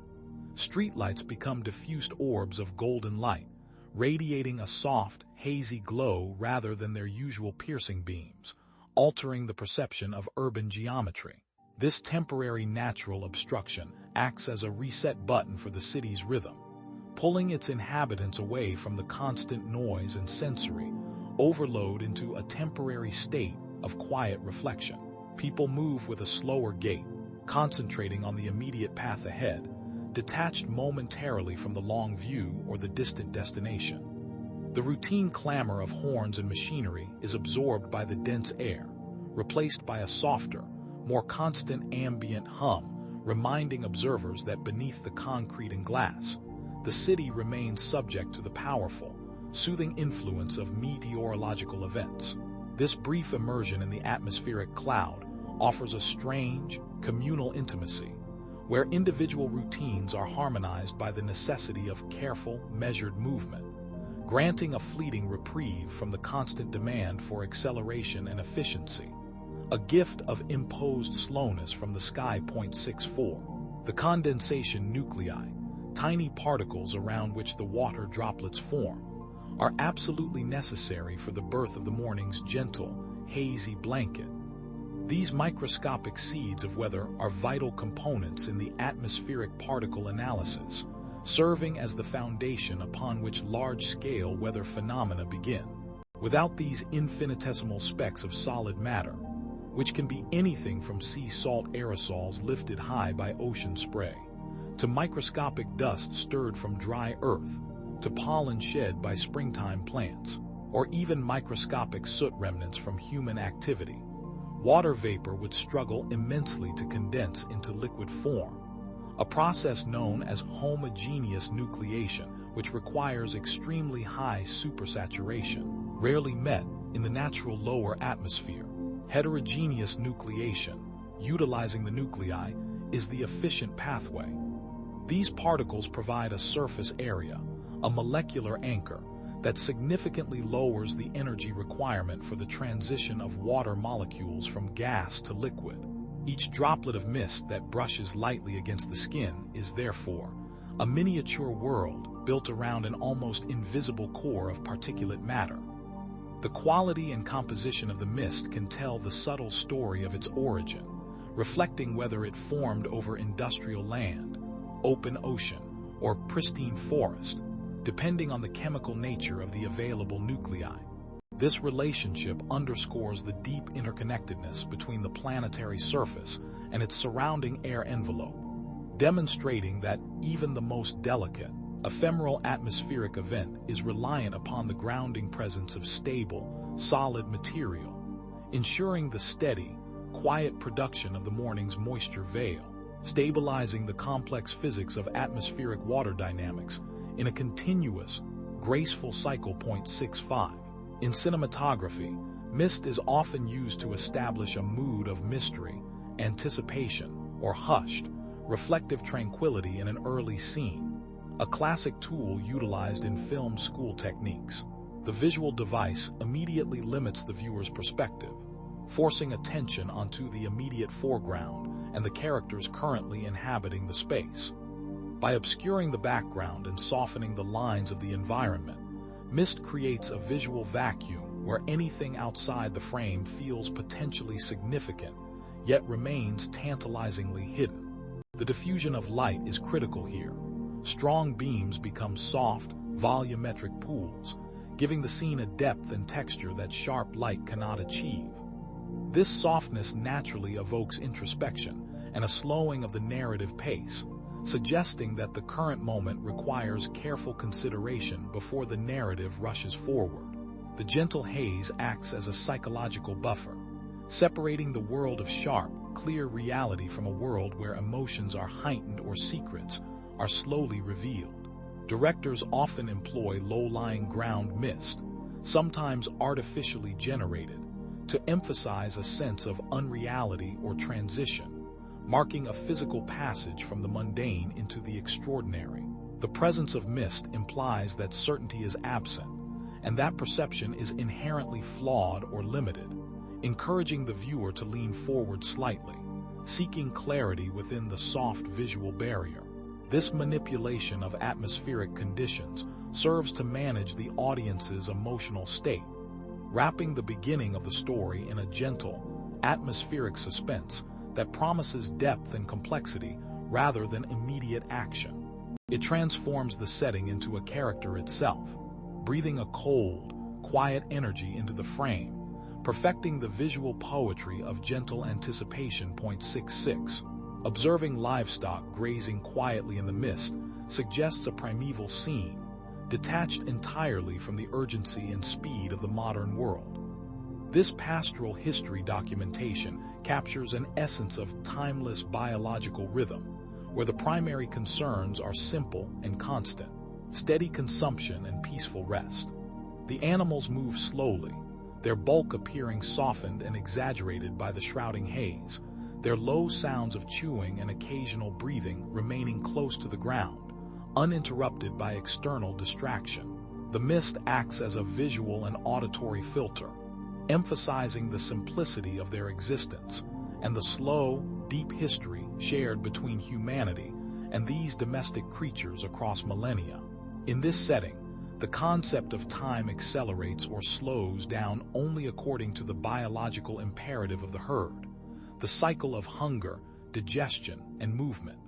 Streetlights become diffused orbs of golden light, radiating a soft, hazy glow rather than their usual piercing beams, altering the perception of urban geometry. This temporary natural obstruction acts as a reset button for the city's rhythm, pulling its inhabitants away from the constant noise and sensory overload into a temporary state of quiet reflection. People move with a slower gait, concentrating on the immediate path ahead, detached momentarily from the long view or the distant destination. The routine clamor of horns and machinery is absorbed by the dense air, replaced by a softer, more constant ambient hum, reminding observers that beneath the concrete and glass, the city remains subject to the powerful, soothing influence of meteorological events. This brief immersion in the atmospheric cloud offers a strange, communal intimacy, where individual routines are harmonized by the necessity of careful, measured movement, granting a fleeting reprieve from the constant demand for acceleration and efficiency, a gift of imposed slowness from the sky. 64. The condensation nuclei, tiny particles around which the water droplets form, are absolutely necessary for the birth of the morning's gentle, hazy blanket. These microscopic seeds of weather are vital components in the atmospheric particle analysis, serving as the foundation upon which large-scale weather phenomena begin. Without these infinitesimal specks of solid matter, which can be anything from sea salt aerosols lifted high by ocean spray, to microscopic dust stirred from dry earth, to pollen shed by springtime plants, or even microscopic soot remnants from human activity, water vapor would struggle immensely to condense into liquid form, a process known as homogeneous nucleation, which requires extremely high supersaturation, rarely met in the natural lower atmosphere. Heterogeneous nucleation, utilizing the nuclei, is the efficient pathway. These particles provide a surface area, a molecular anchor, that significantly lowers the energy requirement for the transition of water molecules from gas to liquid. Each droplet of mist that brushes lightly against the skin is therefore a miniature world built around an almost invisible core of particulate matter. The quality and composition of the mist can tell the subtle story of its origin, reflecting whether it formed over industrial land, open ocean, or pristine forest, depending on the chemical nature of the available nuclei. This relationship underscores the deep interconnectedness between the planetary surface and its surrounding air envelope, demonstrating that even the most delicate, ephemeral atmospheric event is reliant upon the grounding presence of stable, solid material, ensuring the steady, quiet production of the morning's moisture veil, stabilizing the complex physics of atmospheric water dynamics in a continuous, graceful cycle. 65. In cinematography, mist is often used to establish a mood of mystery, anticipation, or hushed, reflective tranquility in an early scene, a classic tool utilized in film school techniques. The visual device immediately limits the viewer's perspective, forcing attention onto the immediate foreground and the characters currently inhabiting the space. By obscuring the background and softening the lines of the environment, mist creates a visual vacuum where anything outside the frame feels potentially significant, yet remains tantalizingly hidden. The diffusion of light is critical here. Strong beams become soft, volumetric pools, giving the scene a depth and texture that sharp light cannot achieve. This softness naturally evokes introspection and a slowing of the narrative pace, suggesting that the current moment requires careful consideration before the narrative rushes forward. The gentle haze acts as a psychological buffer, separating the world of sharp, clear reality from a world where emotions are heightened or secrets are slowly revealed. Directors often employ low-lying ground mist, sometimes artificially generated, to emphasize a sense of unreality or transition, marking a physical passage from the mundane into the extraordinary. The presence of mist implies that certainty is absent, and that perception is inherently flawed or limited, encouraging the viewer to lean forward slightly, seeking clarity within the soft visual barrier. This manipulation of atmospheric conditions serves to manage the audience's emotional state, wrapping the beginning of the story in a gentle, atmospheric suspense that promises depth and complexity rather than immediate action. It transforms the setting into a character itself, breathing a cold, quiet energy into the frame, perfecting the visual poetry of gentle anticipation. 66. Observing livestock grazing quietly in the mist suggests a primeval scene, detached entirely from the urgency and speed of the modern world. This pastoral history documentation captures an essence of timeless biological rhythm, where the primary concerns are simple and constant: steady consumption and peaceful rest. The animals move slowly, their bulk appearing softened and exaggerated by the shrouding haze, their low sounds of chewing and occasional breathing remaining close to the ground, uninterrupted by external distraction. The mist acts as a visual and auditory filter, emphasizing the simplicity of their existence and the slow, deep history shared between humanity and these domestic creatures across millennia. In this setting, the concept of time accelerates or slows down only according to the biological imperative of the herd, the cycle of hunger, digestion, and movement.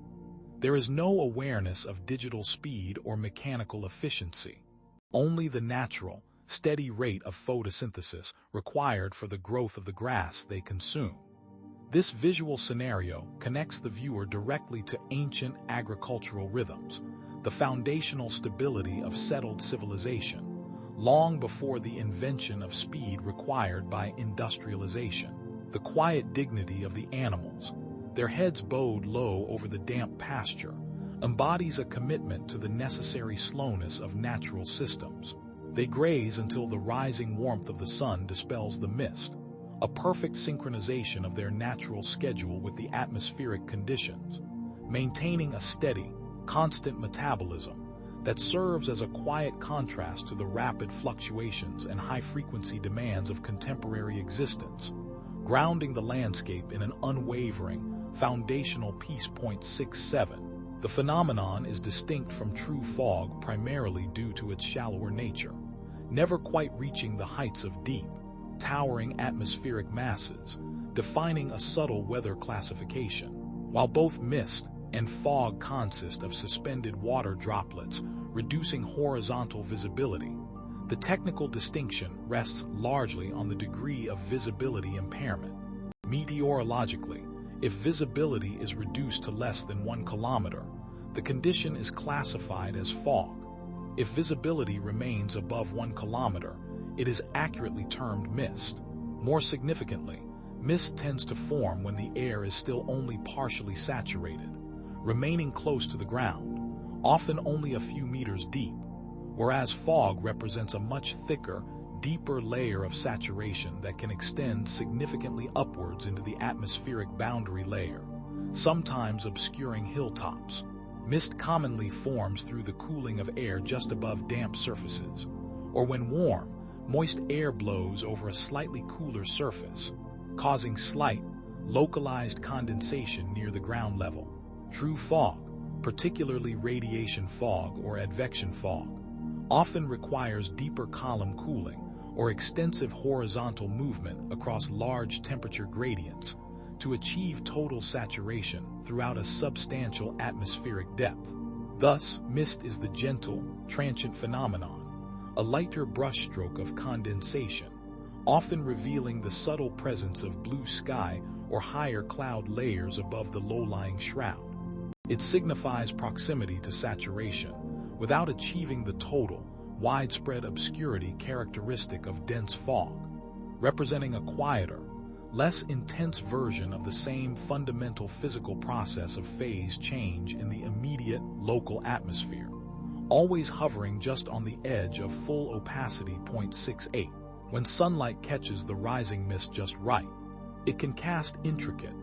There is no awareness of digital speed or mechanical efficiency, only the natural, steady rate of photosynthesis required for the growth of the grass they consume. This visual scenario connects the viewer directly to ancient agricultural rhythms, the foundational stability of settled civilization, long before the invention of speed required by industrialization. The quiet dignity of the animals, their heads bowed low over the damp pasture, embodies a commitment to the necessary slowness of natural systems. They graze until the rising warmth of the sun dispels the mist, a perfect synchronization of their natural schedule with the atmospheric conditions, maintaining a steady, constant metabolism that serves as a quiet contrast to the rapid fluctuations and high-frequency demands of contemporary existence, grounding the landscape in an unwavering, foundational peace. 67. The phenomenon is distinct from true fog primarily due to its shallower nature, never quite reaching the heights of deep, towering atmospheric masses, defining a subtle weather classification. While both mist and fog consist of suspended water droplets, reducing horizontal visibility, the technical distinction rests largely on the degree of visibility impairment. Meteorologically, if visibility is reduced to less than 1 kilometer, the condition is classified as fog. If visibility remains above 1 kilometer, it is accurately termed mist. More significantly, mist tends to form when the air is still only partially saturated, remaining close to the ground, often only a few meters deep, whereas fog represents a much thicker, deeper layer of saturation that can extend significantly upwards into the atmospheric boundary layer, sometimes obscuring hilltops. Mist commonly forms through the cooling of air just above damp surfaces, or when warm, moist air blows over a slightly cooler surface, causing slight, localized condensation near the ground level. True fog, particularly radiation fog or advection fog, often requires deeper column cooling or extensive horizontal movement across large temperature gradients to achieve total saturation throughout a substantial atmospheric depth. Thus, mist is the gentle, transient phenomenon, a lighter brushstroke of condensation, often revealing the subtle presence of blue sky or higher cloud layers above the low-lying shroud. It signifies proximity to saturation, without achieving the total, widespread obscurity characteristic of dense fog, representing a quieter, less intense version of the same fundamental physical process of phase change in the immediate, local atmosphere, always hovering just on the edge of full opacity. 68. When sunlight catches the rising mist just right, it can cast intricate,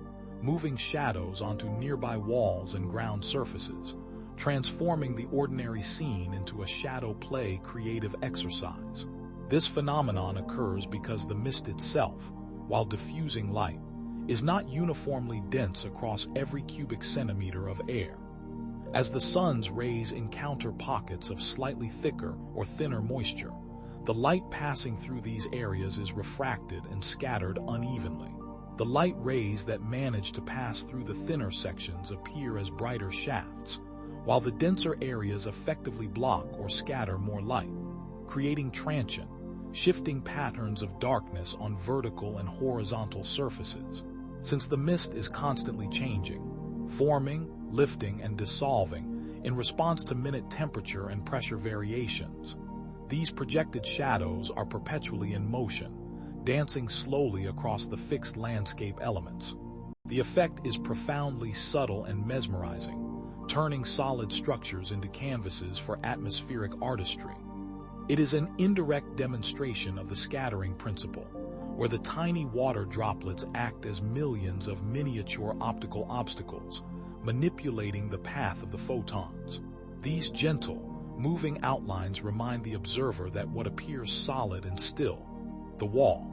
moving shadows onto nearby walls and ground surfaces, transforming the ordinary scene into a shadow play creative exercise. This phenomenon occurs because the mist itself, while diffusing light, is not uniformly dense across every cubic centimeter of air. As the sun's rays encounter pockets of slightly thicker or thinner moisture, the light passing through these areas is refracted and scattered unevenly. The light rays that manage to pass through the thinner sections appear as brighter shafts, while the denser areas effectively block or scatter more light, creating transient, shifting patterns of darkness on vertical and horizontal surfaces. Since the mist is constantly changing, forming, lifting, and dissolving in response to minute temperature and pressure variations, these projected shadows are perpetually in motion, dancing slowly across the fixed landscape elements. The effect is profoundly subtle and mesmerizing, turning solid structures into canvases for atmospheric artistry. It is an indirect demonstration of the scattering principle, where the tiny water droplets act as millions of miniature optical obstacles, manipulating the path of the photons. These gentle, moving outlines remind the observer that what appears solid and still, the wall,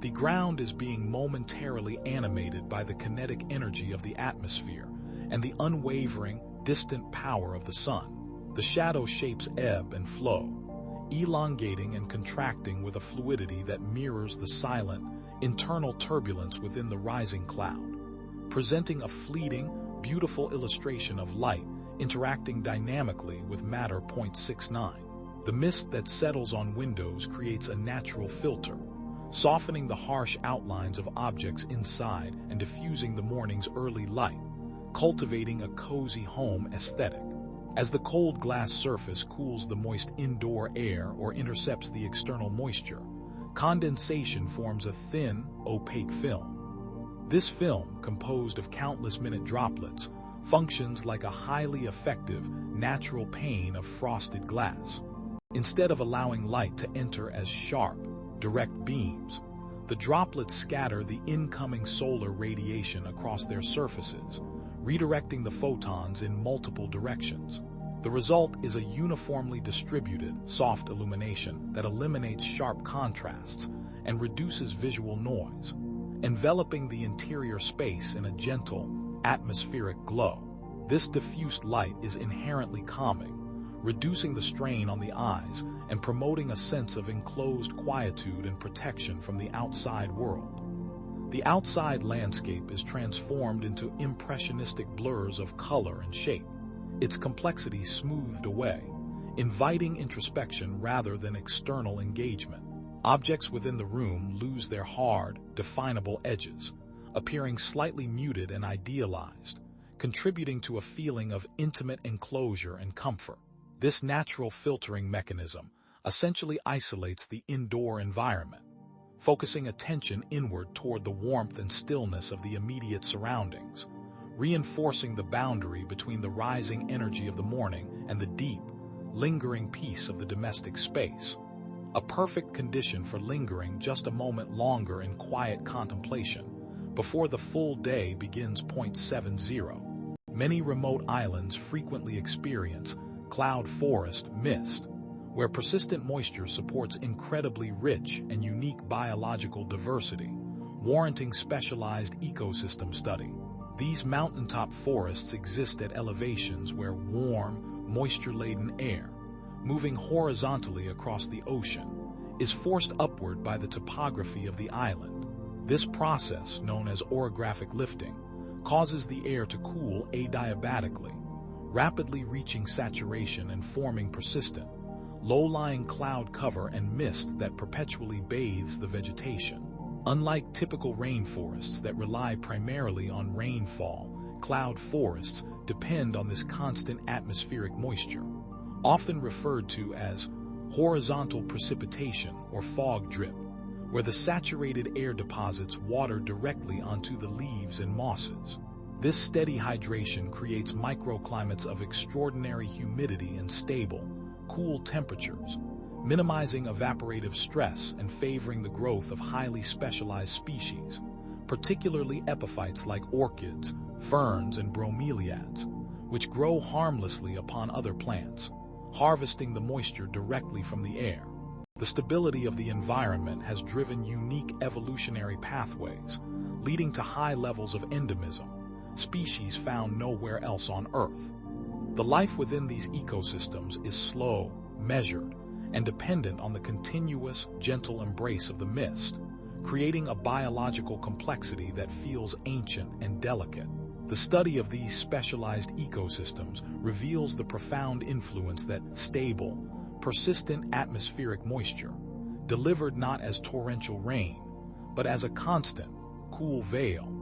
the ground, is being momentarily animated by the kinetic energy of the atmosphere and the unwavering, distant power of the sun. The shadow shapes ebb and flow, elongating and contracting with a fluidity that mirrors the silent, internal turbulence within the rising cloud, presenting a fleeting, beautiful illustration of light interacting dynamically with matter. 69. The mist that settles on windows creates a natural filter, softening the harsh outlines of objects inside and diffusing the morning's early light, cultivating a cozy home aesthetic. As the cold glass surface cools the moist indoor air or intercepts the external moisture, condensation forms a thin, opaque film. This film, composed of countless minute droplets, functions like a highly effective, natural pane of frosted glass. Instead of allowing light to enter as sharp, direct beams, The droplets scatter the incoming solar radiation across their surfaces, redirecting the photons in multiple directions. The result is a uniformly distributed, soft illumination that eliminates sharp contrasts and reduces visual noise, enveloping the interior space in a gentle, atmospheric glow. This diffused light is inherently calming, reducing the strain on the eyes and promoting a sense of enclosed quietude and protection from the outside world. The outside landscape is transformed into impressionistic blurs of color and shape, its complexity smoothed away, inviting introspection rather than external engagement. Objects within the room lose their hard, definable edges, appearing slightly muted and idealized, contributing to a feeling of intimate enclosure and comfort. This natural filtering mechanism essentially isolates the indoor environment, focusing attention inward toward the warmth and stillness of the immediate surroundings, reinforcing the boundary between the rising energy of the morning and the deep, lingering peace of the domestic space. A perfect condition for lingering just a moment longer in quiet contemplation before the full day begins. 70. Many remote islands frequently experience cloud forest mist, where persistent moisture supports incredibly rich and unique biological diversity, warranting specialized ecosystem study. These mountaintop forests exist at elevations where warm, moisture-laden air, moving horizontally across the ocean, is forced upward by the topography of the island. This process, known as orographic lifting, causes the air to cool adiabatically, rapidly reaching saturation and forming persistent, low-lying cloud cover and mist that perpetually bathes the vegetation. Unlike typical rainforests that rely primarily on rainfall, cloud forests depend on this constant atmospheric moisture, often referred to as horizontal precipitation or fog drip, where the saturated air deposits water directly onto the leaves and mosses. This steady hydration creates microclimates of extraordinary humidity and stable, cool temperatures, minimizing evaporative stress and favoring the growth of highly specialized species, particularly epiphytes like orchids, ferns, and bromeliads, which grow harmlessly upon other plants, harvesting the moisture directly from the air. The stability of the environment has driven unique evolutionary pathways, leading to high levels of endemism, species found nowhere else on Earth. The life within these ecosystems is slow, measured, and dependent on the continuous, gentle embrace of the mist, creating a biological complexity that feels ancient and delicate. The study of these specialized ecosystems reveals the profound influence that stable, persistent atmospheric moisture, delivered not as torrential rain, but as a constant, cool veil,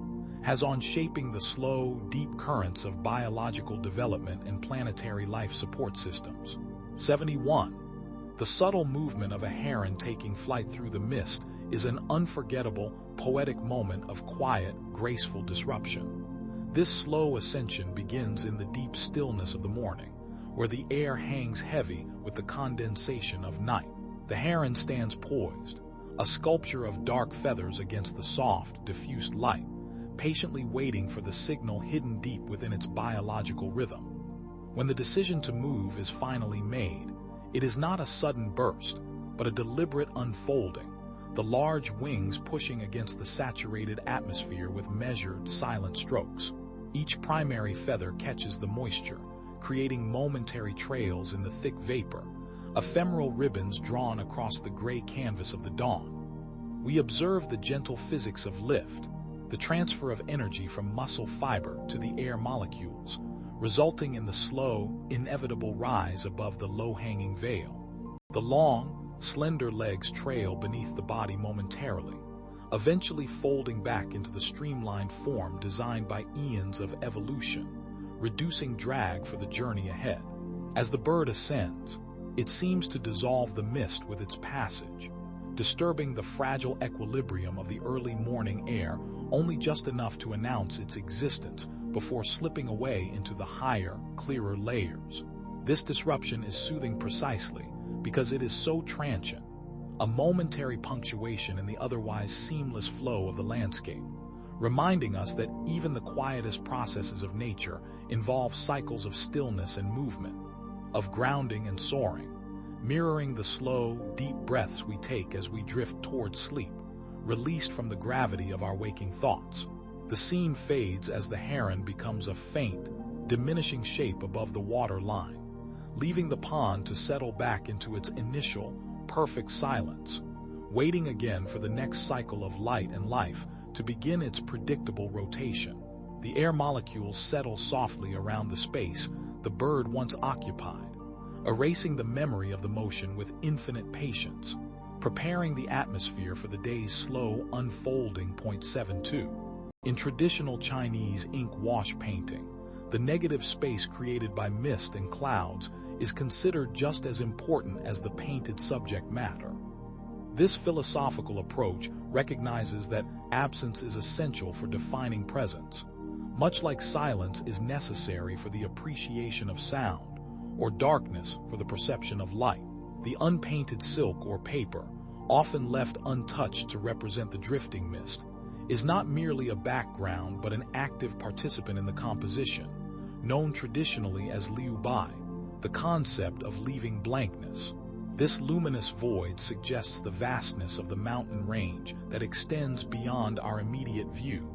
has on shaping the slow, deep currents of biological development and planetary life support systems. 71. The subtle movement of a heron taking flight through the mist is an unforgettable, poetic moment of quiet, graceful disruption. This slow ascension begins in the deep stillness of the morning, where the air hangs heavy with the condensation of night. The heron stands poised, a sculpture of dark feathers against the soft, diffused light, patiently waiting for the signal hidden deep within its biological rhythm. When the decision to move is finally made, it is not a sudden burst, but a deliberate unfolding, the large wings pushing against the saturated atmosphere with measured, silent strokes. Each primary feather catches the moisture, creating momentary trails in the thick vapor, ephemeral ribbons drawn across the gray canvas of the dawn. We observe the gentle physics of lift, the transfer of energy from muscle fiber to the air molecules, resulting in the slow, inevitable rise above the low-hanging veil. The long, slender legs trail beneath the body momentarily, eventually folding back into the streamlined form designed by eons of evolution, reducing drag for the journey ahead. As the bird ascends, it seems to dissolve the mist with its passage, disturbing the fragile equilibrium of the early morning air only just enough to announce its existence before slipping away into the higher, clearer layers. This disruption is soothing precisely because it is so transient, a momentary punctuation in the otherwise seamless flow of the landscape, reminding us that even the quietest processes of nature involve cycles of stillness and movement, of grounding and soaring, mirroring the slow, deep breaths we take as we drift towards sleep, released from the gravity of our waking thoughts. The scene fades as the heron becomes a faint, diminishing shape above the water line, leaving the pond to settle back into its initial, perfect silence, waiting again for the next cycle of light and life to begin its predictable rotation. The air molecules settle softly around the space the bird once occupied, erasing the memory of the motion with infinite patience, preparing the atmosphere for the day's slow unfolding. 72. In traditional Chinese ink wash painting, the negative space created by mist and clouds is considered just as important as the painted subject matter. This philosophical approach recognizes that absence is essential for defining presence, much like silence is necessary for the appreciation of sound, or darkness for the perception of light. The unpainted silk or paper, often left untouched to represent the drifting mist, is not merely a background but an active participant in the composition, known traditionally as liu bai, the concept of leaving blankness. This luminous void suggests the vastness of the mountain range that extends beyond our immediate view,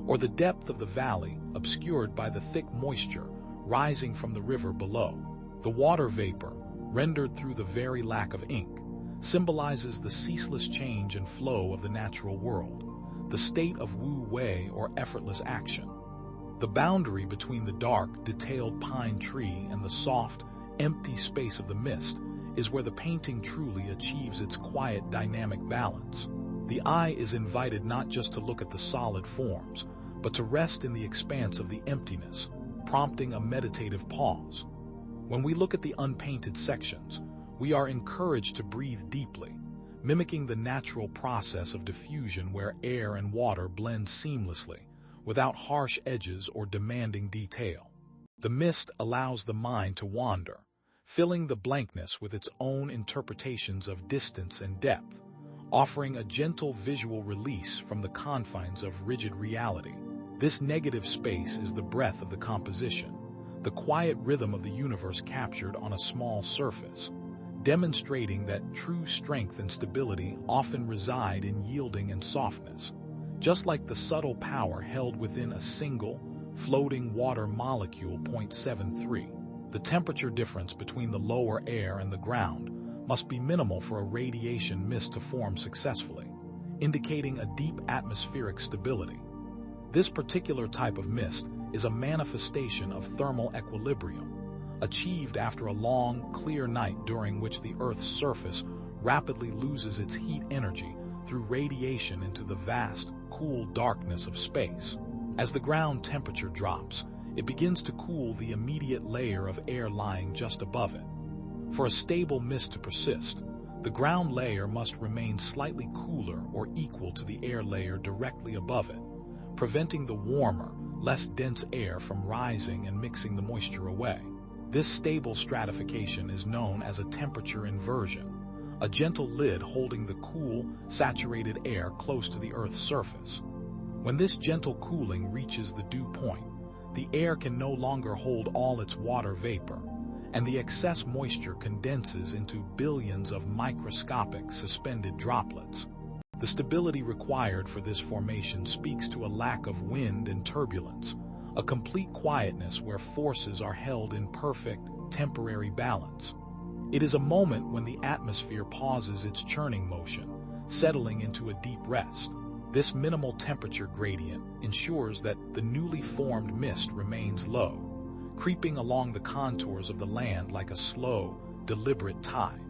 or the depth of the valley obscured by the thick moisture rising from the river below. The water vapor, rendered through the very lack of ink, symbolizes the ceaseless change and flow of the natural world, the state of wu wei or effortless action. The boundary between the dark, detailed pine tree and the soft, empty space of the mist is where the painting truly achieves its quiet, dynamic balance. The eye is invited not just to look at the solid forms, but to rest in the expanse of the emptiness, prompting a meditative pause. When we look at the unpainted sections, we are encouraged to breathe deeply, mimicking the natural process of diffusion where air and water blend seamlessly, without harsh edges or demanding detail. The mist allows the mind to wander, filling the blankness with its own interpretations of distance and depth, offering a gentle visual release from the confines of rigid reality. This negative space is the breath of the composition, the quiet rhythm of the universe captured on a small surface, demonstrating that true strength and stability often reside in yielding and softness, just like the subtle power held within a single, floating water molecule. 73. The temperature difference between the lower air and the ground must be minimal for a radiation mist to form successfully, indicating a deep atmospheric stability. This particular type of mist is a manifestation of thermal equilibrium, achieved after a long, clear night during which the Earth's surface rapidly loses its heat energy through radiation into the vast, cool darkness of space. As the ground temperature drops, it begins to cool the immediate layer of air lying just above it. For a stable mist to persist, the ground layer must remain slightly cooler or equal to the air layer directly above it, preventing the warmer, less dense air from rising and mixing the moisture away. This stable stratification is known as a temperature inversion, a gentle lid holding the cool, saturated air close to the Earth's surface. When this gentle cooling reaches the dew point, the air can no longer hold all its water vapor, and the excess moisture condenses into billions of microscopic suspended droplets. The stability required for this formation speaks to a lack of wind and turbulence, a complete quietness where forces are held in perfect, temporary balance. It is a moment when the atmosphere pauses its churning motion, settling into a deep rest. This minimal temperature gradient ensures that the newly formed mist remains low, creeping along the contours of the land like a slow, deliberate tide.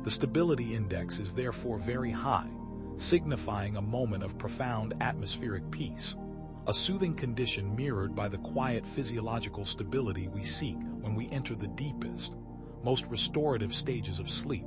The stability index is therefore very high, signifying a moment of profound atmospheric peace, a soothing condition mirrored by the quiet physiological stability we seek when we enter the deepest, most restorative stages of sleep,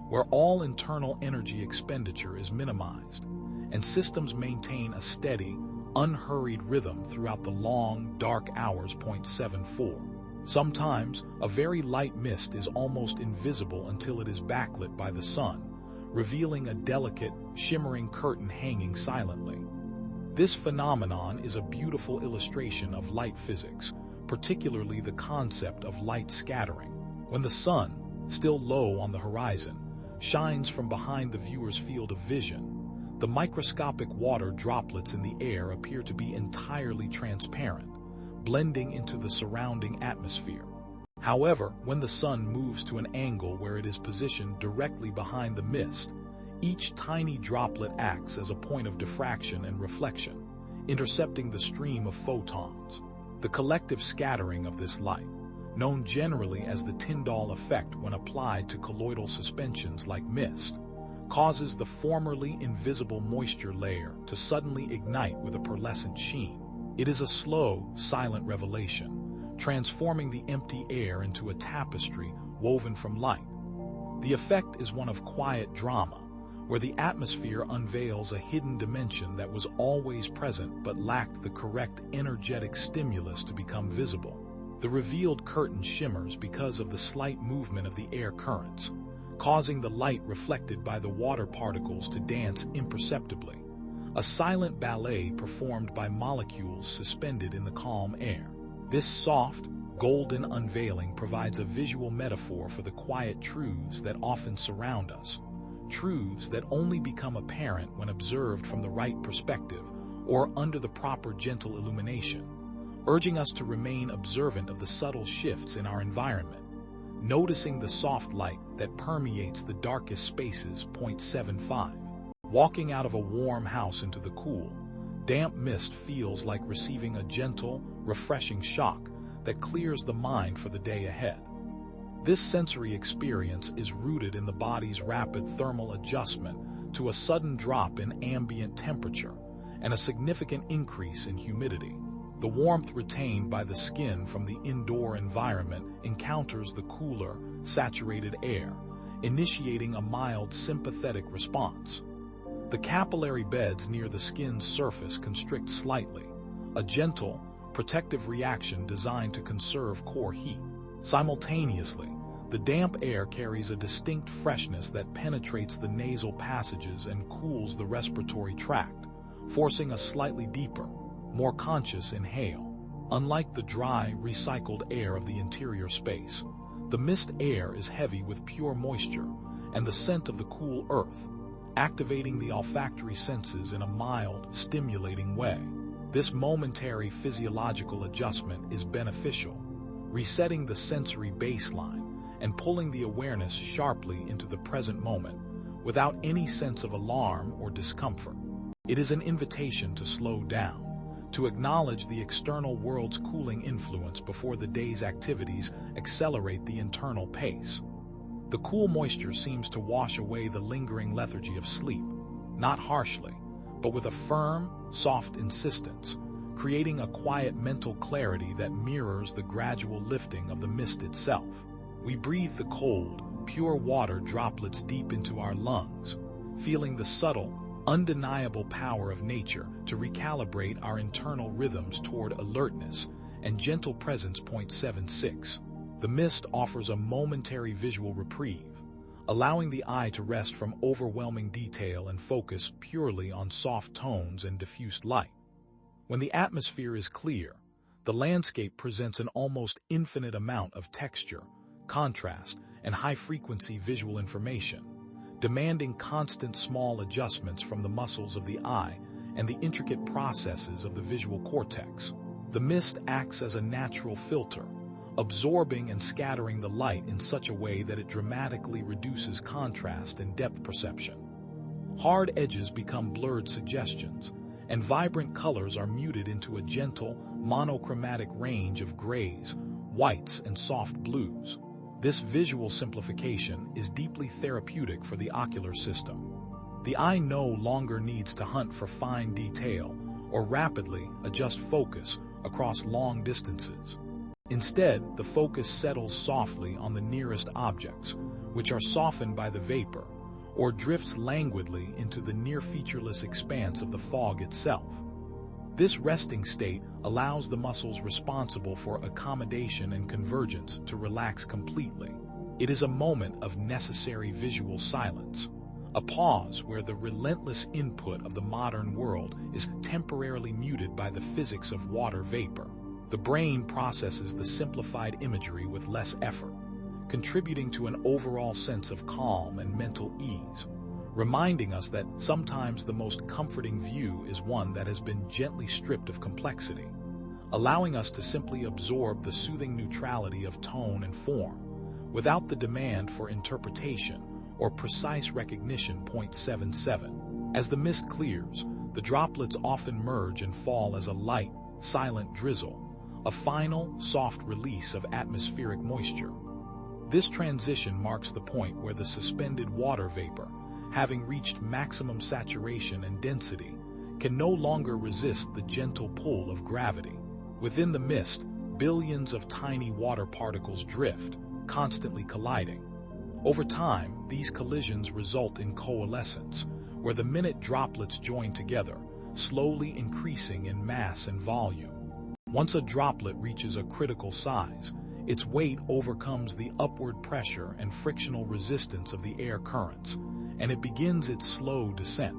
where all internal energy expenditure is minimized, and systems maintain a steady, unhurried rhythm throughout the long, dark hours. 74. Sometimes, a very light mist is almost invisible until it is backlit by the sun, revealing a delicate, shimmering curtain hanging silently. This phenomenon is a beautiful illustration of light physics, particularly the concept of light scattering. When the sun, still low on the horizon, shines from behind the viewer's field of vision, the microscopic water droplets in the air appear to be entirely transparent, blending into the surrounding atmosphere. However, when the sun moves to an angle where it is positioned directly behind the mist, each tiny droplet acts as a point of diffraction and reflection, intercepting the stream of photons. The collective scattering of this light, known generally as the Tyndall effect when applied to colloidal suspensions like mist, causes the formerly invisible moisture layer to suddenly ignite with a pearlescent sheen. It is a slow, silent revelation, transforming the empty air into a tapestry woven from light. The effect is one of quiet drama, where the atmosphere unveils a hidden dimension that was always present but lacked the correct energetic stimulus to become visible. The revealed curtain shimmers because of the slight movement of the air currents, causing the light reflected by the water particles to dance imperceptibly, a silent ballet performed by molecules suspended in the calm air. This soft, golden unveiling provides a visual metaphor for the quiet truths that often surround us, truths that only become apparent when observed from the right perspective or under the proper gentle illumination, urging us to remain observant of the subtle shifts in our environment. Noticing the soft light that permeates the darkest spaces. 75. Walking out of a warm house into the cool, damp mist feels like receiving a gentle, refreshing shock that clears the mind for the day ahead. This sensory experience is rooted in the body's rapid thermal adjustment to a sudden drop in ambient temperature and a significant increase in humidity. The warmth retained by the skin from the indoor environment encounters the cooler, saturated air, initiating a mild sympathetic response. The capillary beds near the skin's surface constrict slightly, a gentle, protective reaction designed to conserve core heat. Simultaneously, the damp air carries a distinct freshness that penetrates the nasal passages and cools the respiratory tract, forcing a slightly deeper, more conscious inhale. Unlike the dry, recycled air of the interior space, the mist air is heavy with pure moisture and the scent of the cool earth, activating the olfactory senses in a mild, stimulating way. This momentary physiological adjustment is beneficial, resetting the sensory baseline and pulling the awareness sharply into the present moment without any sense of alarm or discomfort. It is an invitation to slow down, to acknowledge the external world's cooling influence before the day's activities accelerate the internal pace. The cool moisture seems to wash away the lingering lethargy of sleep, not harshly, but with a firm, soft insistence, creating a quiet mental clarity that mirrors the gradual lifting of the mist itself. We breathe the cold, pure water droplets deep into our lungs, feeling the subtle, undeniable power of nature to recalibrate our internal rhythms toward alertness and gentle presence. 76. The mist offers a momentary visual reprieve, allowing the eye to rest from overwhelming detail and focus purely on soft tones and diffused light. When the atmosphere is clear, the landscape presents an almost infinite amount of texture, contrast, and high-frequency visual information, demanding constant small adjustments from the muscles of the eye and the intricate processes of the visual cortex. The mist acts as a natural filter, absorbing and scattering the light in such a way that it dramatically reduces contrast and depth perception. Hard edges become blurred suggestions, and vibrant colors are muted into a gentle, monochromatic range of grays, whites, and soft blues. This visual simplification is deeply therapeutic for the ocular system. The eye no longer needs to hunt for fine detail or rapidly adjust focus across long distances. Instead, the focus settles softly on the nearest objects, which are softened by the vapor, or drifts languidly into the near-featureless expanse of the fog itself. This resting state allows the muscles responsible for accommodation and convergence to relax completely. It is a moment of necessary visual silence, a pause where the relentless input of the modern world is temporarily muted by the physics of water vapor. The brain processes the simplified imagery with less effort, contributing to an overall sense of calm and mental ease, reminding us that sometimes the most comforting view is one that has been gently stripped of complexity, allowing us to simply absorb the soothing neutrality of tone and form, without the demand for interpretation or precise recognition. 77. As the mist clears, the droplets often merge and fall as a light, silent drizzle, a final, soft release of atmospheric moisture. This transition marks the point where the suspended water vapor, having reached maximum saturation and density, can no longer resist the gentle pull of gravity. Within the mist, billions of tiny water particles drift, constantly colliding. Over time, these collisions result in coalescence, where the minute droplets join together, slowly increasing in mass and volume. Once a droplet reaches a critical size, its weight overcomes the upward pressure and frictional resistance of the air currents, and it begins its slow descent.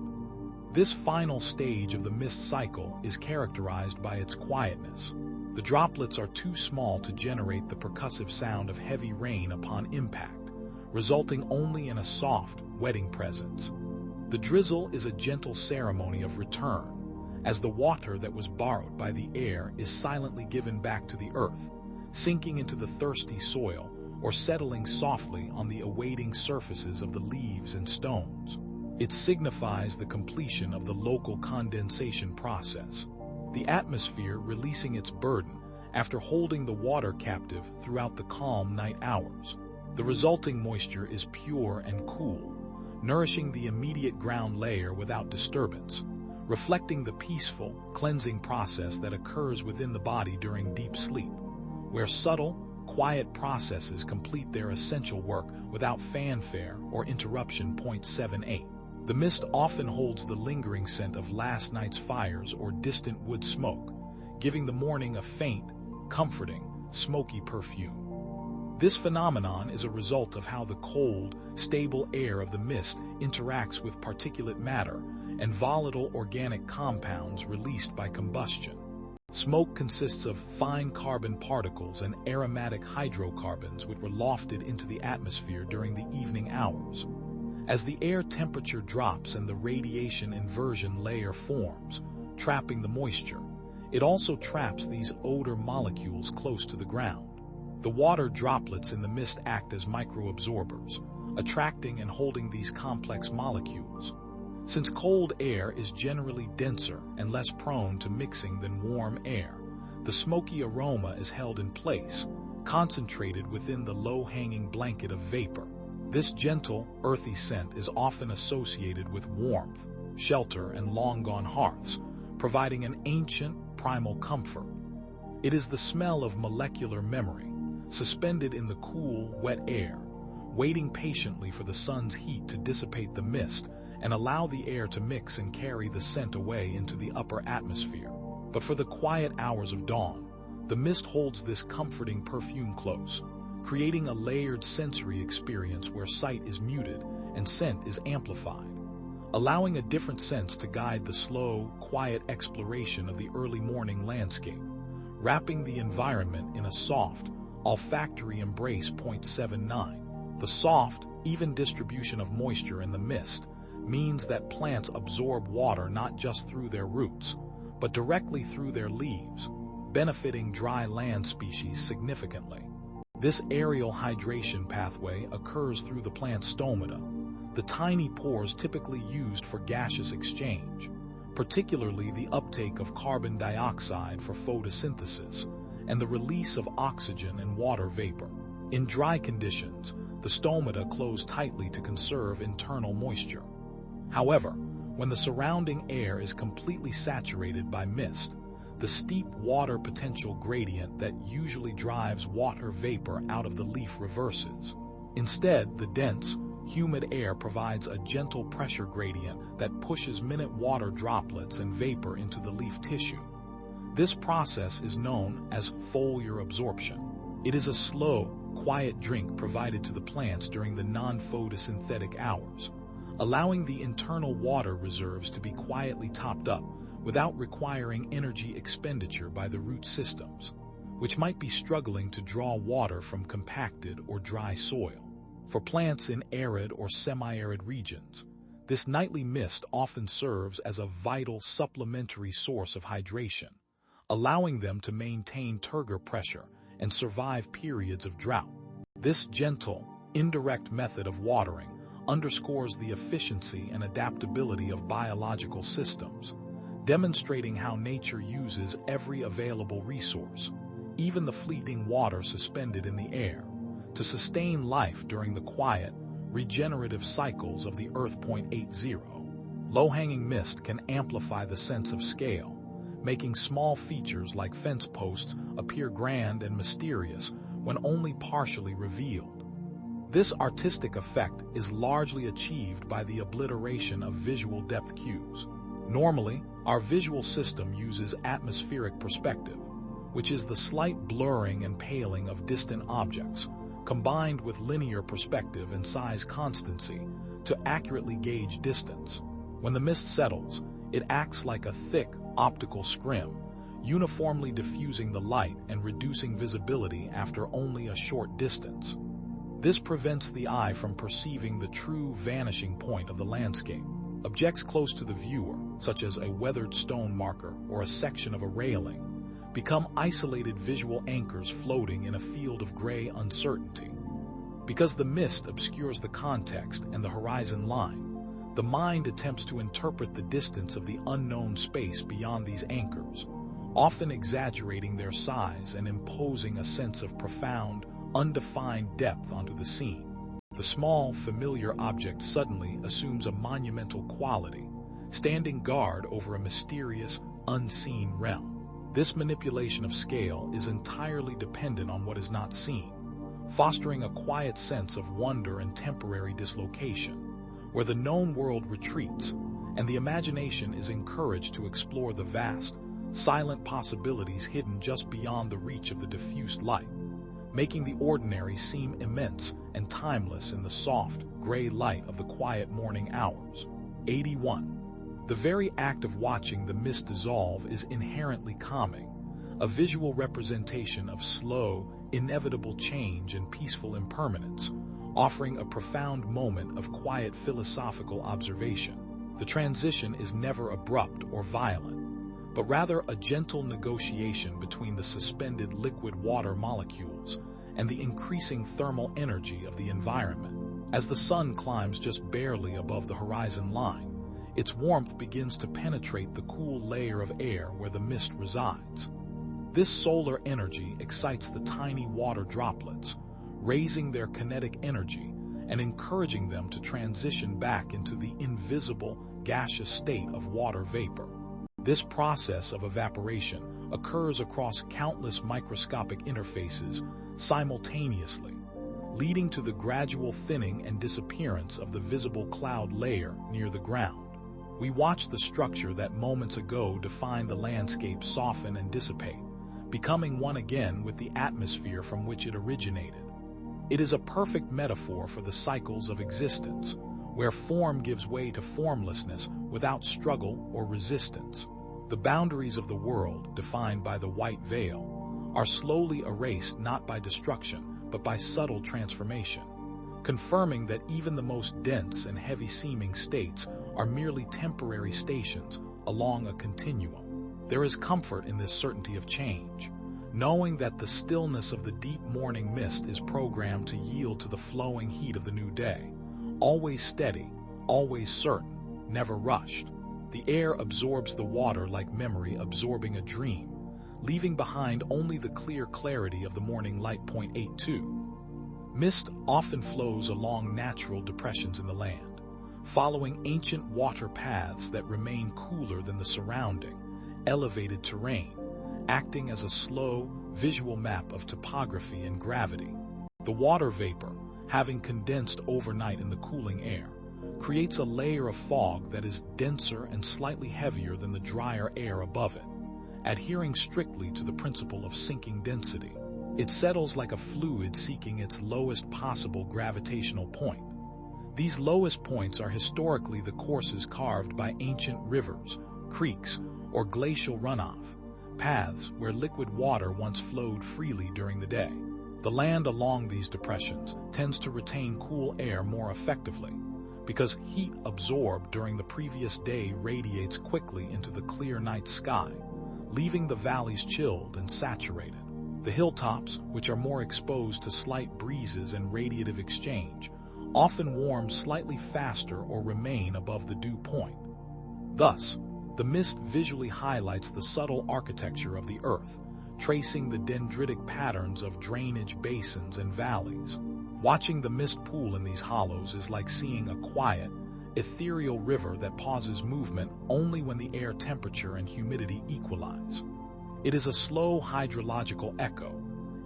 This final stage of the mist cycle is characterized by its quietness. The droplets are too small to generate the percussive sound of heavy rain upon impact, resulting only in a soft, wetting presence. The drizzle is a gentle ceremony of return, as the water that was borrowed by the air is silently given back to the earth, sinking into the thirsty soil or settling softly on the awaiting surfaces of the leaves and stones. It signifies the completion of the local condensation process, the atmosphere releasing its burden after holding the water captive throughout the calm night hours. The resulting moisture is pure and cool, nourishing the immediate ground layer without disturbance, reflecting the peaceful, cleansing process that occurs within the body during deep sleep, where subtle, quiet processes complete their essential work without fanfare or interruption. 78. The mist often holds the lingering scent of last night's fires or distant wood smoke, giving the morning a faint, comforting, smoky perfume. This phenomenon is a result of how the cold, stable air of the mist interacts with particulate matter and volatile organic compounds released by combustion. Smoke consists of fine carbon particles and aromatic hydrocarbons which were lofted into the atmosphere during the evening hours. As the air temperature drops and the radiation inversion layer forms, trapping the moisture, it also traps these odor molecules close to the ground. The water droplets in the mist act as microabsorbers, attracting and holding these complex molecules. Since cold air is generally denser and less prone to mixing than warm air, the smoky aroma is held in place, concentrated within the low-hanging blanket of vapor. This gentle, earthy scent is often associated with warmth, shelter, and long-gone hearths, providing an ancient, primal comfort. It is the smell of molecular memory, suspended in the cool, wet air, waiting patiently for the sun's heat to dissipate the mist and allow the air to mix and carry the scent away into the upper atmosphere. But for the quiet hours of dawn, the mist holds this comforting perfume close, creating a layered sensory experience where sight is muted and scent is amplified, allowing a different sense to guide the slow, quiet exploration of the early morning landscape, wrapping the environment in a soft, olfactory embrace. 79. The soft, even distribution of moisture in the mist means that plants absorb water not just through their roots, but directly through their leaves, benefiting dry land species significantly. This aerial hydration pathway occurs through the plant stomata, the tiny pores typically used for gaseous exchange, particularly the uptake of carbon dioxide for photosynthesis and the release of oxygen and water vapor. In dry conditions, the stomata close tightly to conserve internal moisture. However, when the surrounding air is completely saturated by mist, the steep water potential gradient that usually drives water vapor out of the leaf reverses. Instead, the dense, humid air provides a gentle pressure gradient that pushes minute water droplets and vapor into the leaf tissue. This process is known as foliar absorption. It is a slow, quiet drink provided to the plants during the non-photosynthetic hours, allowing the internal water reserves to be quietly topped up without requiring energy expenditure by the root systems, which might be struggling to draw water from compacted or dry soil. For plants in arid or semi-arid regions, this nightly mist often serves as a vital supplementary source of hydration, allowing them to maintain turgor pressure and survive periods of drought. This gentle, indirect method of watering underscores the efficiency and adaptability of biological systems, demonstrating how nature uses every available resource, even the fleeting water suspended in the air, to sustain life during the quiet, regenerative cycles of the Earth. 80. Low-hanging mist can amplify the sense of scale, making small features like fence posts appear grand and mysterious when only partially revealed. This artistic effect is largely achieved by the obliteration of visual depth cues. Normally, our visual system uses atmospheric perspective, which is the slight blurring and paling of distant objects, combined with linear perspective and size constancy to accurately gauge distance. When the mist settles, it acts like a thick optical scrim, uniformly diffusing the light and reducing visibility after only a short distance. This prevents the eye from perceiving the true vanishing point of the landscape. Objects close to the viewer, such as a weathered stone marker or a section of a railing, become isolated visual anchors floating in a field of gray uncertainty. Because the mist obscures the context and the horizon line, the mind attempts to interpret the distance of the unknown space beyond these anchors, often exaggerating their size and imposing a sense of profound, undefined depth onto the scene. The small, familiar object suddenly assumes a monumental quality, standing guard over a mysterious, unseen realm. This manipulation of scale is entirely dependent on what is not seen, fostering a quiet sense of wonder and temporary dislocation, where the known world retreats and the imagination is encouraged to explore the vast, silent possibilities hidden just beyond the reach of the diffused light, making the ordinary seem immense and timeless in the soft, gray light of the quiet morning hours. 81. The very act of watching the mist dissolve is inherently calming, a visual representation of slow, inevitable change and peaceful impermanence, offering a profound moment of quiet philosophical observation. The transition is never abrupt or violent, but rather a gentle negotiation between the suspended liquid water molecules and the increasing thermal energy of the environment. As the sun climbs just barely above the horizon line, its warmth begins to penetrate the cool layer of air where the mist resides. This solar energy excites the tiny water droplets, raising their kinetic energy and encouraging them to transition back into the invisible, gaseous state of water vapor. This process of evaporation occurs across countless microscopic interfaces simultaneously, leading to the gradual thinning and disappearance of the visible cloud layer near the ground. We watch the structure that moments ago defined the landscape soften and dissipate, becoming one again with the atmosphere from which it originated. It is a perfect metaphor for the cycles of existence, where form gives way to formlessness without struggle or resistance. The boundaries of the world, defined by the white veil, are slowly erased not by destruction, but by subtle transformation, confirming that even the most dense and heavy-seeming states are merely temporary stations along a continuum. There is comfort in this certainty of change, knowing that the stillness of the deep morning mist is programmed to yield to the flowing heat of the new day, always steady, always certain, never rushed. The air absorbs the water like memory absorbing a dream, leaving behind only the clear clarity of the morning light. 82. Mist often flows along natural depressions in the land, following ancient water paths that remain cooler than the surrounding, elevated terrain, acting as a slow, visual map of topography and gravity. The water vapor, having condensed overnight in the cooling air, creates a layer of fog that is denser and slightly heavier than the drier air above it, adhering strictly to the principle of sinking density. It settles like a fluid seeking its lowest possible gravitational point. These lowest points are historically the courses carved by ancient rivers, creeks, or glacial runoff, paths where liquid water once flowed freely during the day. The land along these depressions tends to retain cool air more effectively, because heat absorbed during the previous day radiates quickly into the clear night sky, leaving the valleys chilled and saturated. The hilltops, which are more exposed to slight breezes and radiative exchange, often warm slightly faster or remain above the dew point. Thus, the mist visually highlights the subtle architecture of the Earth, tracing the dendritic patterns of drainage basins and valleys. Watching the mist pool in these hollows is like seeing a quiet, ethereal river that pauses movement only when the air temperature and humidity equalize. It is a slow hydrological echo,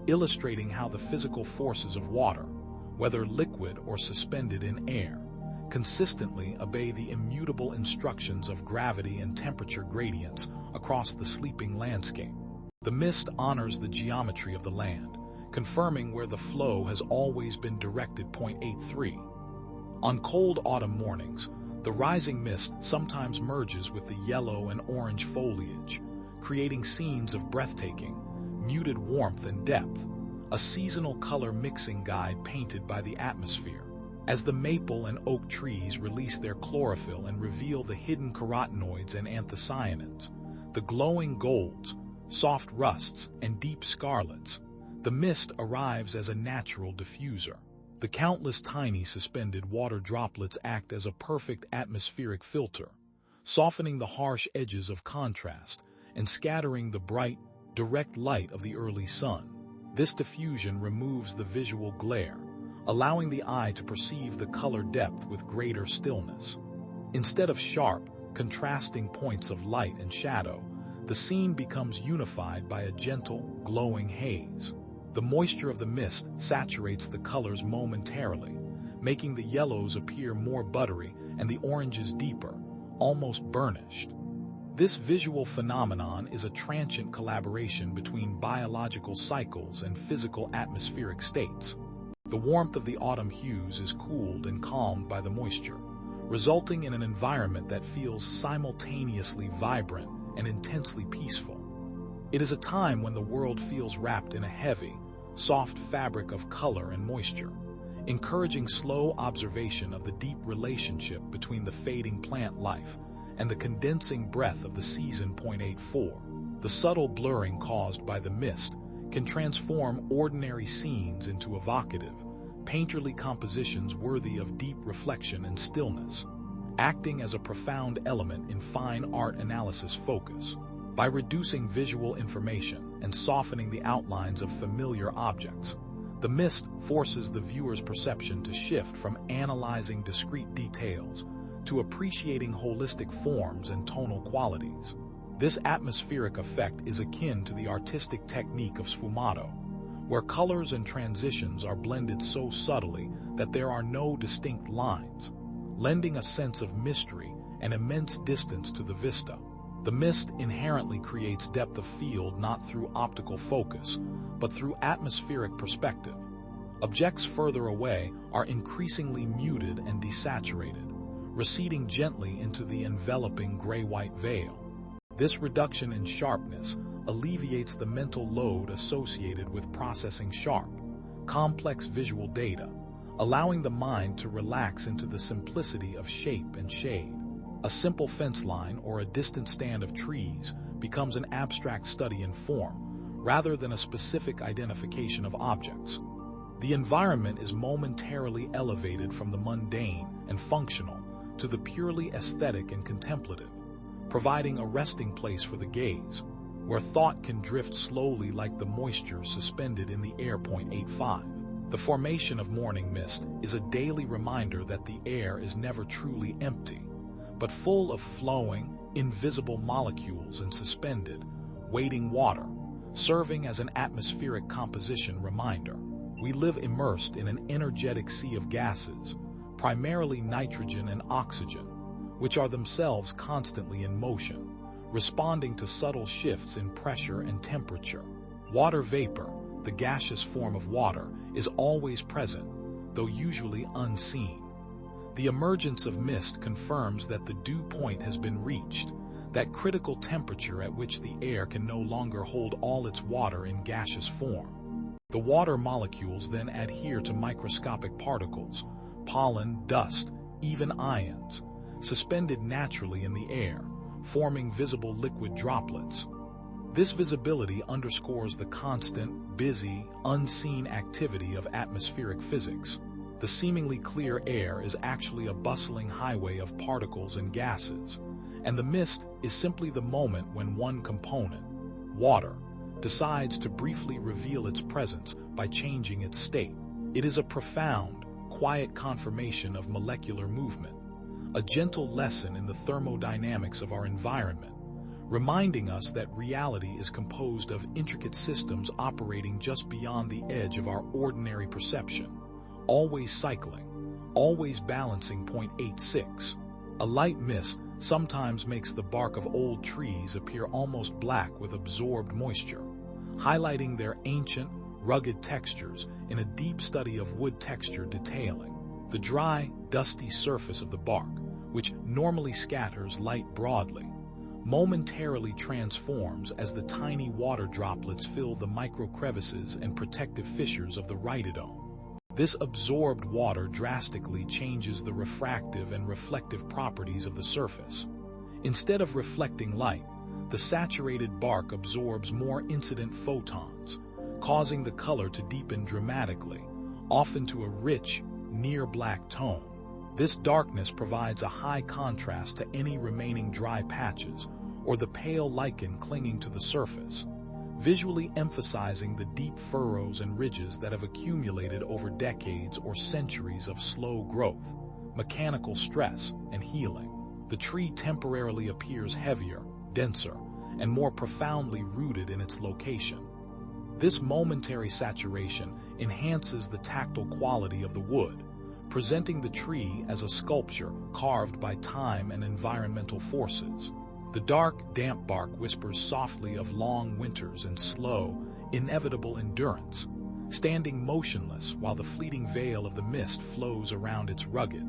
illustrating how the physical forces of water, whether liquid or suspended in air, consistently obey the immutable instructions of gravity and temperature gradients across the sleeping landscape. The mist honors the geometry of the land, confirming where the flow has always been directed. 83. On cold autumn mornings, the rising mist sometimes merges with the yellow and orange foliage, creating scenes of breathtaking, muted warmth and depth, a seasonal color mixing guide painted by the atmosphere. As the maple and oak trees release their chlorophyll and reveal the hidden carotenoids and anthocyanins, the glowing golds, soft rusts, and deep scarlets, the mist arrives as a natural diffuser. The countless tiny suspended water droplets act as a perfect atmospheric filter, softening the harsh edges of contrast and scattering the bright, direct light of the early sun. This diffusion removes the visual glare, allowing the eye to perceive the color depth with greater stillness. Instead of sharp, contrasting points of light and shadow, the scene becomes unified by a gentle, glowing haze. The moisture of the mist saturates the colors momentarily, making the yellows appear more buttery and the oranges deeper, almost burnished. This visual phenomenon is a transient collaboration between biological cycles and physical atmospheric states. The warmth of the autumn hues is cooled and calmed by the moisture, resulting in an environment that feels simultaneously vibrant and intensely peaceful. It is a time when the world feels wrapped in a heavy, soft fabric of color and moisture, encouraging slow observation of the deep relationship between the fading plant life and the condensing breath of the season. 84. The subtle blurring caused by the mist can transform ordinary scenes into evocative, painterly compositions worthy of deep reflection and stillness, acting as a profound element in fine art analysis focus. By reducing visual information and softening the outlines of familiar objects, the mist forces the viewer's perception to shift from analyzing discrete details to appreciating holistic forms and tonal qualities. This atmospheric effect is akin to the artistic technique of sfumato, where colors and transitions are blended so subtly that there are no distinct lines, lending a sense of mystery and immense distance to the vista. The mist inherently creates depth of field not through optical focus, but through atmospheric perspective. Objects further away are increasingly muted and desaturated, receding gently into the enveloping gray-white veil. This reduction in sharpness alleviates the mental load associated with processing sharp, complex visual data, allowing the mind to relax into the simplicity of shape and shade. A simple fence line or a distant stand of trees becomes an abstract study in form, rather than a specific identification of objects. The environment is momentarily elevated from the mundane and functional to the purely aesthetic and contemplative, providing a resting place for the gaze, where thought can drift slowly like the moisture suspended in the air. 85. The formation of morning mist is a daily reminder that the air is never truly empty, but full of flowing, invisible molecules and suspended, waiting water, serving as an atmospheric composition reminder. We live immersed in an energetic sea of gases, primarily nitrogen and oxygen, which are themselves constantly in motion, responding to subtle shifts in pressure and temperature. Water vapor, the gaseous form of water, is always present, though usually unseen. The emergence of mist confirms that the dew point has been reached, that critical temperature at which the air can no longer hold all its water in gaseous form. The water molecules then adhere to microscopic particles, pollen, dust, even ions, suspended naturally in the air, forming visible liquid droplets. This visibility underscores the constant, busy, unseen activity of atmospheric physics. The seemingly clear air is actually a bustling highway of particles and gases, and the mist is simply the moment when one component, water, decides to briefly reveal its presence by changing its state. It is a profound, quiet confirmation of molecular movement, a gentle lesson in the thermodynamics of our environment, reminding us that reality is composed of intricate systems operating just beyond the edge of our ordinary perception, always cycling, always balancing. 86. A light mist sometimes makes the bark of old trees appear almost black with absorbed moisture, highlighting their ancient, rugged textures in a deep study of wood texture detailing. The dry, dusty surface of the bark, which normally scatters light broadly, momentarily transforms as the tiny water droplets fill the micro-crevices and protective fissures of the rhytidome. This absorbed water drastically changes the refractive and reflective properties of the surface. Instead of reflecting light, the saturated bark absorbs more incident photons, causing the color to deepen dramatically, often to a rich, near-black tone. This darkness provides a high contrast to any remaining dry patches or the pale lichen clinging to the surface, visually emphasizing the deep furrows and ridges that have accumulated over decades or centuries of slow growth, mechanical stress, and healing. The tree temporarily appears heavier, denser, and more profoundly rooted in its location. This momentary saturation enhances the tactile quality of the wood, presenting the tree as a sculpture carved by time and environmental forces. The dark, damp bark whispers softly of long winters and slow, inevitable endurance, standing motionless while the fleeting veil of the mist flows around its rugged,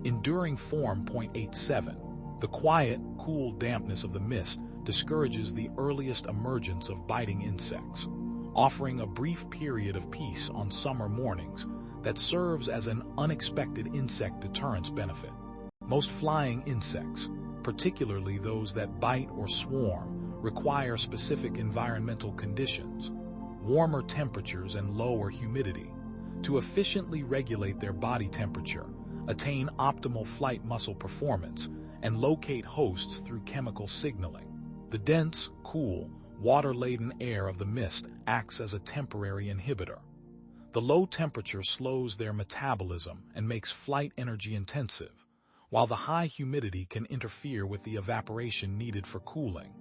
enduring form. 87. The quiet, cool dampness of the mist discourages the earliest emergence of biting insects, offering a brief period of peace on summer mornings that serves as an unexpected insect deterrence benefit. Most flying insects, particularly those that bite or swarm, require specific environmental conditions, warmer temperatures and lower humidity, to efficiently regulate their body temperature, attain optimal flight muscle performance, and locate hosts through chemical signaling. The dense, cool, water-laden air of the mist acts as a temporary inhibitor. The low temperature slows their metabolism and makes flight energy intensive, while the high humidity can interfere with the evaporation needed for cooling,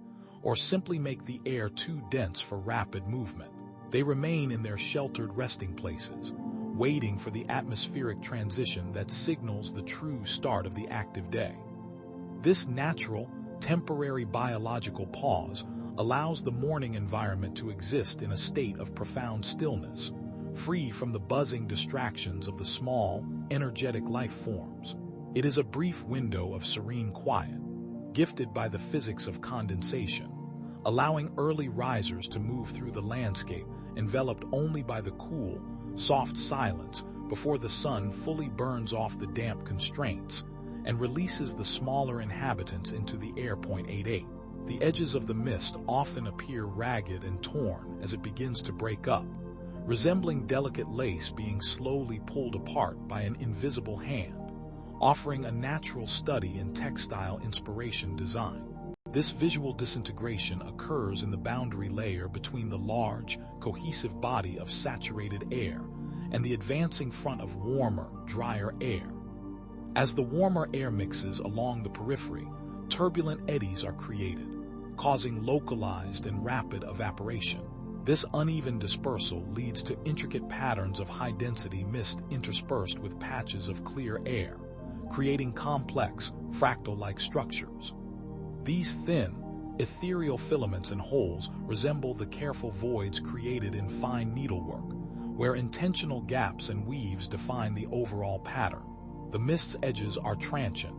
or simply make the air too dense for rapid movement. They remain in their sheltered resting places, waiting for the atmospheric transition that signals the true start of the active day. This natural, temporary biological pause allows the morning environment to exist in a state of profound stillness, free from the buzzing distractions of the small, energetic life forms. It is a brief window of serene quiet, gifted by the physics of condensation, allowing early risers to move through the landscape enveloped only by the cool, soft silence before the sun fully burns off the damp constraints and releases the smaller inhabitants into the air. 88. The edges of the mist often appear ragged and torn as it begins to break up, resembling delicate lace being slowly pulled apart by an invisible hand, offering a natural study in textile inspiration design. This visual disintegration occurs in the boundary layer between the large, cohesive body of saturated air and the advancing front of warmer, drier air. As the warmer air mixes along the periphery, turbulent eddies are created, causing localized and rapid evaporation. This uneven dispersal leads to intricate patterns of high-density mist interspersed with patches of clear air, creating complex, fractal-like structures. These thin, ethereal filaments and holes resemble the careful voids created in fine needlework, where intentional gaps and weaves define the overall pattern. The mist's edges are transient,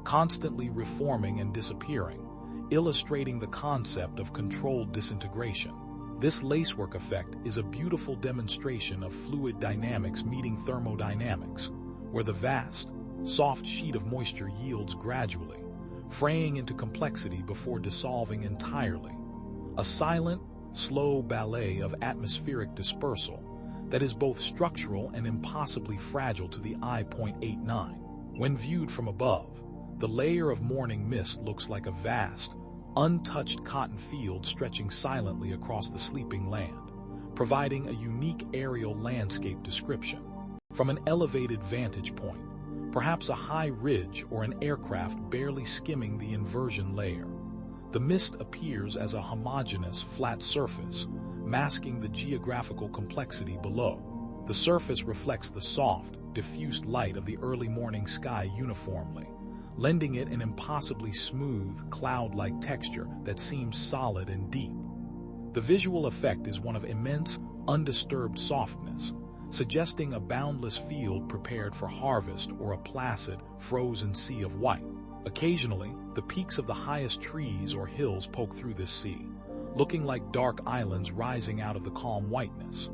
constantly reforming and disappearing, illustrating the concept of controlled disintegration. This lacework effect is a beautiful demonstration of fluid dynamics meeting thermodynamics, where the vast, soft sheet of moisture yields gradually, fraying into complexity before dissolving entirely. A silent, slow ballet of atmospheric dispersal that is both structural and impossibly fragile to the eye. 89. When viewed from above, the layer of morning mist looks like a vast, untouched cotton field stretching silently across the sleeping land, providing a unique aerial landscape description. From an elevated vantage point, perhaps a high ridge or an aircraft barely skimming the inversion layer, the mist appears as a homogeneous, flat surface, masking the geographical complexity below. The surface reflects the soft, diffused light of the early morning sky uniformly, lending it an impossibly smooth, cloud-like texture that seems solid and deep. The visual effect is one of immense, undisturbed softness, suggesting a boundless field prepared for harvest or a placid, frozen sea of white. Occasionally, the peaks of the highest trees or hills poke through this sea, looking like dark islands rising out of the calm whiteness.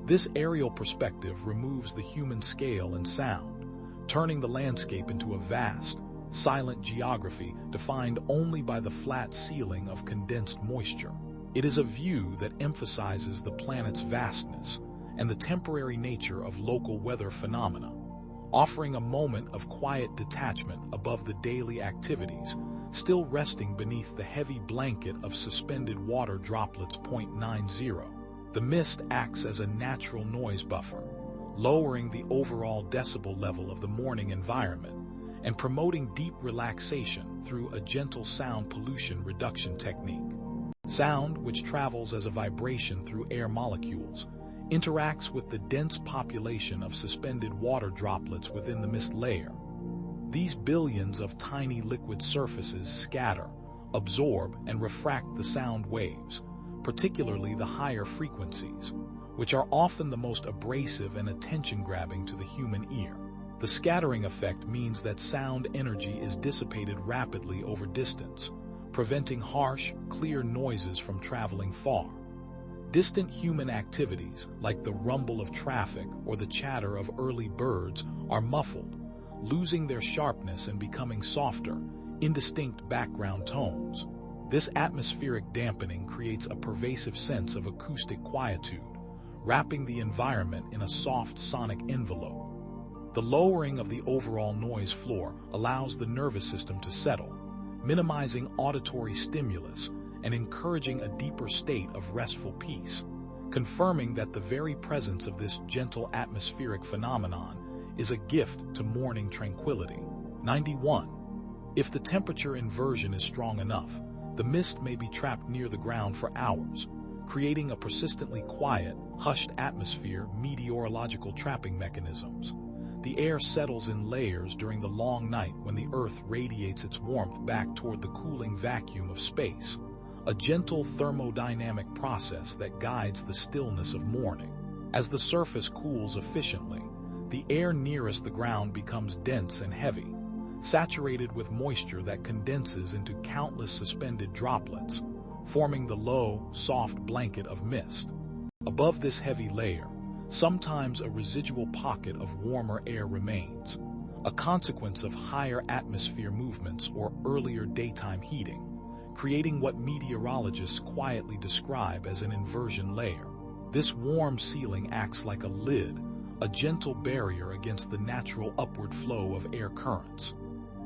This aerial perspective removes the human scale and sound, turning the landscape into a vast, silent geography defined only by the flat ceiling of condensed moisture. It is a view that emphasizes the planet's vastness and the temporary nature of local weather phenomena, offering a moment of quiet detachment above the daily activities, still resting beneath the heavy blanket of suspended water droplets. 90. The mist acts as a natural noise buffer, lowering the overall decibel level of the morning environment and promoting deep relaxation through a gentle sound pollution reduction technique. Sound, which travels as a vibration through air molecules, interacts with the dense population of suspended water droplets within the mist layer. These billions of tiny liquid surfaces scatter, absorb, and refract the sound waves, particularly the higher frequencies, which are often the most abrasive and attention-grabbing to the human ear. The scattering effect means that sound energy is dissipated rapidly over distance, preventing harsh, clear noises from traveling far. Distant human activities, like the rumble of traffic or the chatter of early birds, are muffled, losing their sharpness and becoming softer, indistinct background tones. This atmospheric dampening creates a pervasive sense of acoustic quietude, wrapping the environment in a soft sonic envelope. The lowering of the overall noise floor allows the nervous system to settle, minimizing auditory stimulus and encouraging a deeper state of restful peace, confirming that the very presence of this gentle atmospheric phenomenon is a gift to morning tranquility. 91. If the temperature inversion is strong enough, the mist may be trapped near the ground for hours, creating a persistently quiet, hushed atmosphere. Meteorological trapping mechanisms. The air settles in layers during the long night when the Earth radiates its warmth back toward the cooling vacuum of space, a gentle thermodynamic process that guides the stillness of morning. As the surface cools efficiently, the air nearest the ground becomes dense and heavy, saturated with moisture that condenses into countless suspended droplets, forming the low, soft blanket of mist. Above this heavy layer, sometimes a residual pocket of warmer air remains, a consequence of higher atmosphere movements or earlier daytime heating, creating what meteorologists quietly describe as an inversion layer. This warm ceiling acts like a lid, a gentle barrier against the natural upward flow of air currents.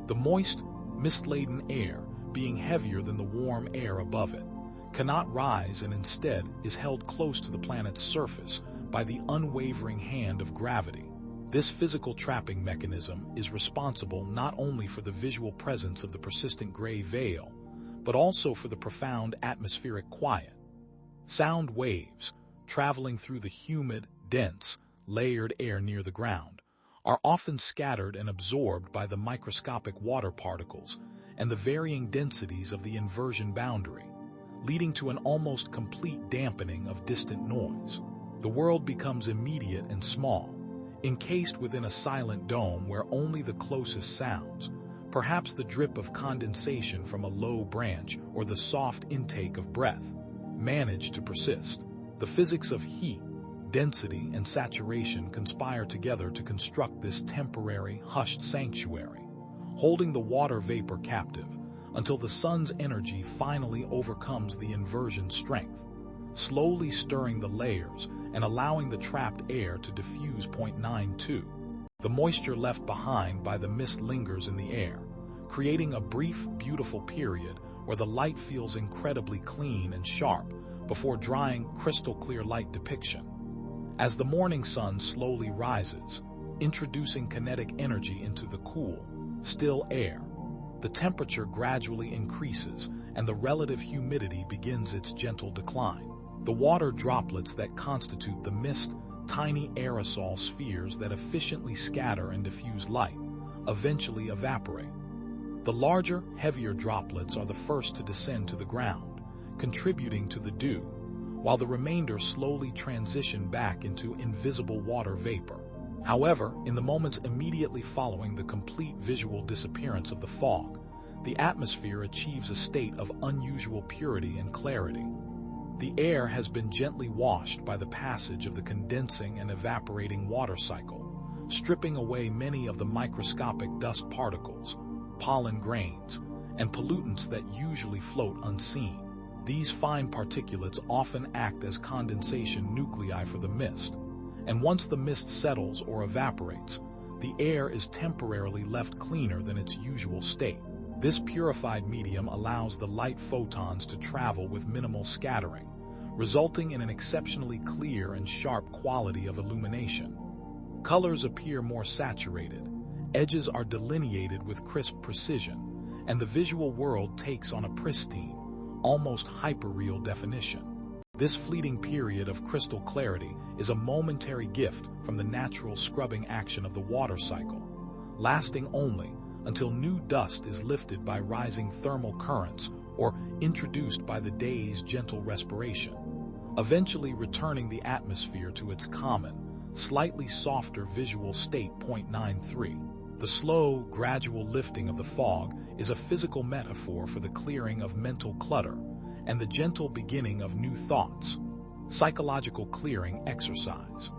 The moist, mist-laden air, being heavier than the warm air above it, cannot rise and instead is held close to the planet's surface by the unwavering hand of gravity. This physical trapping mechanism is responsible not only for the visual presence of the persistent gray veil, but also for the profound atmospheric quiet. Sound waves, traveling through the humid, dense, layered air near the ground, are often scattered and absorbed by the microscopic water particles and the varying densities of the inversion boundary, leading to an almost complete dampening of distant noise. The world becomes immediate and small, encased within a silent dome where only the closest sounds, perhaps the drip of condensation from a low branch or the soft intake of breath, manage to persist. The physics of heat, density, and saturation conspire together to construct this temporary, hushed sanctuary, holding the water vapor captive until the sun's energy finally overcomes the inversion strength, slowly stirring the layers and allowing the trapped air to diffuse. 92. The moisture left behind by the mist lingers in the air, creating a brief, beautiful period where the light feels incredibly clean and sharp before drying crystal-clear light depiction. As the morning sun slowly rises, introducing kinetic energy into the cool, still air, the temperature gradually increases and the relative humidity begins its gentle decline. The water droplets that constitute the mist, tiny aerosol spheres that efficiently scatter and diffuse light, eventually evaporate. The larger, heavier droplets are the first to descend to the ground, contributing to the dew, while the remainder slowly transition back into invisible water vapor. However, in the moments immediately following the complete visual disappearance of the fog, the atmosphere achieves a state of unusual purity and clarity. The air has been gently washed by the passage of the condensing and evaporating water cycle, stripping away many of the microscopic dust particles, pollen grains, and pollutants that usually float unseen. These fine particulates often act as condensation nuclei for the mist, and once the mist settles or evaporates, the air is temporarily left cleaner than its usual state. This purified medium allows the light photons to travel with minimal scattering, resulting in an exceptionally clear and sharp quality of illumination. Colors appear more saturated, edges are delineated with crisp precision, and the visual world takes on a pristine, almost hyperreal definition. This fleeting period of crystal clarity is a momentary gift from the natural scrubbing action of the water cycle, lasting only until new dust is lifted by rising thermal currents or introduced by the day's gentle respiration, eventually returning the atmosphere to its common, slightly softer visual state. 93. The slow, gradual lifting of the fog is a physical metaphor for the clearing of mental clutter and the gentle beginning of new thoughts. Psychological clearing exercise.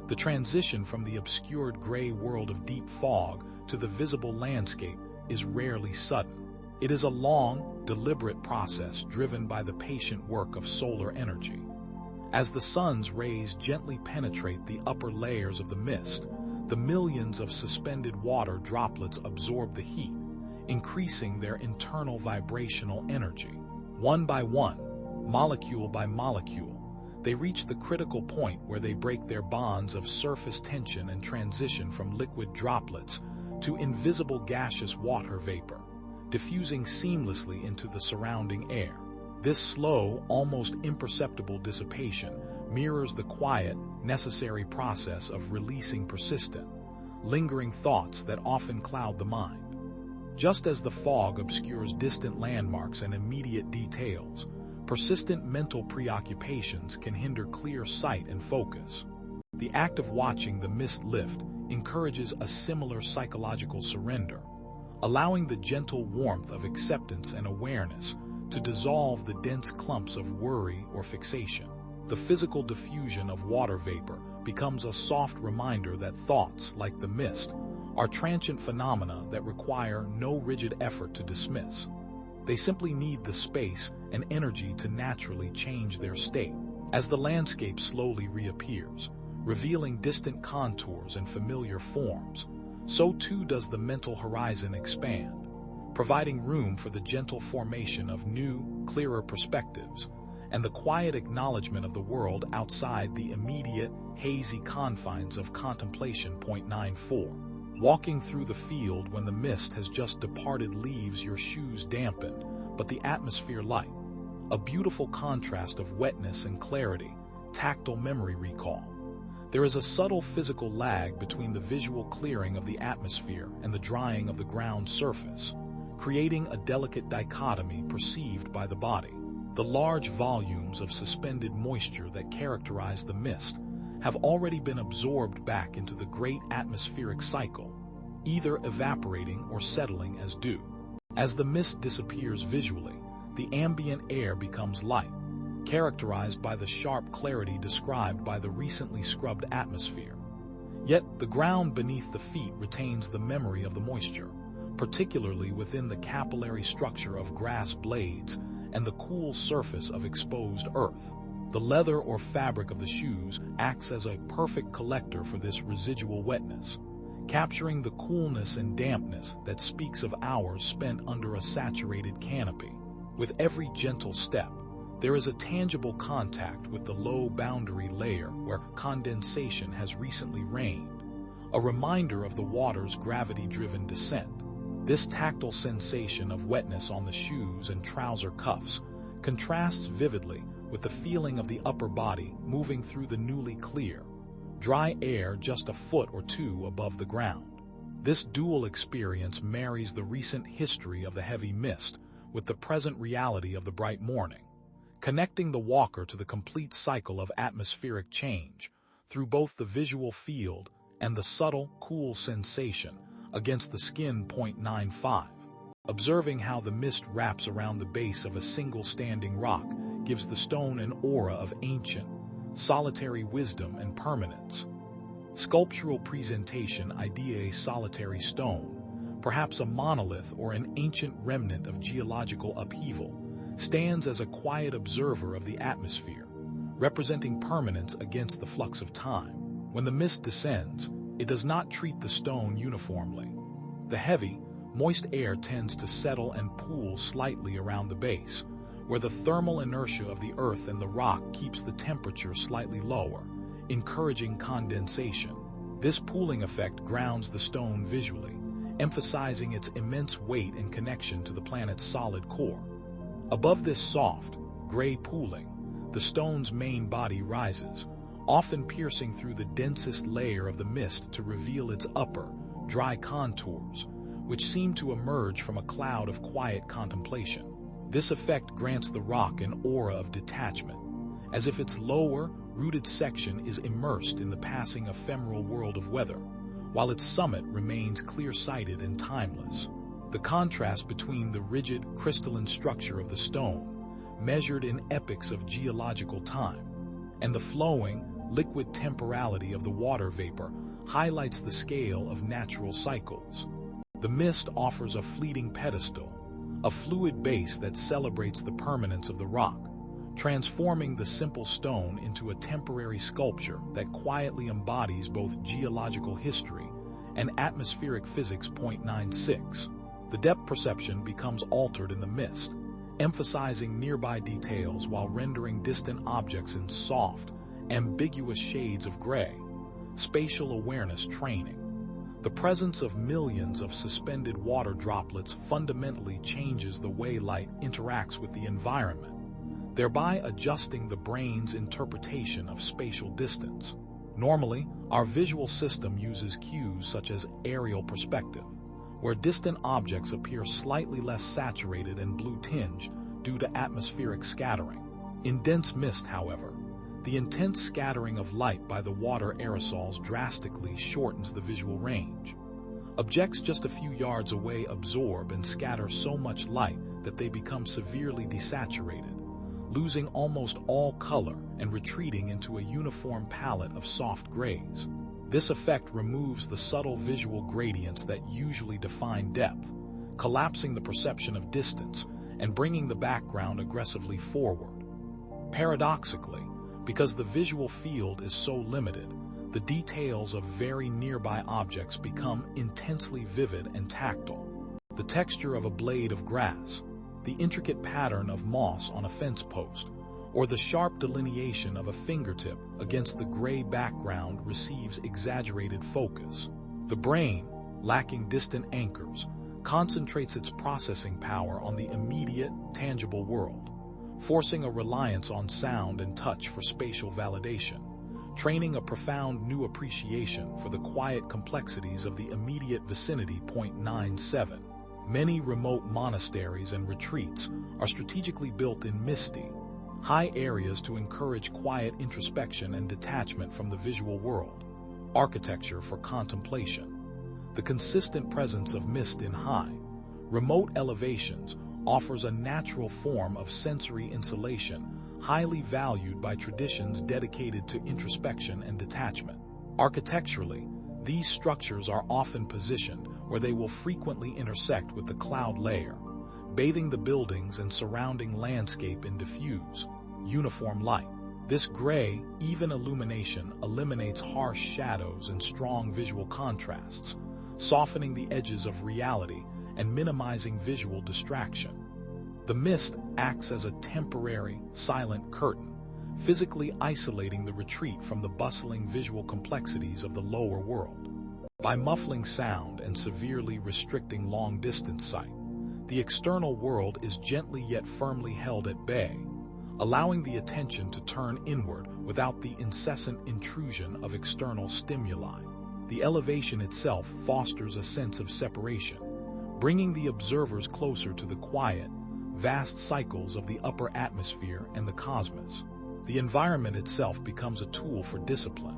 The transition from the obscured gray world of deep fog to the visible landscape is rarely sudden. It is a long, deliberate process driven by the patient work of solar energy. As the sun's rays gently penetrate the upper layers of the mist, the millions of suspended water droplets absorb the heat, increasing their internal vibrational energy. One by one, molecule by molecule, they reach the critical point where they break their bonds of surface tension and transition from liquid droplets to invisible gaseous water vapor, diffusing seamlessly into the surrounding air. This slow, almost imperceptible dissipation mirrors the quiet, necessary process of releasing persistent, lingering thoughts that often cloud the mind. Just as the fog obscures distant landmarks and immediate details, persistent mental preoccupations can hinder clear sight and focus. The act of watching the mist lift encourages a similar psychological surrender, allowing the gentle warmth of acceptance and awareness to dissolve the dense clumps of worry or fixation. The physical diffusion of water vapor becomes a soft reminder that thoughts, like the mist, are transient phenomena that require no rigid effort to dismiss. They simply need the space and energy to naturally change their state. As the landscape slowly reappears, revealing distant contours and familiar forms, so too does the mental horizon expand, providing room for the gentle formation of new, clearer perspectives and the quiet acknowledgement of the world outside the immediate, hazy confines of contemplation. 94. Walking through the field when the mist has just departed leaves your shoes dampened, but the atmosphere light. A beautiful contrast of wetness and clarity, tactile memory recall. There is a subtle physical lag between the visual clearing of the atmosphere and the drying of the ground surface, creating a delicate dichotomy perceived by the body. The large volumes of suspended moisture that characterize the mist have already been absorbed back into the great atmospheric cycle, either evaporating or settling as dew. As the mist disappears visually, the ambient air becomes light, characterized by the sharp clarity described by the recently scrubbed atmosphere. Yet the ground beneath the feet retains the memory of the moisture, particularly within the capillary structure of grass blades and the cool surface of exposed earth. The leather or fabric of the shoes acts as a perfect collector for this residual wetness, capturing the coolness and dampness that speaks of hours spent under a saturated canopy. With every gentle step, there is a tangible contact with the low boundary layer where condensation has recently reigned, a reminder of the water's gravity-driven descent. This tactile sensation of wetness on the shoes and trouser cuffs contrasts vividly with the feeling of the upper body moving through the newly clear, dry air just a foot or two above the ground. This dual experience marries the recent history of the heavy mist with the present reality of the bright morning, connecting the walker to the complete cycle of atmospheric change through both the visual field and the subtle, cool sensation against the skin. 95. Observing how the mist wraps around the base of a single standing rock gives the stone an aura of ancient, solitary wisdom and permanence. Sculptural presentation idea: a solitary stone, perhaps a monolith or an ancient remnant of geological upheaval, stands as a quiet observer of the atmosphere, representing permanence against the flux of time. When the mist descends, it does not treat the stone uniformly. The heavy, moist air tends to settle and pool slightly around the base, where the thermal inertia of the earth and the rock keeps the temperature slightly lower, encouraging condensation. This pooling effect grounds the stone visually, emphasizing its immense weight and connection to the planet's solid core. Above this soft, gray pooling, the stone's main body rises, often piercing through the densest layer of the mist to reveal its upper, dry contours, which seem to emerge from a cloud of quiet contemplation. This effect grants the rock an aura of detachment, as if its lower, rooted section is immersed in the passing ephemeral world of weather, while its summit remains clear-sighted and timeless. The contrast between the rigid, crystalline structure of the stone, measured in epochs of geological time, and the flowing, liquid temporality of the water vapor highlights the scale of natural cycles. The mist offers a fleeting pedestal, a fluid base that celebrates the permanence of the rock, transforming the simple stone into a temporary sculpture that quietly embodies both geological history and atmospheric physics. 96. The depth perception becomes altered in the mist, emphasizing nearby details while rendering distant objects in soft, ambiguous shades of gray. Spatial awareness training. The presence of millions of suspended water droplets fundamentally changes the way light interacts with the environment, thereby adjusting the brain's interpretation of spatial distance. Normally, our visual system uses cues such as aerial perspective, where distant objects appear slightly less saturated and blue-tinged due to atmospheric scattering. In dense mist, however, the intense scattering of light by the water aerosols drastically shortens the visual range. Objects just a few yards away absorb and scatter so much light that they become severely desaturated, losing almost all color and retreating into a uniform palette of soft grays. This effect removes the subtle visual gradients that usually define depth, collapsing the perception of distance and bringing the background aggressively forward. Paradoxically, because the visual field is so limited, the details of very nearby objects become intensely vivid and tactile. The texture of a blade of grass, the intricate pattern of moss on a fence post, or the sharp delineation of a fingertip against the gray background receives exaggerated focus. The brain, lacking distant anchors, concentrates its processing power on the immediate, tangible world, forcing a reliance on sound and touch for spatial validation, training a profound new appreciation for the quiet complexities of the immediate vicinity. 97. Many remote monasteries and retreats are strategically built in misty, high areas to encourage quiet introspection and detachment from the visual world, architecture for contemplation. The consistent presence of mist in high, remote elevations offers a natural form of sensory insulation, highly valued by traditions dedicated to introspection and detachment. Architecturally, these structures are often positioned where they will frequently intersect with the cloud layer, bathing the buildings and surrounding landscape in diffuse, uniform light. This gray, even illumination eliminates harsh shadows and strong visual contrasts, softening the edges of reality and minimizing visual distraction. The mist acts as a temporary, silent curtain, physically isolating the retreat from the bustling visual complexities of the lower world. By muffling sound and severely restricting long-distance sight, the external world is gently yet firmly held at bay, allowing the attention to turn inward without the incessant intrusion of external stimuli. The elevation itself fosters a sense of separation, bringing the observers closer to the quiet, vast cycles of the upper atmosphere and the cosmos. The environment itself becomes a tool for discipline,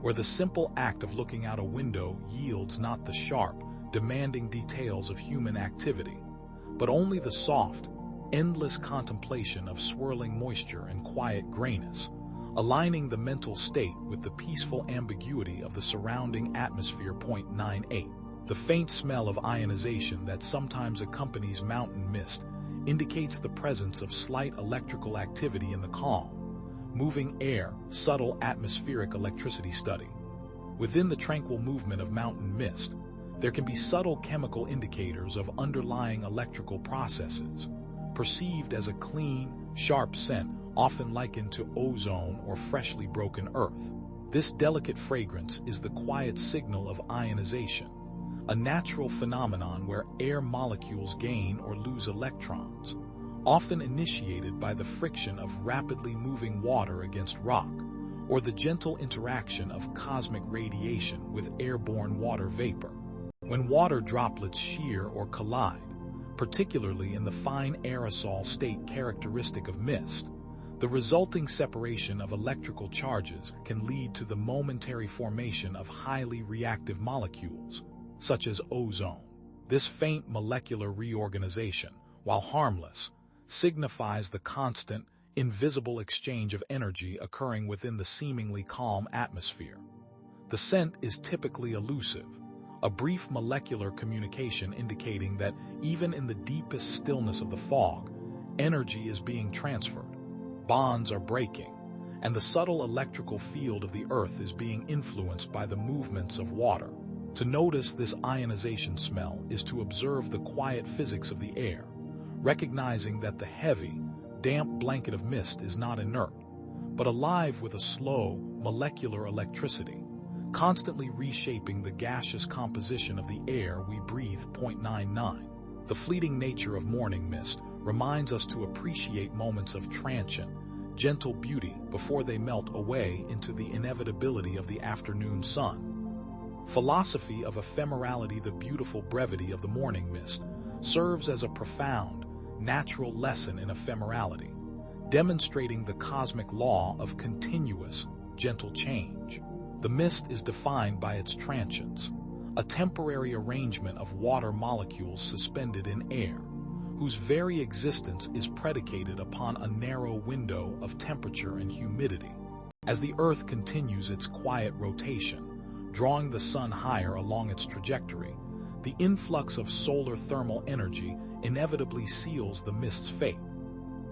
where the simple act of looking out a window yields not the sharp, demanding details of human activity, but only the soft, endless contemplation of swirling moisture and quiet grayness, aligning the mental state with the peaceful ambiguity of the surrounding atmosphere. 98. The faint smell of ionization that sometimes accompanies mountain mist indicates the presence of slight electrical activity in the calm, moving air, subtle atmospheric electricity study. Within the tranquil movement of mountain mist, there can be subtle chemical indicators of underlying electrical processes, perceived as a clean, sharp scent often likened to ozone or freshly broken earth. This delicate fragrance is the quiet signal of ionization, a natural phenomenon where air molecules gain or lose electrons, often initiated by the friction of rapidly moving water against rock, or the gentle interaction of cosmic radiation with airborne water vapor. When water droplets shear or collide, particularly in the fine aerosol state characteristic of mist, the resulting separation of electrical charges can lead to the momentary formation of highly reactive molecules, such as ozone. This faint molecular reorganization, while harmless, signifies the constant, invisible exchange of energy occurring within the seemingly calm atmosphere. The scent is typically elusive, a brief molecular communication indicating that even in the deepest stillness of the fog, energy is being transferred, bonds are breaking, and the subtle electrical field of the earth is being influenced by the movements of water. To notice this ionization smell is to observe the quiet physics of the air, recognizing that the heavy, damp blanket of mist is not inert, but alive with a slow, molecular electricity, constantly reshaping the gaseous composition of the air we breathe. 99. The fleeting nature of morning mist reminds us to appreciate moments of transient, gentle beauty before they melt away into the inevitability of the afternoon sun. Philosophy of ephemerality. The beautiful brevity of the morning mist serves as a profound, natural lesson in ephemerality, demonstrating the cosmic law of continuous, gentle change. The mist is defined by its transients, a temporary arrangement of water molecules suspended in air, whose very existence is predicated upon a narrow window of temperature and humidity. As the Earth continues its quiet rotation, drawing the sun higher along its trajectory, the influx of solar thermal energy inevitably seals the mist's fate.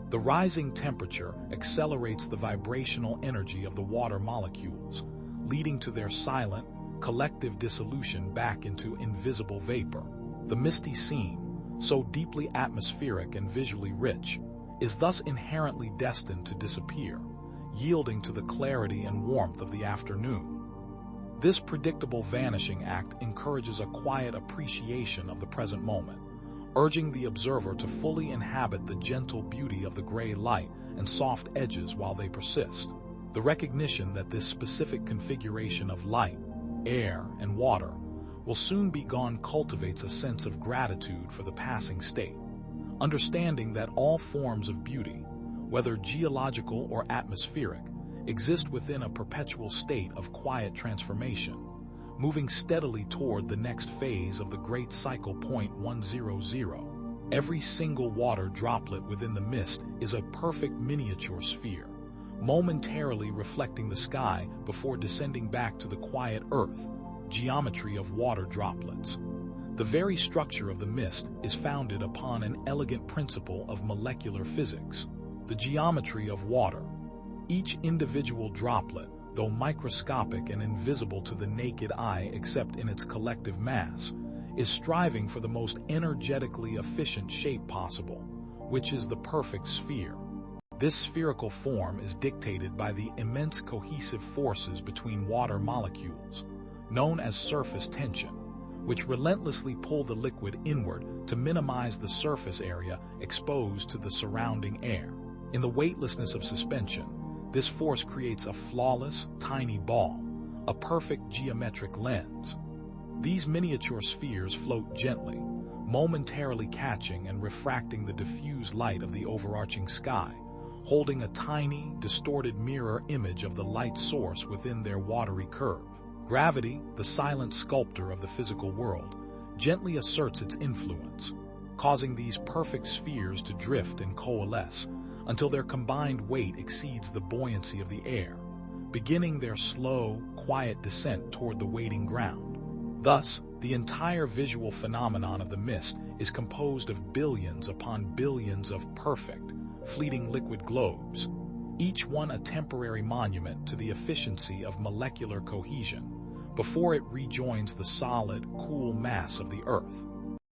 The rising temperature accelerates the vibrational energy of the water molecules, leading to their silent, collective dissolution back into invisible vapor. The misty scene, so deeply atmospheric and visually rich, is thus inherently destined to disappear, yielding to the clarity and warmth of the afternoon. This predictable vanishing act encourages a quiet appreciation of the present moment, urging the observer to fully inhabit the gentle beauty of the gray light and soft edges while they persist. The recognition that this specific configuration of light, air, and water will soon be gone cultivates a sense of gratitude for the passing state, understanding that all forms of beauty, whether geological or atmospheric, exist within a perpetual state of quiet transformation, moving steadily toward the next phase of the Great Cycle. 100. Every single water droplet within the mist is a perfect miniature sphere, momentarily reflecting the sky before descending back to the quiet earth. Geometry of water droplets. The very structure of the mist is founded upon an elegant principle of molecular physics, the geometry of water. Each individual droplet, though microscopic and invisible to the naked eye except in its collective mass, is striving for the most energetically efficient shape possible, which is the perfect sphere. This spherical form is dictated by the immense cohesive forces between water molecules, known as surface tension, which relentlessly pull the liquid inward to minimize the surface area exposed to the surrounding air. In the weightlessness of suspension, this force creates a flawless, tiny ball, a perfect geometric lens. These miniature spheres float gently, momentarily catching and refracting the diffused light of the overarching sky, holding a tiny, distorted mirror image of the light source within their watery curve. Gravity, the silent sculptor of the physical world, gently asserts its influence, causing these perfect spheres to drift and coalesce until their combined weight exceeds the buoyancy of the air, beginning their slow, quiet descent toward the waiting ground. Thus, the entire visual phenomenon of the mist is composed of billions upon billions of perfect, fleeting liquid globes, each one a temporary monument to the efficiency of molecular cohesion, before it rejoins the solid, cool mass of the Earth.